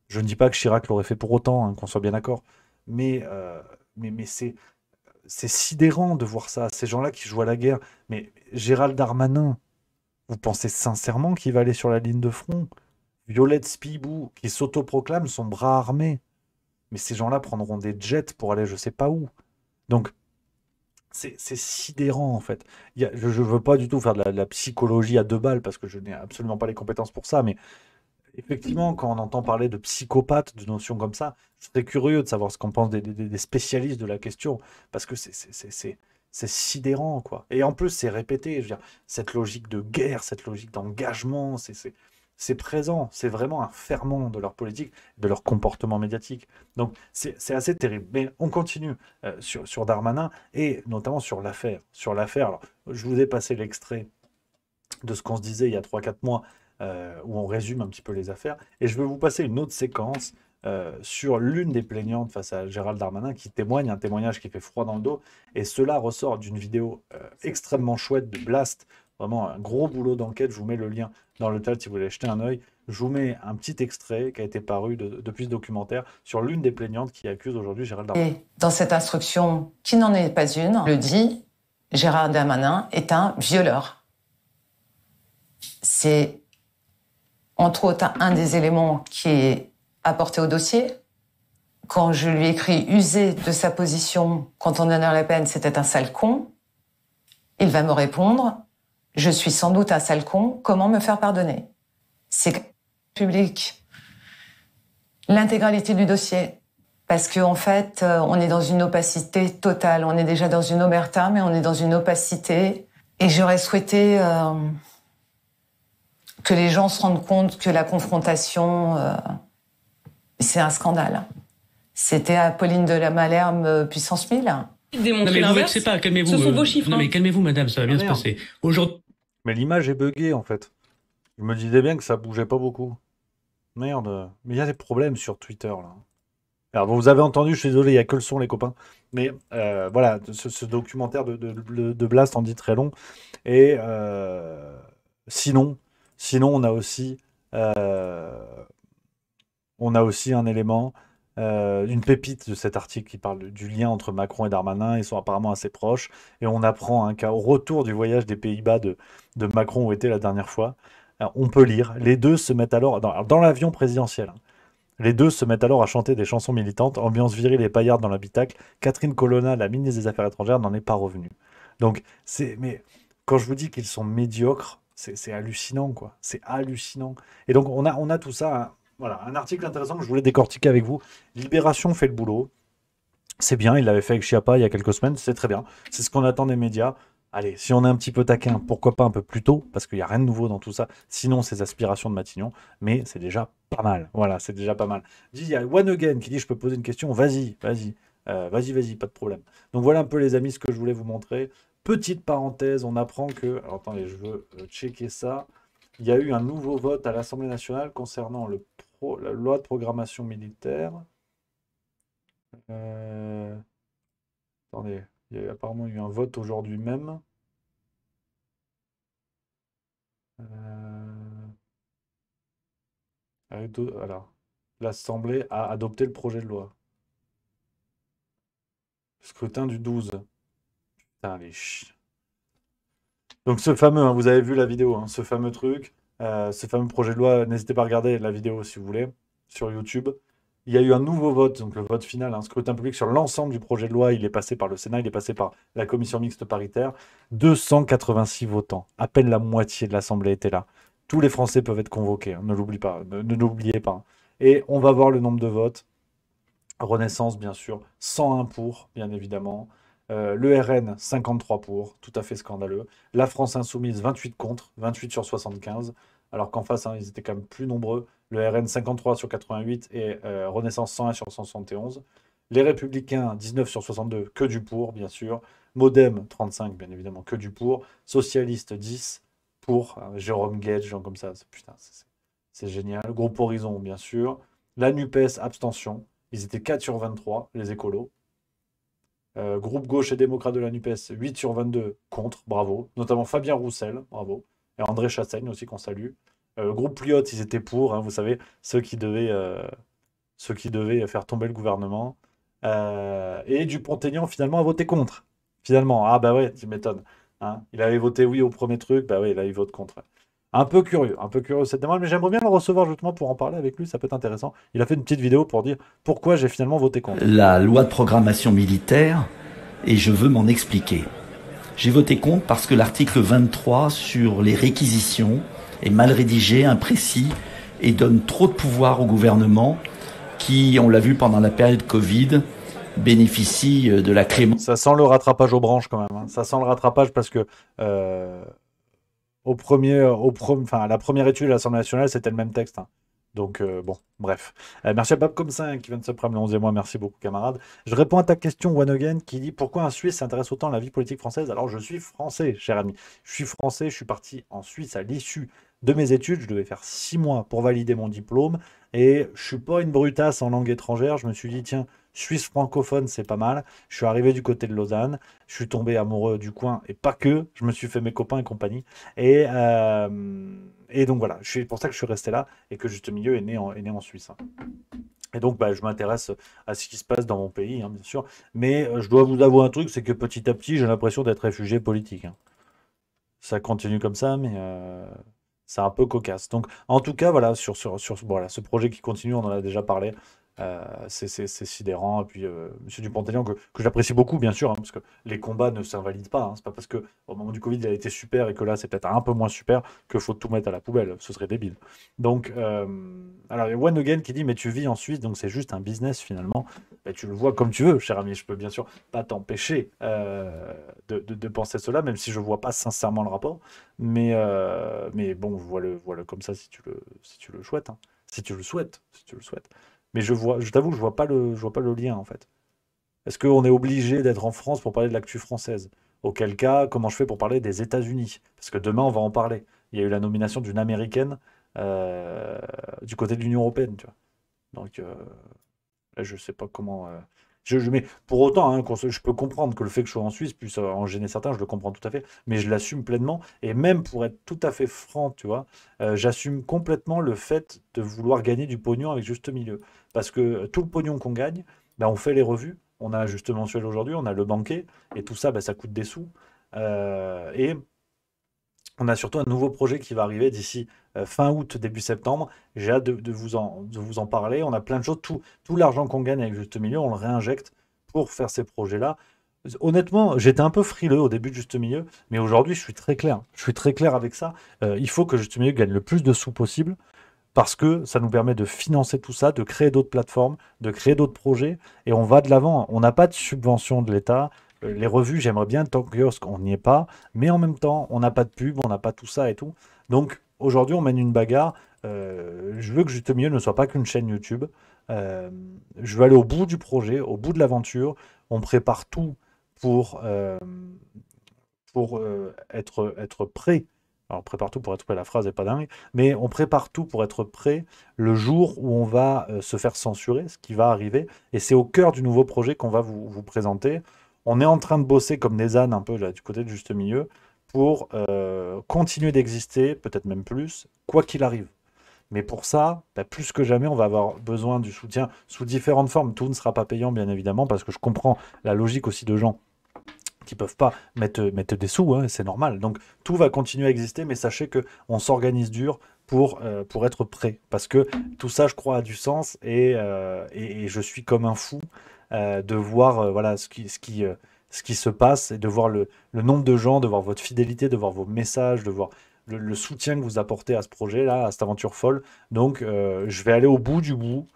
Je ne dis pas que Chirac l'aurait fait pour autant, hein, qu'on soit bien d'accord. Mais c'est sidérant de voir ça. Ces gens-là qui jouent à la guerre. Mais Gérald Darmanin, vous pensez sincèrement qu'il va aller sur la ligne de front? Violette Spibou, qui s'autoproclame son bras armé. Mais ces gens-là prendront des jets pour aller je sais pas où. Donc, c'est sidérant, en fait. Je ne veux pas du tout faire de la psychologie à 2 balles, parce que je n'ai absolument pas les compétences pour ça, mais effectivement, quand on entend parler de psychopathe, de notions comme ça, je serais curieux de savoir ce qu'en pensent des spécialistes de la question, parce que c'est sidérant, quoi. Et en plus, c'est répété. Je veux dire, cette logique de guerre, cette logique d'engagement, c'est présent. C'est vraiment un ferment de leur politique, de leur comportement médiatique. Donc, c'est assez terrible. Mais on continue sur Darmanin, et notamment sur l'affaire. Sur l'affaire, alors, je vous ai passé l'extrait de ce qu'on se disait il y a 3-4 mois, où on résume un petit peu les affaires. Et je vais vous passer une autre séquence sur l'une des plaignantes face à Gérald Darmanin qui témoigne, un témoignage qui fait froid dans le dos. Et cela ressort d'une vidéo extrêmement chouette de Blast, vraiment un gros boulot d'enquête. Je vous mets le lien dans le chat si vous voulez jeter un œil. Je vous mets un petit extrait qui a été paru depuis ce documentaire sur l'une des plaignantes qui accuse aujourd'hui Gérald Darmanin. Et dans cette instruction, qui n'en est pas une, le dit, Gérald Darmanin est un violeur. C'est entre autres un des éléments qui est apporté au dossier. Quand je lui écris user de sa position quand on donne la peine, c'était un sale con, il va me répondre, je suis sans doute un sale con, comment me faire pardonner? C'est public. L'intégralité du dossier. Parce qu'en fait, on est dans une opacité totale. On est déjà dans une omerta, mais on est dans une opacité. Et j'aurais souhaité que les gens se rendent compte que la confrontation, c'est un scandale. C'était Apolline de la Malherbe puissance 1000. Non mais vous vexez pas, calmez-vous. Ce sont vos chiffres. Non mais calmez-vous madame, ça va bien se passer. Aujourd'hui. Mais l'image est buggée en fait. Je me disais bien que ça bougeait pas beaucoup. Merde. Mais il y a des problèmes sur Twitter là. Alors vous avez entendu, je suis désolé, il n'y a que le son les copains. Mais voilà, ce documentaire de Blast en dit très long. Et sinon on a aussi un élément, une pépite de cet article qui parle du lien entre Macron et Darmanin. Ils sont apparemment assez proches. Et on apprend qu'au retour du voyage des Pays-Bas de Macron où était la dernière fois, alors, on peut lire, les deux se mettent alors, dans l'avion présidentiel, les deux se mettent alors à chanter des chansons militantes, ambiance virile et paillarde dans l'habitacle. Catherine Colonna, la ministre des Affaires étrangères, n'en est pas revenue. Donc, mais quand je vous dis qu'ils sont médiocres, C'est hallucinant, quoi. C'est hallucinant. Et donc, on a tout ça. Voilà, un article intéressant que je voulais décortiquer avec vous. Libération fait le boulot. C'est bien, il l'avait fait avec Chiappa il y a quelques semaines, c'est très bien. C'est ce qu'on attend des médias. Allez, si on est un petit peu taquin, pourquoi pas un peu plus tôt, parce qu'il n'y a rien de nouveau dans tout ça, sinon ces aspirations de Matignon, mais c'est déjà pas mal. Voilà, c'est déjà pas mal. Il y a One Again qui dit, je peux poser une question, vas-y, vas-y, vas-y, pas de problème. Donc voilà un peu les amis ce que je voulais vous montrer. Petite parenthèse, on apprend que, alors attendez, je veux checker ça, il y a eu un nouveau vote à l'Assemblée nationale concernant la loi de programmation militaire. Attendez, il y a apparemment eu un vote aujourd'hui même. Voilà. L'Assemblée a adopté le projet de loi. Scrutin du 12. Putain, les Donc ce fameux, hein, vous avez vu la vidéo, hein, ce fameux truc, ce fameux projet de loi, n'hésitez pas à regarder la vidéo si vous voulez, sur YouTube. Il y a eu un nouveau vote, donc le vote final, un scrutin public sur l'ensemble du projet de loi. Il est passé par le Sénat, il est passé par la commission mixte paritaire. 286 votants, à peine la moitié de l'Assemblée était là. Tous les Français peuvent être convoqués, hein, ne l'oubliez pas, ne l'oubliez pas. Et on va voir le nombre de votes. Renaissance, bien sûr, 101 pour, bien évidemment. Le RN, 53 pour, tout à fait scandaleux. La France Insoumise, 28 contre, 28 sur 75. Alors qu'en face, hein, ils étaient quand même plus nombreux. Le RN, 53 sur 88 et Renaissance, 101 sur 171. Les Républicains, 19 sur 62, que du pour, bien sûr. Modem, 35, bien évidemment, que du pour. Socialiste, 10 pour. Jérôme Guedj, gens comme ça. Putain, c'est génial. Groupe Horizon, bien sûr. La NUPES, abstention. Ils étaient 4 sur 23, les écolos. Groupe gauche et démocrate de la NUPES, 8 sur 22 contre, bravo. Notamment Fabien Roussel, bravo. Et André Chassaigne aussi, qu'on salue. Groupe Pliot, ils étaient pour, hein, vous savez, ceux qui devaient faire tomber le gouvernement. Et Dupont-Aignan, finalement, a voté contre. Finalement, ah bah ouais, tu m'étonnes. Hein. Il avait voté oui au premier truc, bah ouais, là, il vote contre. Un peu curieux cette démarche, mais j'aimerais bien le recevoir justement pour en parler avec lui, ça peut être intéressant. Il a fait une petite vidéo pour dire pourquoi j'ai finalement voté contre. La loi de programmation militaire, et je veux m'en expliquer. J'ai voté contre parce que l'article 23 sur les réquisitions est mal rédigé, imprécis, et donne trop de pouvoir au gouvernement qui, on l'a vu pendant la période Covid, bénéficie de la clémence. Ça sent le rattrapage aux branches quand même, hein. Ça sent le rattrapage parce que... à la première étude de l'Assemblée nationale, c'était le même texte. Hein. Donc, bon, bref. Merci à Babcom5 qui vient de se prendre le 11e mois. Merci beaucoup, camarade. Je réponds à ta question, One Again, qui dit pourquoi un Suisse s'intéresse autant à la vie politique française. Alors, je suis français, cher ami. Je suis français, je suis parti en Suisse à l'issue de mes études. Je devais faire 6 mois pour valider mon diplôme. Et je suis pas une brutasse en langue étrangère. Je me suis dit, tiens, Suisse francophone, c'est pas mal. Je suis arrivé du côté de Lausanne. Je suis tombé amoureux du coin et pas que. Je me suis fait mes copains et compagnie. Et donc voilà, c'est pour ça que je suis resté là et que Juste Milieu est né en Suisse. Hein. Et donc, bah, je m'intéresse à ce qui se passe dans mon pays, hein, bien sûr. Mais je dois vous avouer un truc, c'est que petit à petit, j'ai l'impression d'être réfugié politique. Hein. Ça continue comme ça, mais c'est un peu cocasse. Donc, en tout cas, voilà, voilà, ce projet qui continue, on en a déjà parlé. C'est sidérant. Et puis, M. Dupont-Aignan, que j'apprécie beaucoup, bien sûr, hein, parce que les combats ne s'invalident pas. Hein. C'est pas parce qu'au moment du Covid, il a été super et que là, c'est peut-être un peu moins super qu'il faut tout mettre à la poubelle. Ce serait débile. Donc, alors, il y a One Again qui dit, mais tu vis en Suisse, donc c'est juste un business finalement. Ben, tu le vois comme tu veux, cher ami. Je peux bien sûr pas t'empêcher de penser cela, même si je vois pas sincèrement le rapport. Mais bon, voilà comme ça si tu le souhaites. Hein. Si tu le souhaites. Mais je t'avoue que je vois pas le lien en fait. Est-ce qu'on est obligé d'être en France pour parler de l'actu française? Auquel cas, comment je fais pour parler des États-Unis? Parce que demain, on va en parler. Il y a eu la nomination d'une Américaine du côté de l'Union Européenne, tu vois. Donc, là, je sais pas comment... mais pour autant, hein, je peux comprendre que le fait que je sois en Suisse puisse en gêner certains, je le comprends tout à fait, mais je l'assume pleinement. Et même pour être tout à fait franc, tu vois, j'assume complètement le fait de vouloir gagner du pognon avec Juste Milieu. Parce que tout le pognon qu'on gagne, ben, on fait les revues. On a Juste Mensuel aujourd'hui, on a le banquet, et tout ça, ben, ça coûte des sous. Et on a surtout un nouveau projet qui va arriver d'ici fin août, début septembre. J'ai hâte de vous en parler. On a plein de choses. Tout l'argent qu'on gagne avec Juste Milieu, on le réinjecte pour faire ces projets-là. Honnêtement, j'étais un peu frileux au début de Juste Milieu, mais aujourd'hui, je suis très clair. Je suis très clair avec ça. Il faut que Juste Milieu gagne le plus de sous possible parce que ça nous permet de financer tout ça, de créer d'autres plateformes, de créer d'autres projets, et on va de l'avant. On n'a pas de subvention de l'État. Les revues, j'aimerais bien tant que kiosque, on n'y est pas, mais en même temps, on n'a pas de pub, on n'a pas tout ça et tout. Donc aujourd'hui, on mène une bagarre. Je veux que Juste Milieu ne soit pas qu'une chaîne YouTube. Je veux aller au bout du projet, au bout de l'aventure. On prépare tout pour être prêt. Alors, on prépare tout pour être prêt, la phrase n'est pas dingue, mais on prépare tout pour être prêt le jour où on va se faire censurer, ce qui va arriver. Et c'est au cœur du nouveau projet qu'on va vous présenter. On est en train de bosser comme des ânes un peu là, du côté de Juste Milieu pour continuer d'exister, peut-être même plus, quoi qu'il arrive. Mais pour ça, bah, plus que jamais, on va avoir besoin du soutien sous différentes formes. Tout ne sera pas payant, bien évidemment, parce que je comprends la logique aussi de gens qui peuvent pas mettre des sous, hein, c'est normal. Donc tout va continuer à exister, mais sachez qu'on s'organise dur pour être prêt. Parce que tout ça, je crois, a du sens et je suis comme un fou de voir voilà, ce qui se passe et de voir le nombre de gens, de voir votre fidélité, de voir vos messages, de voir le soutien que vous apportez à ce projet-là, à cette aventure folle. Donc je vais aller au bout du bout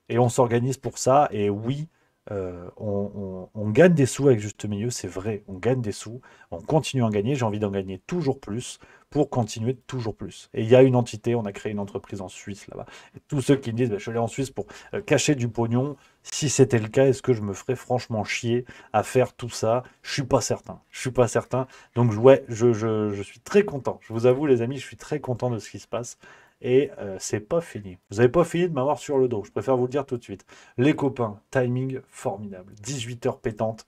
et on s'organise pour ça. Et oui, on gagne des sous avec Juste Milieu, c'est vrai, on gagne des sous, on continue à en gagner, j'ai envie d'en gagner toujours plus pour continuer toujours plus. Et il y a une entité, on a créé une entreprise en Suisse là-bas. Et tous ceux qui me disent, bah, je suis allé en Suisse pour cacher du pognon, si c'était le cas, est-ce que je me ferais franchement chier à faire tout ça? Je suis pas certain, je suis pas certain. Donc ouais, je suis très content, je vous avoue les amis, je suis très content de ce qui se passe. Et c'est pas fini. Vous n'avez pas fini de m'avoir sur le dos. Je préfère vous le dire tout de suite. Les copains, timing formidable. 18h pétante.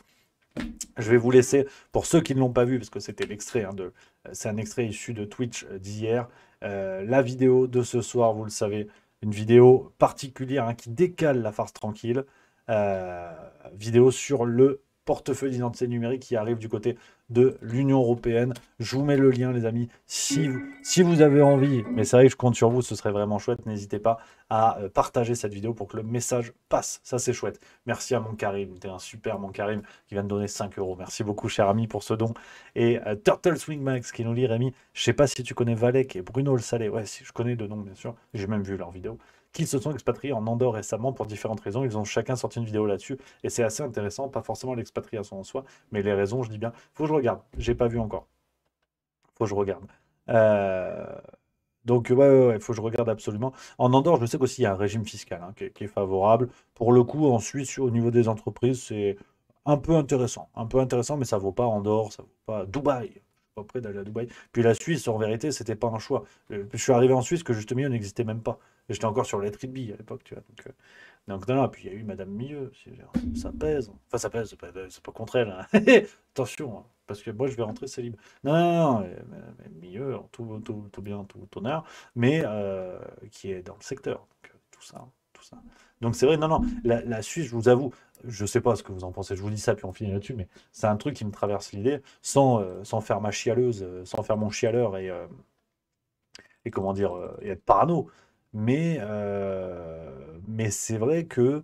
Je vais vous laisser, pour ceux qui ne l'ont pas vu, parce que c'était l'extrait, hein, c'est un extrait issu de Twitch d'hier, la vidéo de ce soir, vous le savez, une vidéo particulière hein, qui décale la farce tranquille. Vidéo sur le portefeuille d'identité numérique qui arrive du côté de l'Union européenne. Je vous mets le lien, les amis. Si vous avez envie, mais c'est vrai que je compte sur vous, ce serait vraiment chouette, n'hésitez pas à partager cette vidéo pour que le message passe. Ça, c'est chouette. Merci à mon Karim. T'es un super mon Karim qui vient de donner 5 €. Merci beaucoup, cher ami, pour ce don. Et Turtle Swing Max qui nous lit, Rémi. Je sais pas si tu connais Valek et Bruno Le Salé. Ouais, si, je connais de nom, bien sûr. J'ai même vu leur vidéo. Qui se sont expatriés en Andorre récemment pour différentes raisons. Ils ont chacun sorti une vidéo là-dessus. Et c'est assez intéressant, pas forcément l'expatriation en soi, mais les raisons, je dis bien. Faut que je regarde. J'ai pas vu encore. Faut que je regarde. Donc, ouais, faut que je regarde absolument. En Andorre, je sais qu'aussi, il y a un régime fiscal hein, qui est favorable. Pour le coup, en Suisse, au niveau des entreprises, c'est un peu intéressant. Un peu intéressant, mais ça vaut pas Andorre, ça vaut pas Dubaï. Je suis pas prêt d'aller à Dubaï. Puis la Suisse, en vérité, c'était pas un choix. Je suis arrivé en Suisse que justement, il n'existait même pas. J'étais encore sur Let It Be à l'époque, tu vois. Donc non, puis il y a eu Madame Milieu. Ça pèse. Enfin, ça pèse, c'est pas contre elle. Hein. Attention, hein, parce que moi, je vais rentrer célib. Non, mais Milieu, en tout bien, tout honneur, mais qui est dans le secteur. Donc, tout ça. Donc c'est vrai, non, la Suisse, je vous avoue, je sais pas ce que vous en pensez, je vous dis ça, puis on finit là-dessus, mais c'est un truc qui me traverse l'idée, sans faire ma chialeuse, sans faire mon chialeur et comment dire, et être parano. Mais c'est vrai que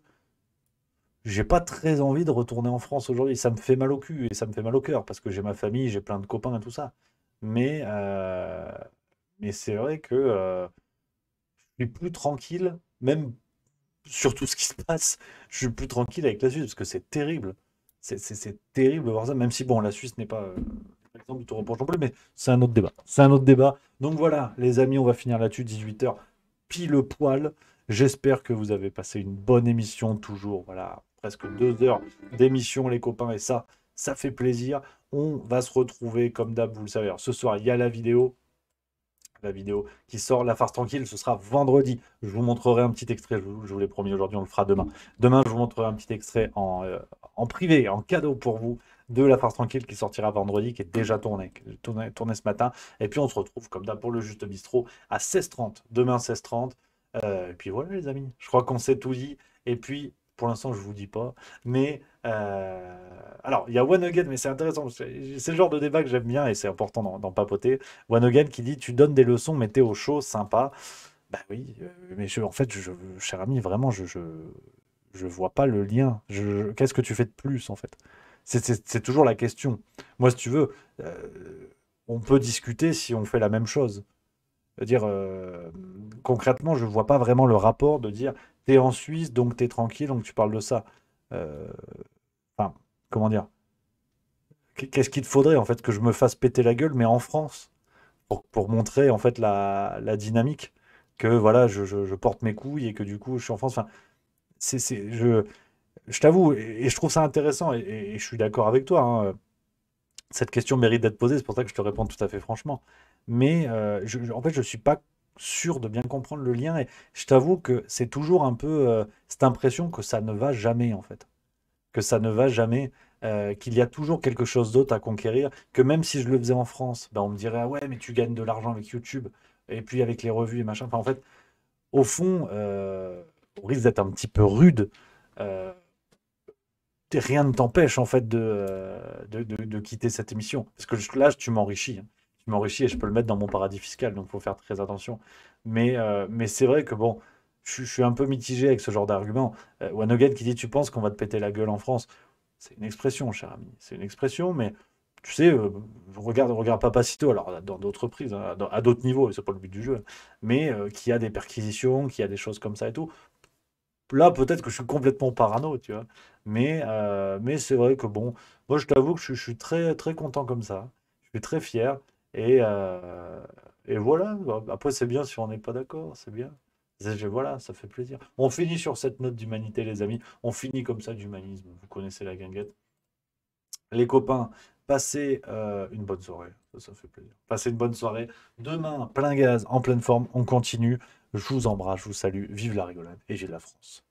j'ai pas très envie de retourner en France aujourd'hui. Ça me fait mal au cul et ça me fait mal au cœur parce que j'ai ma famille, j'ai plein de copains et tout ça. Mais c'est vrai que je suis plus tranquille, même sur tout ce qui se passe, je suis plus tranquille avec la Suisse parce que c'est terrible. C'est terrible de voir ça, même si bon, la Suisse n'est pas l'exemple du tout reproche non plus, mais c'est un autre débat. C'est un autre débat. Donc voilà, les amis, on va finir là-dessus, 18h. Pile poil. J'espère que vous avez passé une bonne émission, toujours, voilà, presque 2 heures d'émission, les copains, et ça fait plaisir. On va se retrouver, comme d'hab, vous le savez. Alors, ce soir, il y a la vidéo qui sort, la farce tranquille, ce sera vendredi. Je vous montrerai un petit extrait, je vous l'ai promis, aujourd'hui, on le fera demain. Demain, je vous montrerai un petit extrait en privé, en cadeau pour vous, de la farce tranquille qui sortira vendredi, qui est déjà tournée ce matin. Et puis on se retrouve comme d'hab pour le Juste Bistrot à 16h30, demain 16h30. Et puis voilà les amis, je crois qu'on s'est tout dit. Et puis pour l'instant je vous dis pas, mais alors il y a One Again, mais c'est intéressant, c'est le genre de débat que j'aime bien et c'est important d'en papoter. One Again qui dit tu donnes des leçons mais t'es au chaud, sympa. Bah oui, mais en fait, cher ami, vraiment je vois pas le lien. Qu'est-ce que tu fais de plus en fait? C'est toujours la question. Moi, si tu veux, on peut discuter si on fait la même chose. C'est-à-dire, concrètement, je ne vois pas vraiment le rapport de dire t'es en Suisse, donc t'es tranquille, donc tu parles de ça. Enfin, comment dire? Qu'est-ce qu'il te faudrait en fait que je me fasse péter la gueule, mais en France, pour montrer en fait la dynamique que voilà, je porte mes couilles et que du coup je suis en France. Enfin, je t'avoue, et je trouve ça intéressant, et je suis d'accord avec toi, hein, cette question mérite d'être posée, c'est pour ça que je te réponds tout à fait franchement. Mais en fait, je suis pas sûr de bien comprendre le lien, et je t'avoue que c'est toujours un peu cette impression que ça ne va jamais en fait. Que ça ne va jamais, qu'il y a toujours quelque chose d'autre à conquérir, que même si je le faisais en France, ben on me dirait ah ouais, mais tu gagnes de l'argent avec YouTube, et puis avec les revues et machin. Enfin, en fait, au fond, on risque d'être un petit peu rude. euh, Rien ne t'empêche en fait de quitter cette émission. Parce que là, tu m'enrichis, hein. Tu m'enrichis et je peux le mettre dans mon paradis fiscal, donc il faut faire très attention. Mais c'est vrai que bon, je suis un peu mitigé avec ce genre d'argument. One Again qui dit tu penses qu'on va te péter la gueule en France? C'est une expression, cher ami. C'est une expression, mais tu sais, regarde Papacito, alors dans d'autres prises, hein, à d'autres niveaux, c'est pas le but du jeu, mais qui a des perquisitions, qui a des choses comme ça et tout. Là, peut-être que je suis complètement parano, tu vois. Mais c'est vrai que bon, moi je t'avoue que je suis très, très content comme ça. Je suis très fier. Et voilà. Après, c'est bien si on n'est pas d'accord, c'est bien. Voilà, ça fait plaisir. On finit sur cette note d'humanité, les amis. On finit comme ça d'humanisme. Vous connaissez la guinguette. Les copains, passez une bonne soirée. Ça fait plaisir. Passez une bonne soirée. Demain, plein gaz, en pleine forme, on continue. Je vous embrasse, je vous salue. Vive la rigolade et j'ai de la France.